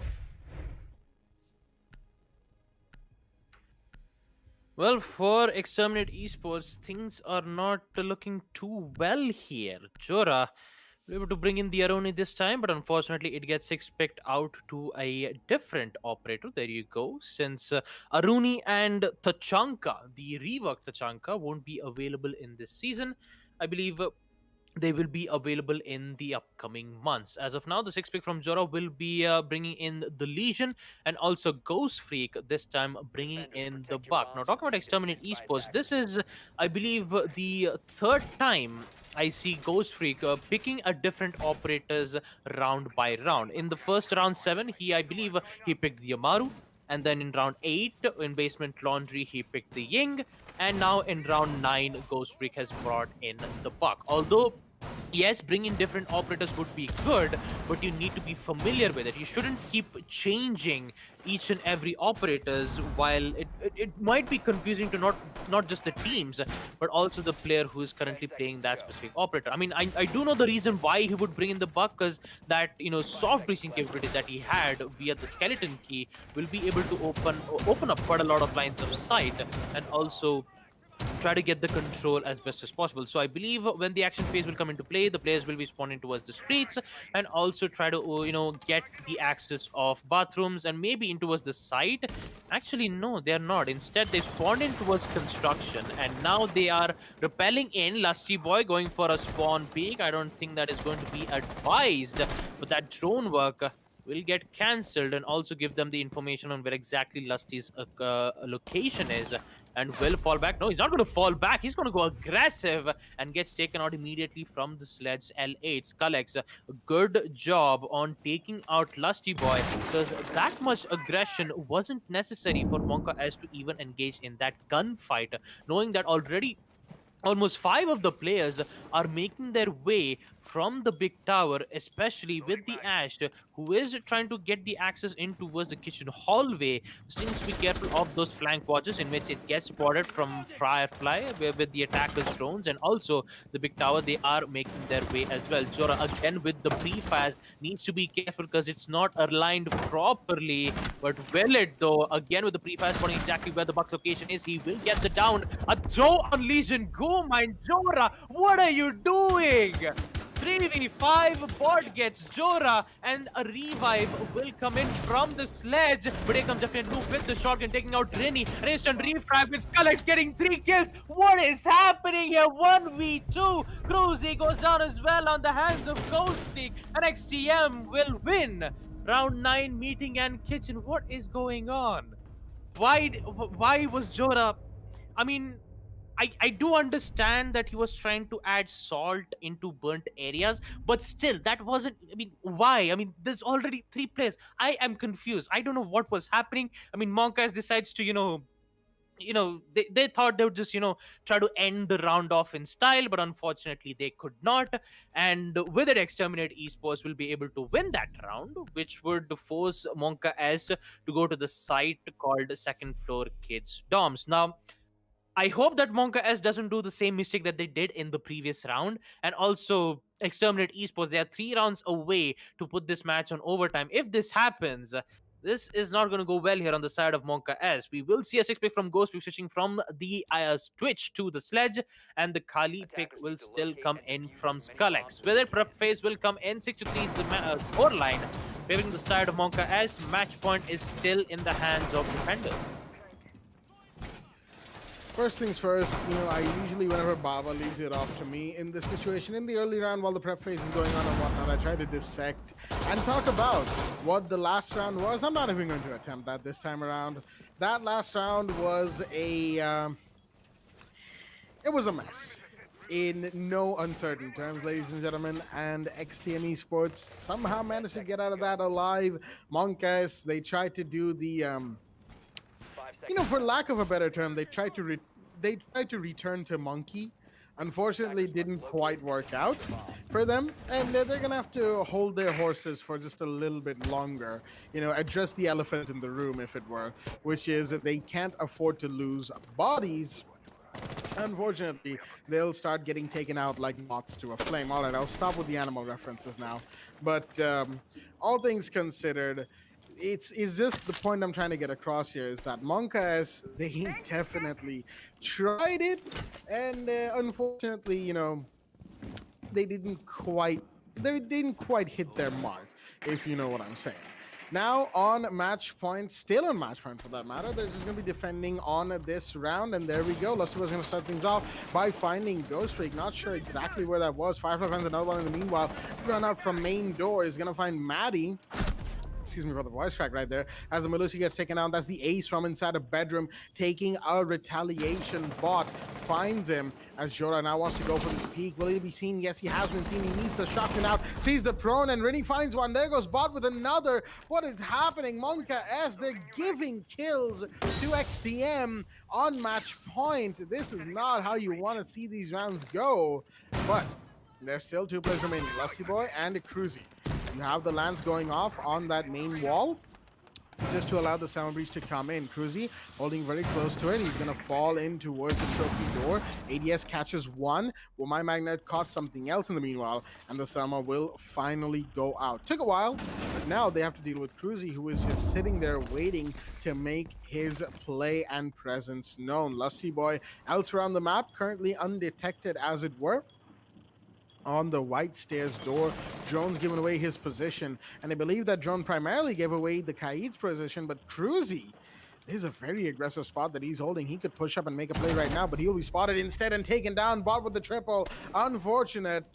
Well, for Exterminate Esports, things are not looking too well here. Jora were able to bring in the Aroni this time, but unfortunately, it gets picked out to a different operator. There you go. Since Aruni and Tachanka, the reworked Tachanka, won't be available in this season, I believe they will be available in the upcoming months. As of now, the six pick from Jora will be bringing in the Legion and also Ghost Freak, this time bringing in the Buck. Now, talking about Exterminate Esports, this is, I believe, the third time I see Ghost Freak picking a different operators round by round. In the first round 7, I believe, he picked the Amaru. And then in round 8, in Basement Laundry, he picked the Ying. And now in round 9, Ghost Freak has brought in the Buck. Although, yes, bringing different operators would be good, but you need to be familiar with it. You shouldn't keep changing each and every operators, while it might be confusing to not just the teams, but also the player who is currently playing that specific operator. I mean, I do know the reason why he would bring in the Buck, because that, soft breaching capability that he had via the skeleton key will be able to open up quite a lot of lines of sight, and also try to get the control as best as possible. So I believe when the action phase will come into play, the players will be spawning towards the streets and also try to, get the access of bathrooms and maybe in towards the site. Actually, no, they're not. Instead, they spawned in towards construction, and now they are repelling in. Lusty Boy going for a spawn peak. I don't think that is going to be advised, but that drone work will get cancelled and also give them the information on where exactly Lusty's location is, and will fall back. No, he's not going to fall back. He's going to go aggressive and gets taken out immediately from the sledge. L8 Skullex, a good job on taking out Lusty Boy, because that much aggression wasn't necessary for Monka S to even engage in that gunfight, knowing that already almost 5 of the players are making their way from the big tower, especially with the Ash, who is trying to get the access in towards the kitchen hallway. Still needs to be careful of those flank watches in which it gets spotted from Firefly with the attackers' drones, and also the big tower, they are making their way as well. Jora again with the pre-fast needs to be careful because it's not aligned properly, but will it though? Again with the pre-fast spotting exactly where the Buck's location is, he will get the down. A throw on Legion, go mind Jora, what are you doing? 3v5, bot gets Jora, and a revive will come in from the sledge. But here comes Defiant Loop with the shotgun taking out Rini. An instant refrag with Skullex getting 3 kills. What is happening here? 1v2. Cruzy goes down as well on the hands of Ghost League, and XTM will win. Round 9 meeting and kitchen. What is going on? Why was Jora? I mean, I do understand that he was trying to add salt into burnt areas, but still, that wasn't. I mean, why? I mean, there's already 3 players. I am confused. I don't know what was happening. I mean, Monkas decides to, they thought they would just, try to end the round off in style, but unfortunately, they could not. And with it, Exterminate Esports will be able to win that round, which would force Monka S to go to the site called Second Floor Kids Dorms. Now, I hope that Monka S doesn't do the same mistake that they did in the previous round. And also, Exterminate Esports, they are 3 rounds away to put this match on overtime. If this happens, this is not going to go well here on the side of Monka S. We will see a 6 pick from Ghost, switching from the Twitch to the Sledge, and the Kali pick will still come in from Skullex. Whether prep phase will come in, 6-3 is the score line. Favoring the side of Monka S, match point is still in the hands of defenders. First things first, I usually, whenever Baba leaves it off to me in this situation, in the early round while the prep phase is going on and whatnot, I try to dissect and talk about what the last round was. I'm not even going to attempt that this time around. That last round was it was a mess. In no uncertain terms, ladies and gentlemen, and XTM Esports somehow managed to get out of that alive. Monkas, they tried to do the, for lack of a better term, they tried to return to Monkey. Unfortunately, it didn't quite work out for them, and they're gonna have to hold their horses for just a little bit longer. Address the elephant in the room, if it were, which is that they can't afford to lose bodies Unfortunately, they'll start getting taken out like moths to a flame. All right, I'll stop with the animal references now. But all things considered, it's just the point I'm trying to get across here is that Monkas, they definitely tried it, and unfortunately, they didn't quite hit their mark, if you know what I'm saying. Now on match point, still on match point for that matter, they're just going to be defending on this round, and there we go. Luster was going to start things off by finding Ghost Freak. Not sure exactly where that was. Firefly finds another one in the meanwhile. Run out from main door is going to find Maddie. Excuse me for the voice crack right there. As the Melusi gets taken out, that's the ace from inside a bedroom, taking a retaliation. Bot finds him as Jora now wants to go for this peek. Will he be seen? Yes, he has been seen. He needs the shotgun out, sees the prone, and Rini finds one. There goes Bot with another. What is happening? Monka S, they're giving kills to XTM on match point. This is not how you want to see these rounds go, but there's still 2 players remaining, Lusty Boy and Cruzy. You have the lance going off on that main wall just to allow the Summer Breach to come in. Cruzy holding very close to it. He's going to fall in towards the trophy door. ADS catches one. Well, my Magnet caught something else in the meanwhile, and the Selma will finally go out. Took a while, but now they have to deal with Cruzy, who is just sitting there waiting to make his play and presence known. Lusty Boy elsewhere on the map, currently undetected as it were. On the white stairs door, Drone's given away his position, and I believe that Drone primarily gave away the Kaid's position, but Cruzy, this is a very aggressive spot that he's holding. He could push up and make a play right now, but he'll be spotted instead and taken down. Bot with the triple. Unfortunate.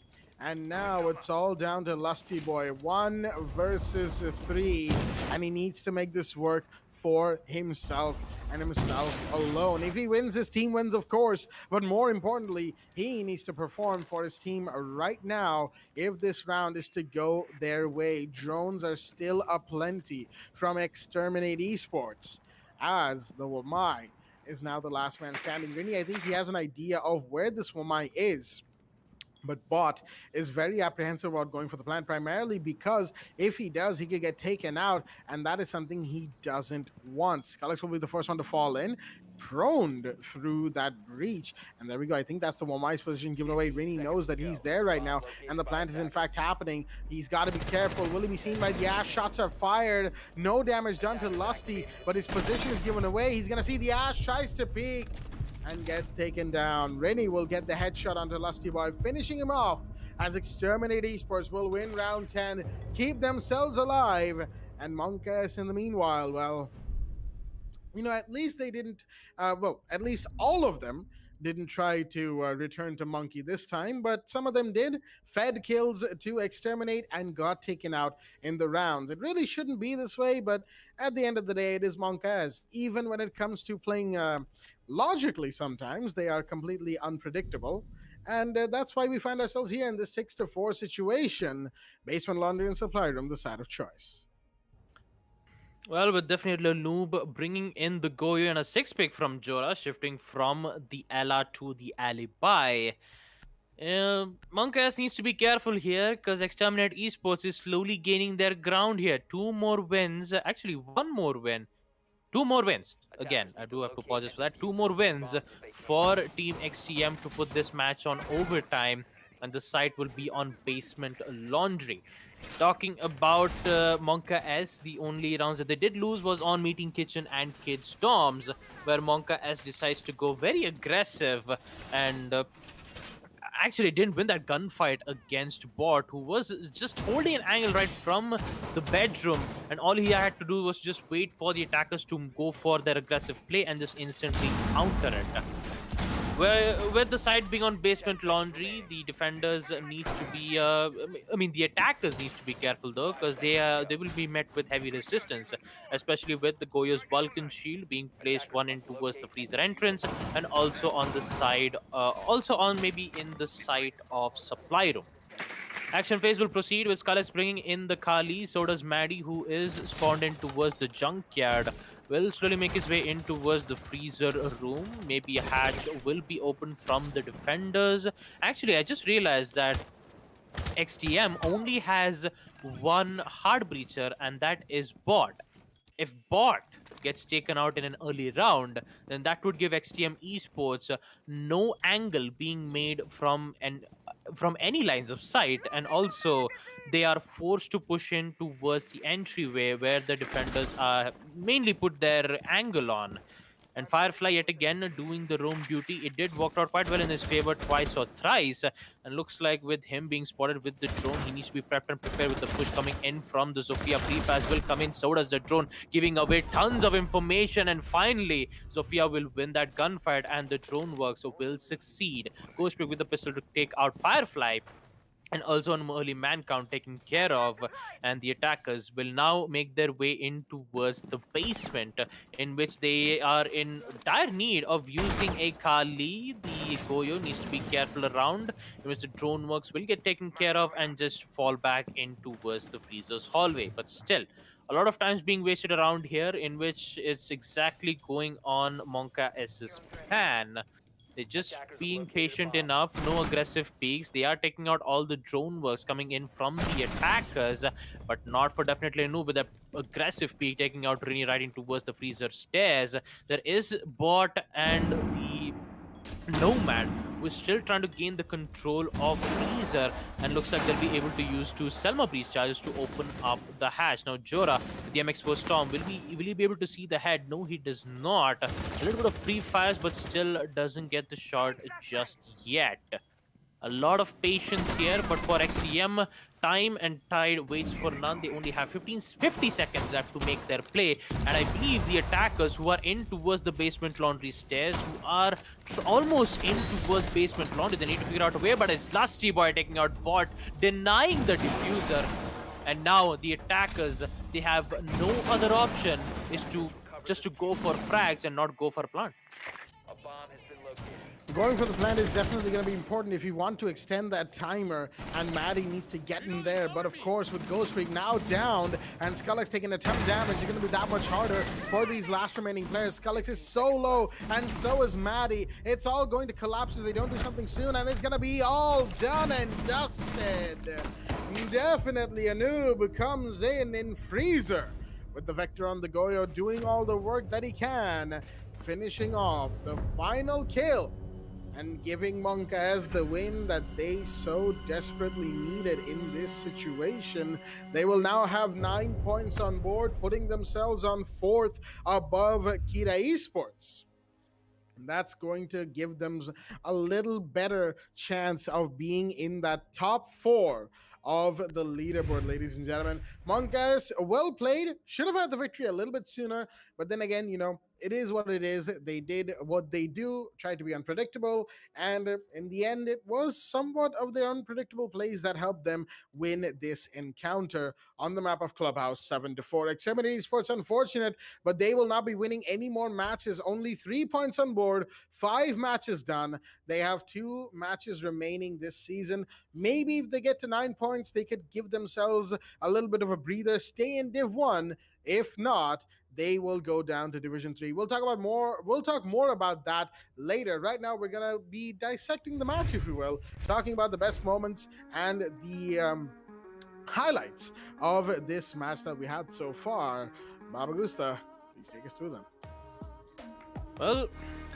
And now it's all down to Lusty Boy. 1 versus 3. And he needs to make this work for himself and himself alone. If he wins, his team wins, of course. But more importantly, he needs to perform for his team right now if this round is to go their way. Drones are still aplenty from Exterminate Esports, as the Wamai is now the last man standing. Rini, I think he has an idea of where this Wamai is. But Bot is very apprehensive about going for the plant, primarily because if he does, he could get taken out, and that is something he doesn't want. Skullex will be the first one to fall in, proned through that breach. And there we go. I think that's the Wamai's position given away. Rini knows that he's there right now, and the plant is in fact happening. He's got to be careful. Will he be seen by the Ash? Shots are fired. No damage done to Lusty, but his position is given away. He's going to see the Ash, tries to peek, and gets taken down. Rennie will get the headshot onto Lusty Boy, finishing him off as Exterminate Esports will win round 10, keep themselves alive. And Monkas in the meanwhile, well, at least they didn't, at least all of them didn't try to return to Monkey this time, but some of them did. Fed kills to Exterminate and got taken out in the rounds. It really shouldn't be this way, but at the end of the day, it is Monkas. Even when it comes to playing logically, sometimes they are completely unpredictable. And that's why we find ourselves here in this 6-4 situation. Basement, Laundry, and Supply Room, the side of choice. Well, but definitely Noob bringing in the Goyo and a 6-pick from Jora, shifting from the Ella to the Alibi. Monkas needs to be careful here because Exterminate Esports is slowly gaining their ground here. 2 more wins, actually 1 more win. 2 more wins. Again, I do have to apologize for that. 2 more wins for Team XTM to put this match on overtime, and the site will be on Basement Laundry. Talking about Monka S, the only rounds that they did lose was on Meeting Kitchen and Kids Dorms, where Monka S decides to go very aggressive and actually didn't win that gunfight against Bot, who was just holding an angle right from the bedroom, and all he had to do was just wait for the attackers to go for their aggressive play and just instantly counter it. With the side being on Basement Laundry, the defenders needs to be, the attackers needs to be careful though, because they will be met with heavy resistance, especially with the Goyo's Vulcan Shield being placed one in towards the freezer entrance, and also on the side, maybe in the site of Supply Room. Action phase will proceed with Skullex bringing in the Kali. So does Maddie, who is spawned in towards the junkyard. Will slowly make his way in towards the freezer room. Maybe a hatch will be opened from the defenders. Actually, I just realized that XTM only has 1 hard breacher, and that is Bot. If Bot gets taken out in an early round, then that would give XTM Esports no angle being made from any lines of sight, and also they are forced to push in towards the entryway where the defenders mainly put their angle on. And Firefly yet again doing the roam duty. It did work out quite well in his favor twice or thrice. And looks like with him being spotted with the drone, he needs to be prepped and prepared with the push coming in from the Zofia. Pre-pass will come in, so does the drone, giving away tons of information. And finally, Zofia will win that gunfight and the drone works will succeed. Ghost Trick with the pistol to take out Firefly, and also an early man count taken care of, and the attackers will now make their way in towards the basement, in which they are in dire need of using a Kali. The Goyo needs to be careful around, in which the drone works will get taken care of and just fall back in towards the freezer's hallway. But still, a lot of times being wasted around here, in which it's exactly going on Monka S's plan. They're just being patient enough, no aggressive peaks. They are taking out all the drone works coming in from the attackers, but not for definitely Noob with that aggressive peak taking out Rini right in towards the freezer stairs. There is Bot and the Nomad, who is still trying to gain the control of Freezer, and looks like they'll be able to use two Selma breach charges to open up the hatch. Now Jora with the MX4 Storm, will he be able to see the head? No, he does not. A little bit of pre-fires, but still doesn't get the shot just yet. A lot of patience here, but for XTM, time and tide waits for none. They only have 50 seconds left to make their play, and I believe the attackers who are in towards the basement laundry stairs, who are almost in towards basement laundry, they need to figure out a way, but it's Lusty Boy taking out Bot, denying the diffuser. And now the attackers, they have no other option is to just to go for frags and not go for plant. Going for the plant is definitely going to be important if you want to extend that timer, and Maddie needs to get in there. But of course, with Ghost Freak now downed and Scullix taking a ton of damage, it's going to be that much harder for these last remaining players. Scullix is so low, and so is Maddie. It's all going to collapse if they don't do something soon, and it's going to be all done and dusted. Definitely a noob comes in Freezer with the Vector on the Goyo, doing all the work that he can, finishing off the final kill and giving Monka the win that they so desperately needed in this situation. They will now have 9 points on board, putting themselves on 4th above Kira Esports. And that's going to give them a little better chance of being in that top 4 of the leaderboard, ladies and gentlemen. Monkas, well played. Should have had the victory a little bit sooner, but then again, you know, it is what it is. They did what they do, tried to be unpredictable, and in the end, it was somewhat of their unpredictable plays that helped them win this encounter on the map of Clubhouse 7-4. Extremity Esports, unfortunate, but they will not be winning any more matches. Only 3 points on board, 5 matches done. They have 2 matches remaining this season. Maybe if they get to 9 points, they could give themselves a little bit of a breather, stay in Div 1. If not, they will go down to Division 3. We'll talk more about that later. Right now, we're going to be dissecting the match, if you will, talking about the best moments and the highlights of this match that we had so far. Baba Gusta, please take us through them. Well,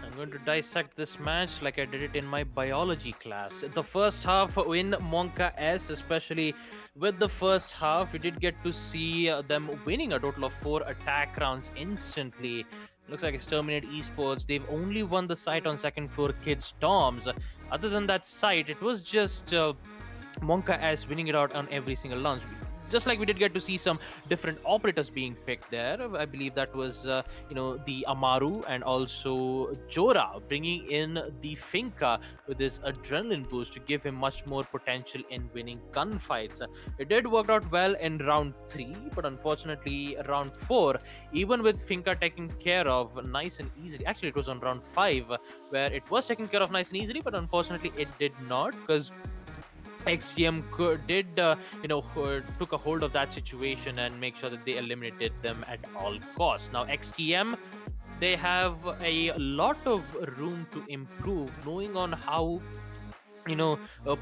I'm going to dissect this match like I did it in my biology class. The first half in Monka S, especially with the first half, we did get to see them winning a total of 4 attack rounds instantly. Looks like Exterminate Esports, they've only won the site on second floor Kids Toms. Other than that site, it was just Monka S winning it out on every single launch. Just like we did get to see some different operators being picked there. I believe that was, the Amaru and also Jora bringing in the Finka with this adrenaline boost to give him much more potential in winning gunfights. It did work out well in round 3, but unfortunately round 4, even with Finka taken care of nice and easily. Actually, it was on round 5 where it was taken care of nice and easily, but unfortunately it did not, because XTM took a hold of that situation and make sure that they eliminated them at all costs. Now XTM, they have a lot of room to improve, knowing on how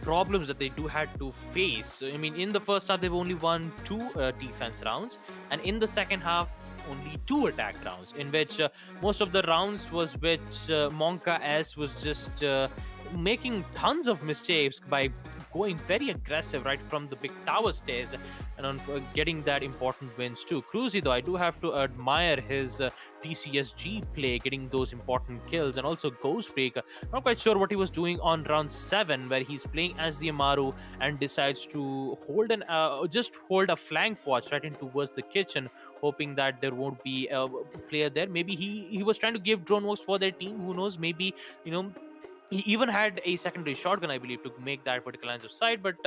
problems that they do had to face. I mean, in the first half they've only won 2 defense rounds, and in the second half only 2 attack rounds, in which most of the rounds was which Monka S was just making tons of mistakes by going very aggressive right from the big tower stairs and on getting that important wins too. Cruzy, though, I do have to admire his TCSG play, getting those important kills, and also Ghostbreak. Not quite sure what he was doing on round 7, where he's playing as the Amaru and decides to hold just hold a flank watch right in towards the kitchen, hoping that there won't be a player there. Maybe he was trying to give drone works for their team. Who knows? Maybe you know he even had a secondary shotgun, I believe, to make that vertical lines of sight. But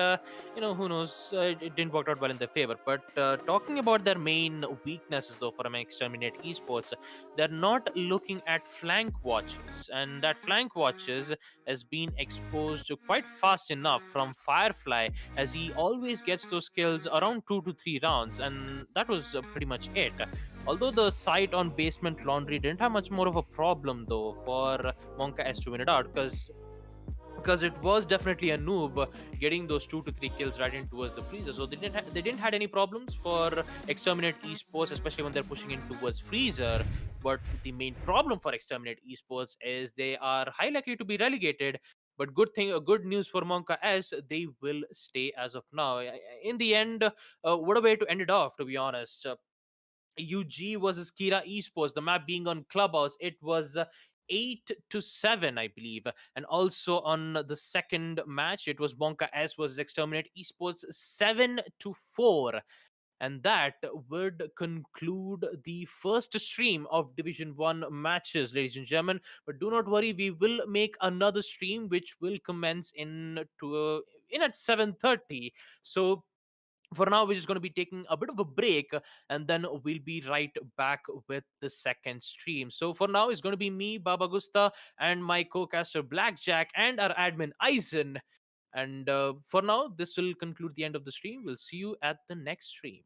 who knows? It didn't work out well in their favor. But talking about their main weaknesses, though, for Exterminate Esports, they're not looking at flank watches, and that flank watches has been exposed quite fast enough from Firefly, as he always gets those kills around 2 to 3 rounds, and that was pretty much it. Although the site on Basement Laundry didn't have much more of a problem, though, for Monka S to win it out, because it was definitely a noob getting those 2 to 3 kills right in towards the freezer. So they didn't had any problems for Exterminate Esports, especially when they're pushing in towards freezer. But the main problem for Exterminate Esports is they are high likely to be relegated. But good news for Monka S, they will stay as of now. In the end, what a way to end it off, to be honest. UG versus Kira Esports, the map being on Clubhouse, it was 8-7, I believe. And also on the second match, it was Bonka S versus Exterminate Esports 7-4. And that would conclude the first stream of Division 1 matches, ladies and gentlemen. But do not worry, we will make another stream which will commence in at 7:30. So for now, we're just going to be taking a bit of a break, and then we'll be right back with the second stream. So for now, it's going to be me, Baba Gusta, and my co-caster Blackjack, and our admin Eisen. And for now, this will conclude the end of the stream. We'll see you at the next stream.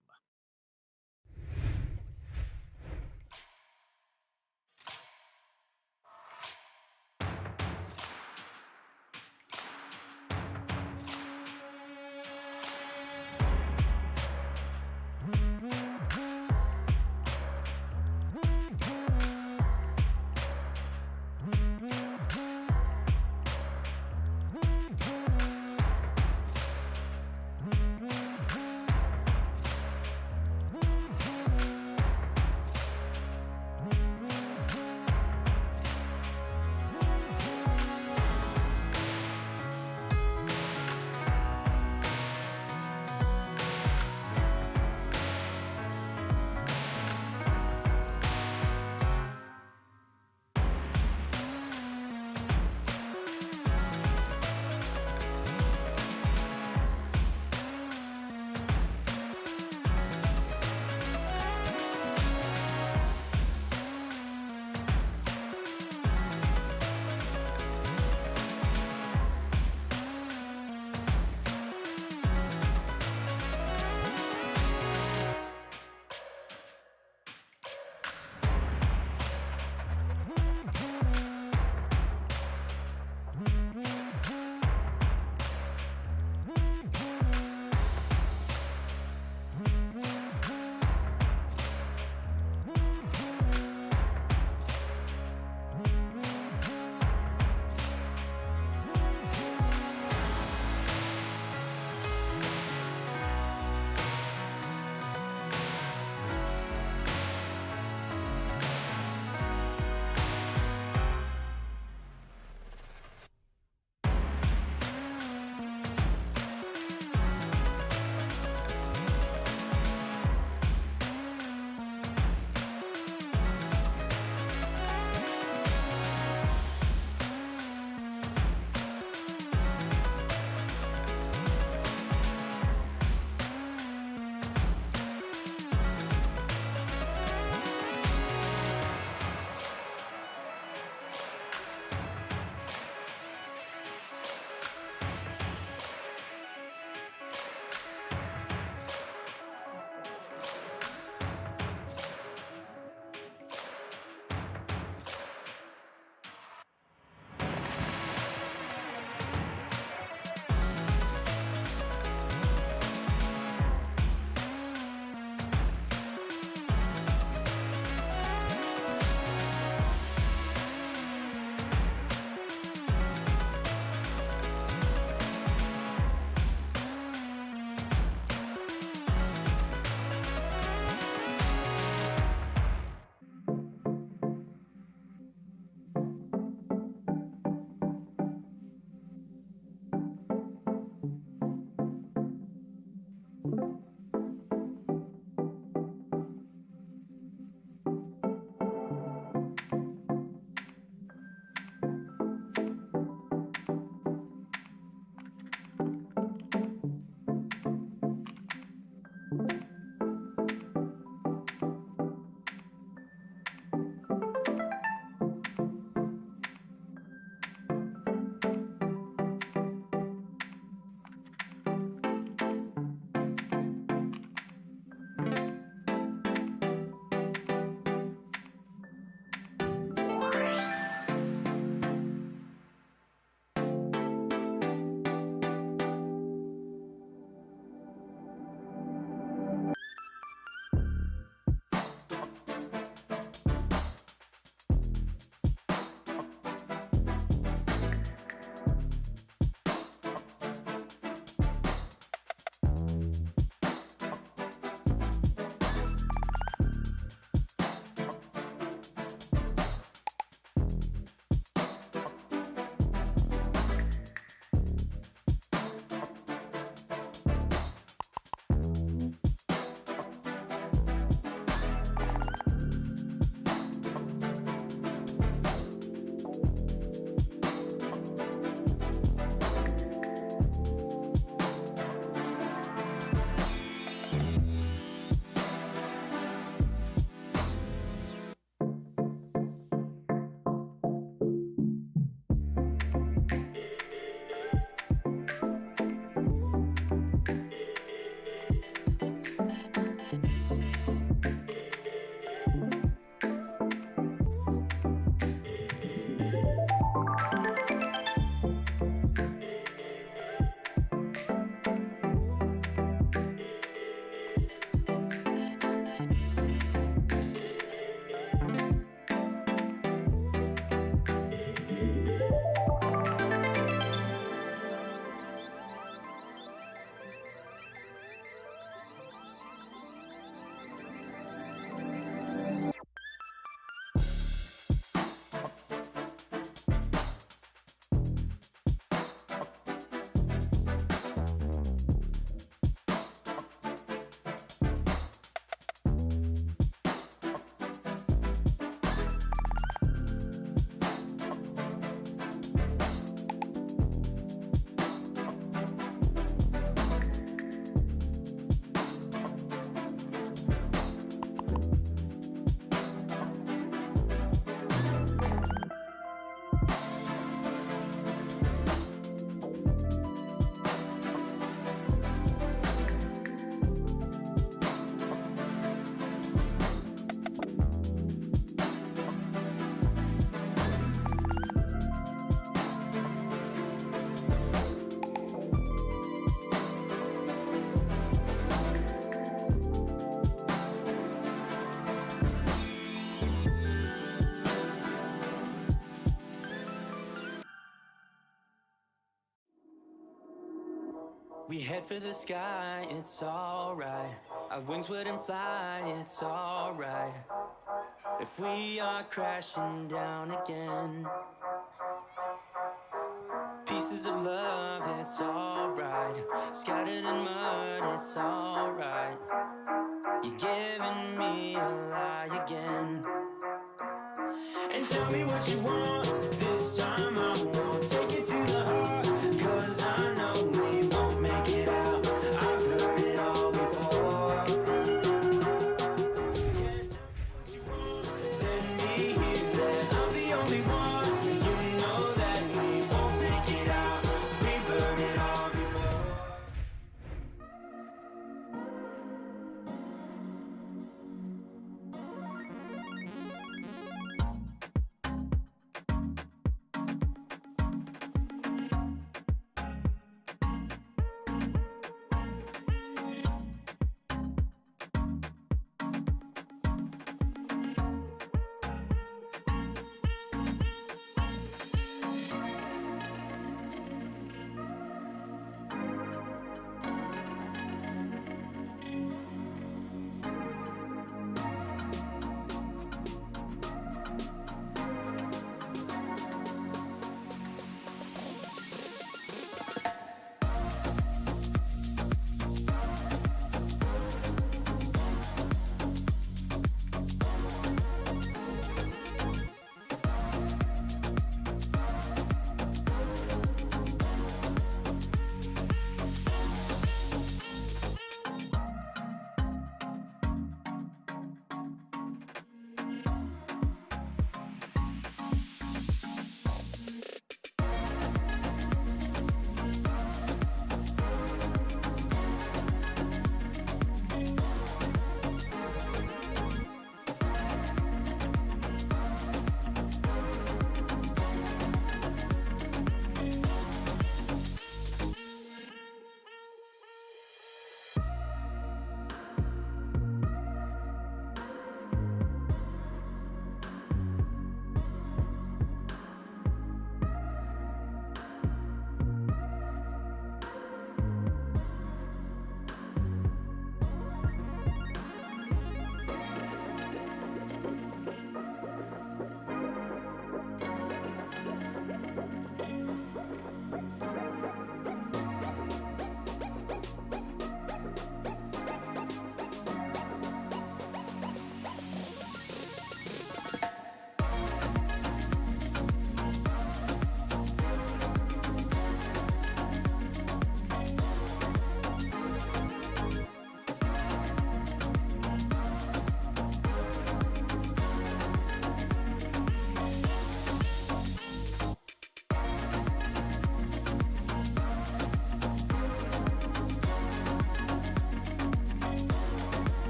We head for the sky, it's alright. Our wings wouldn't fly, it's alright. If we are crashing down again, pieces of love, it's alright. Scattered in mud, it's alright. You're giving me a lie again. And tell me what you want, this time I won't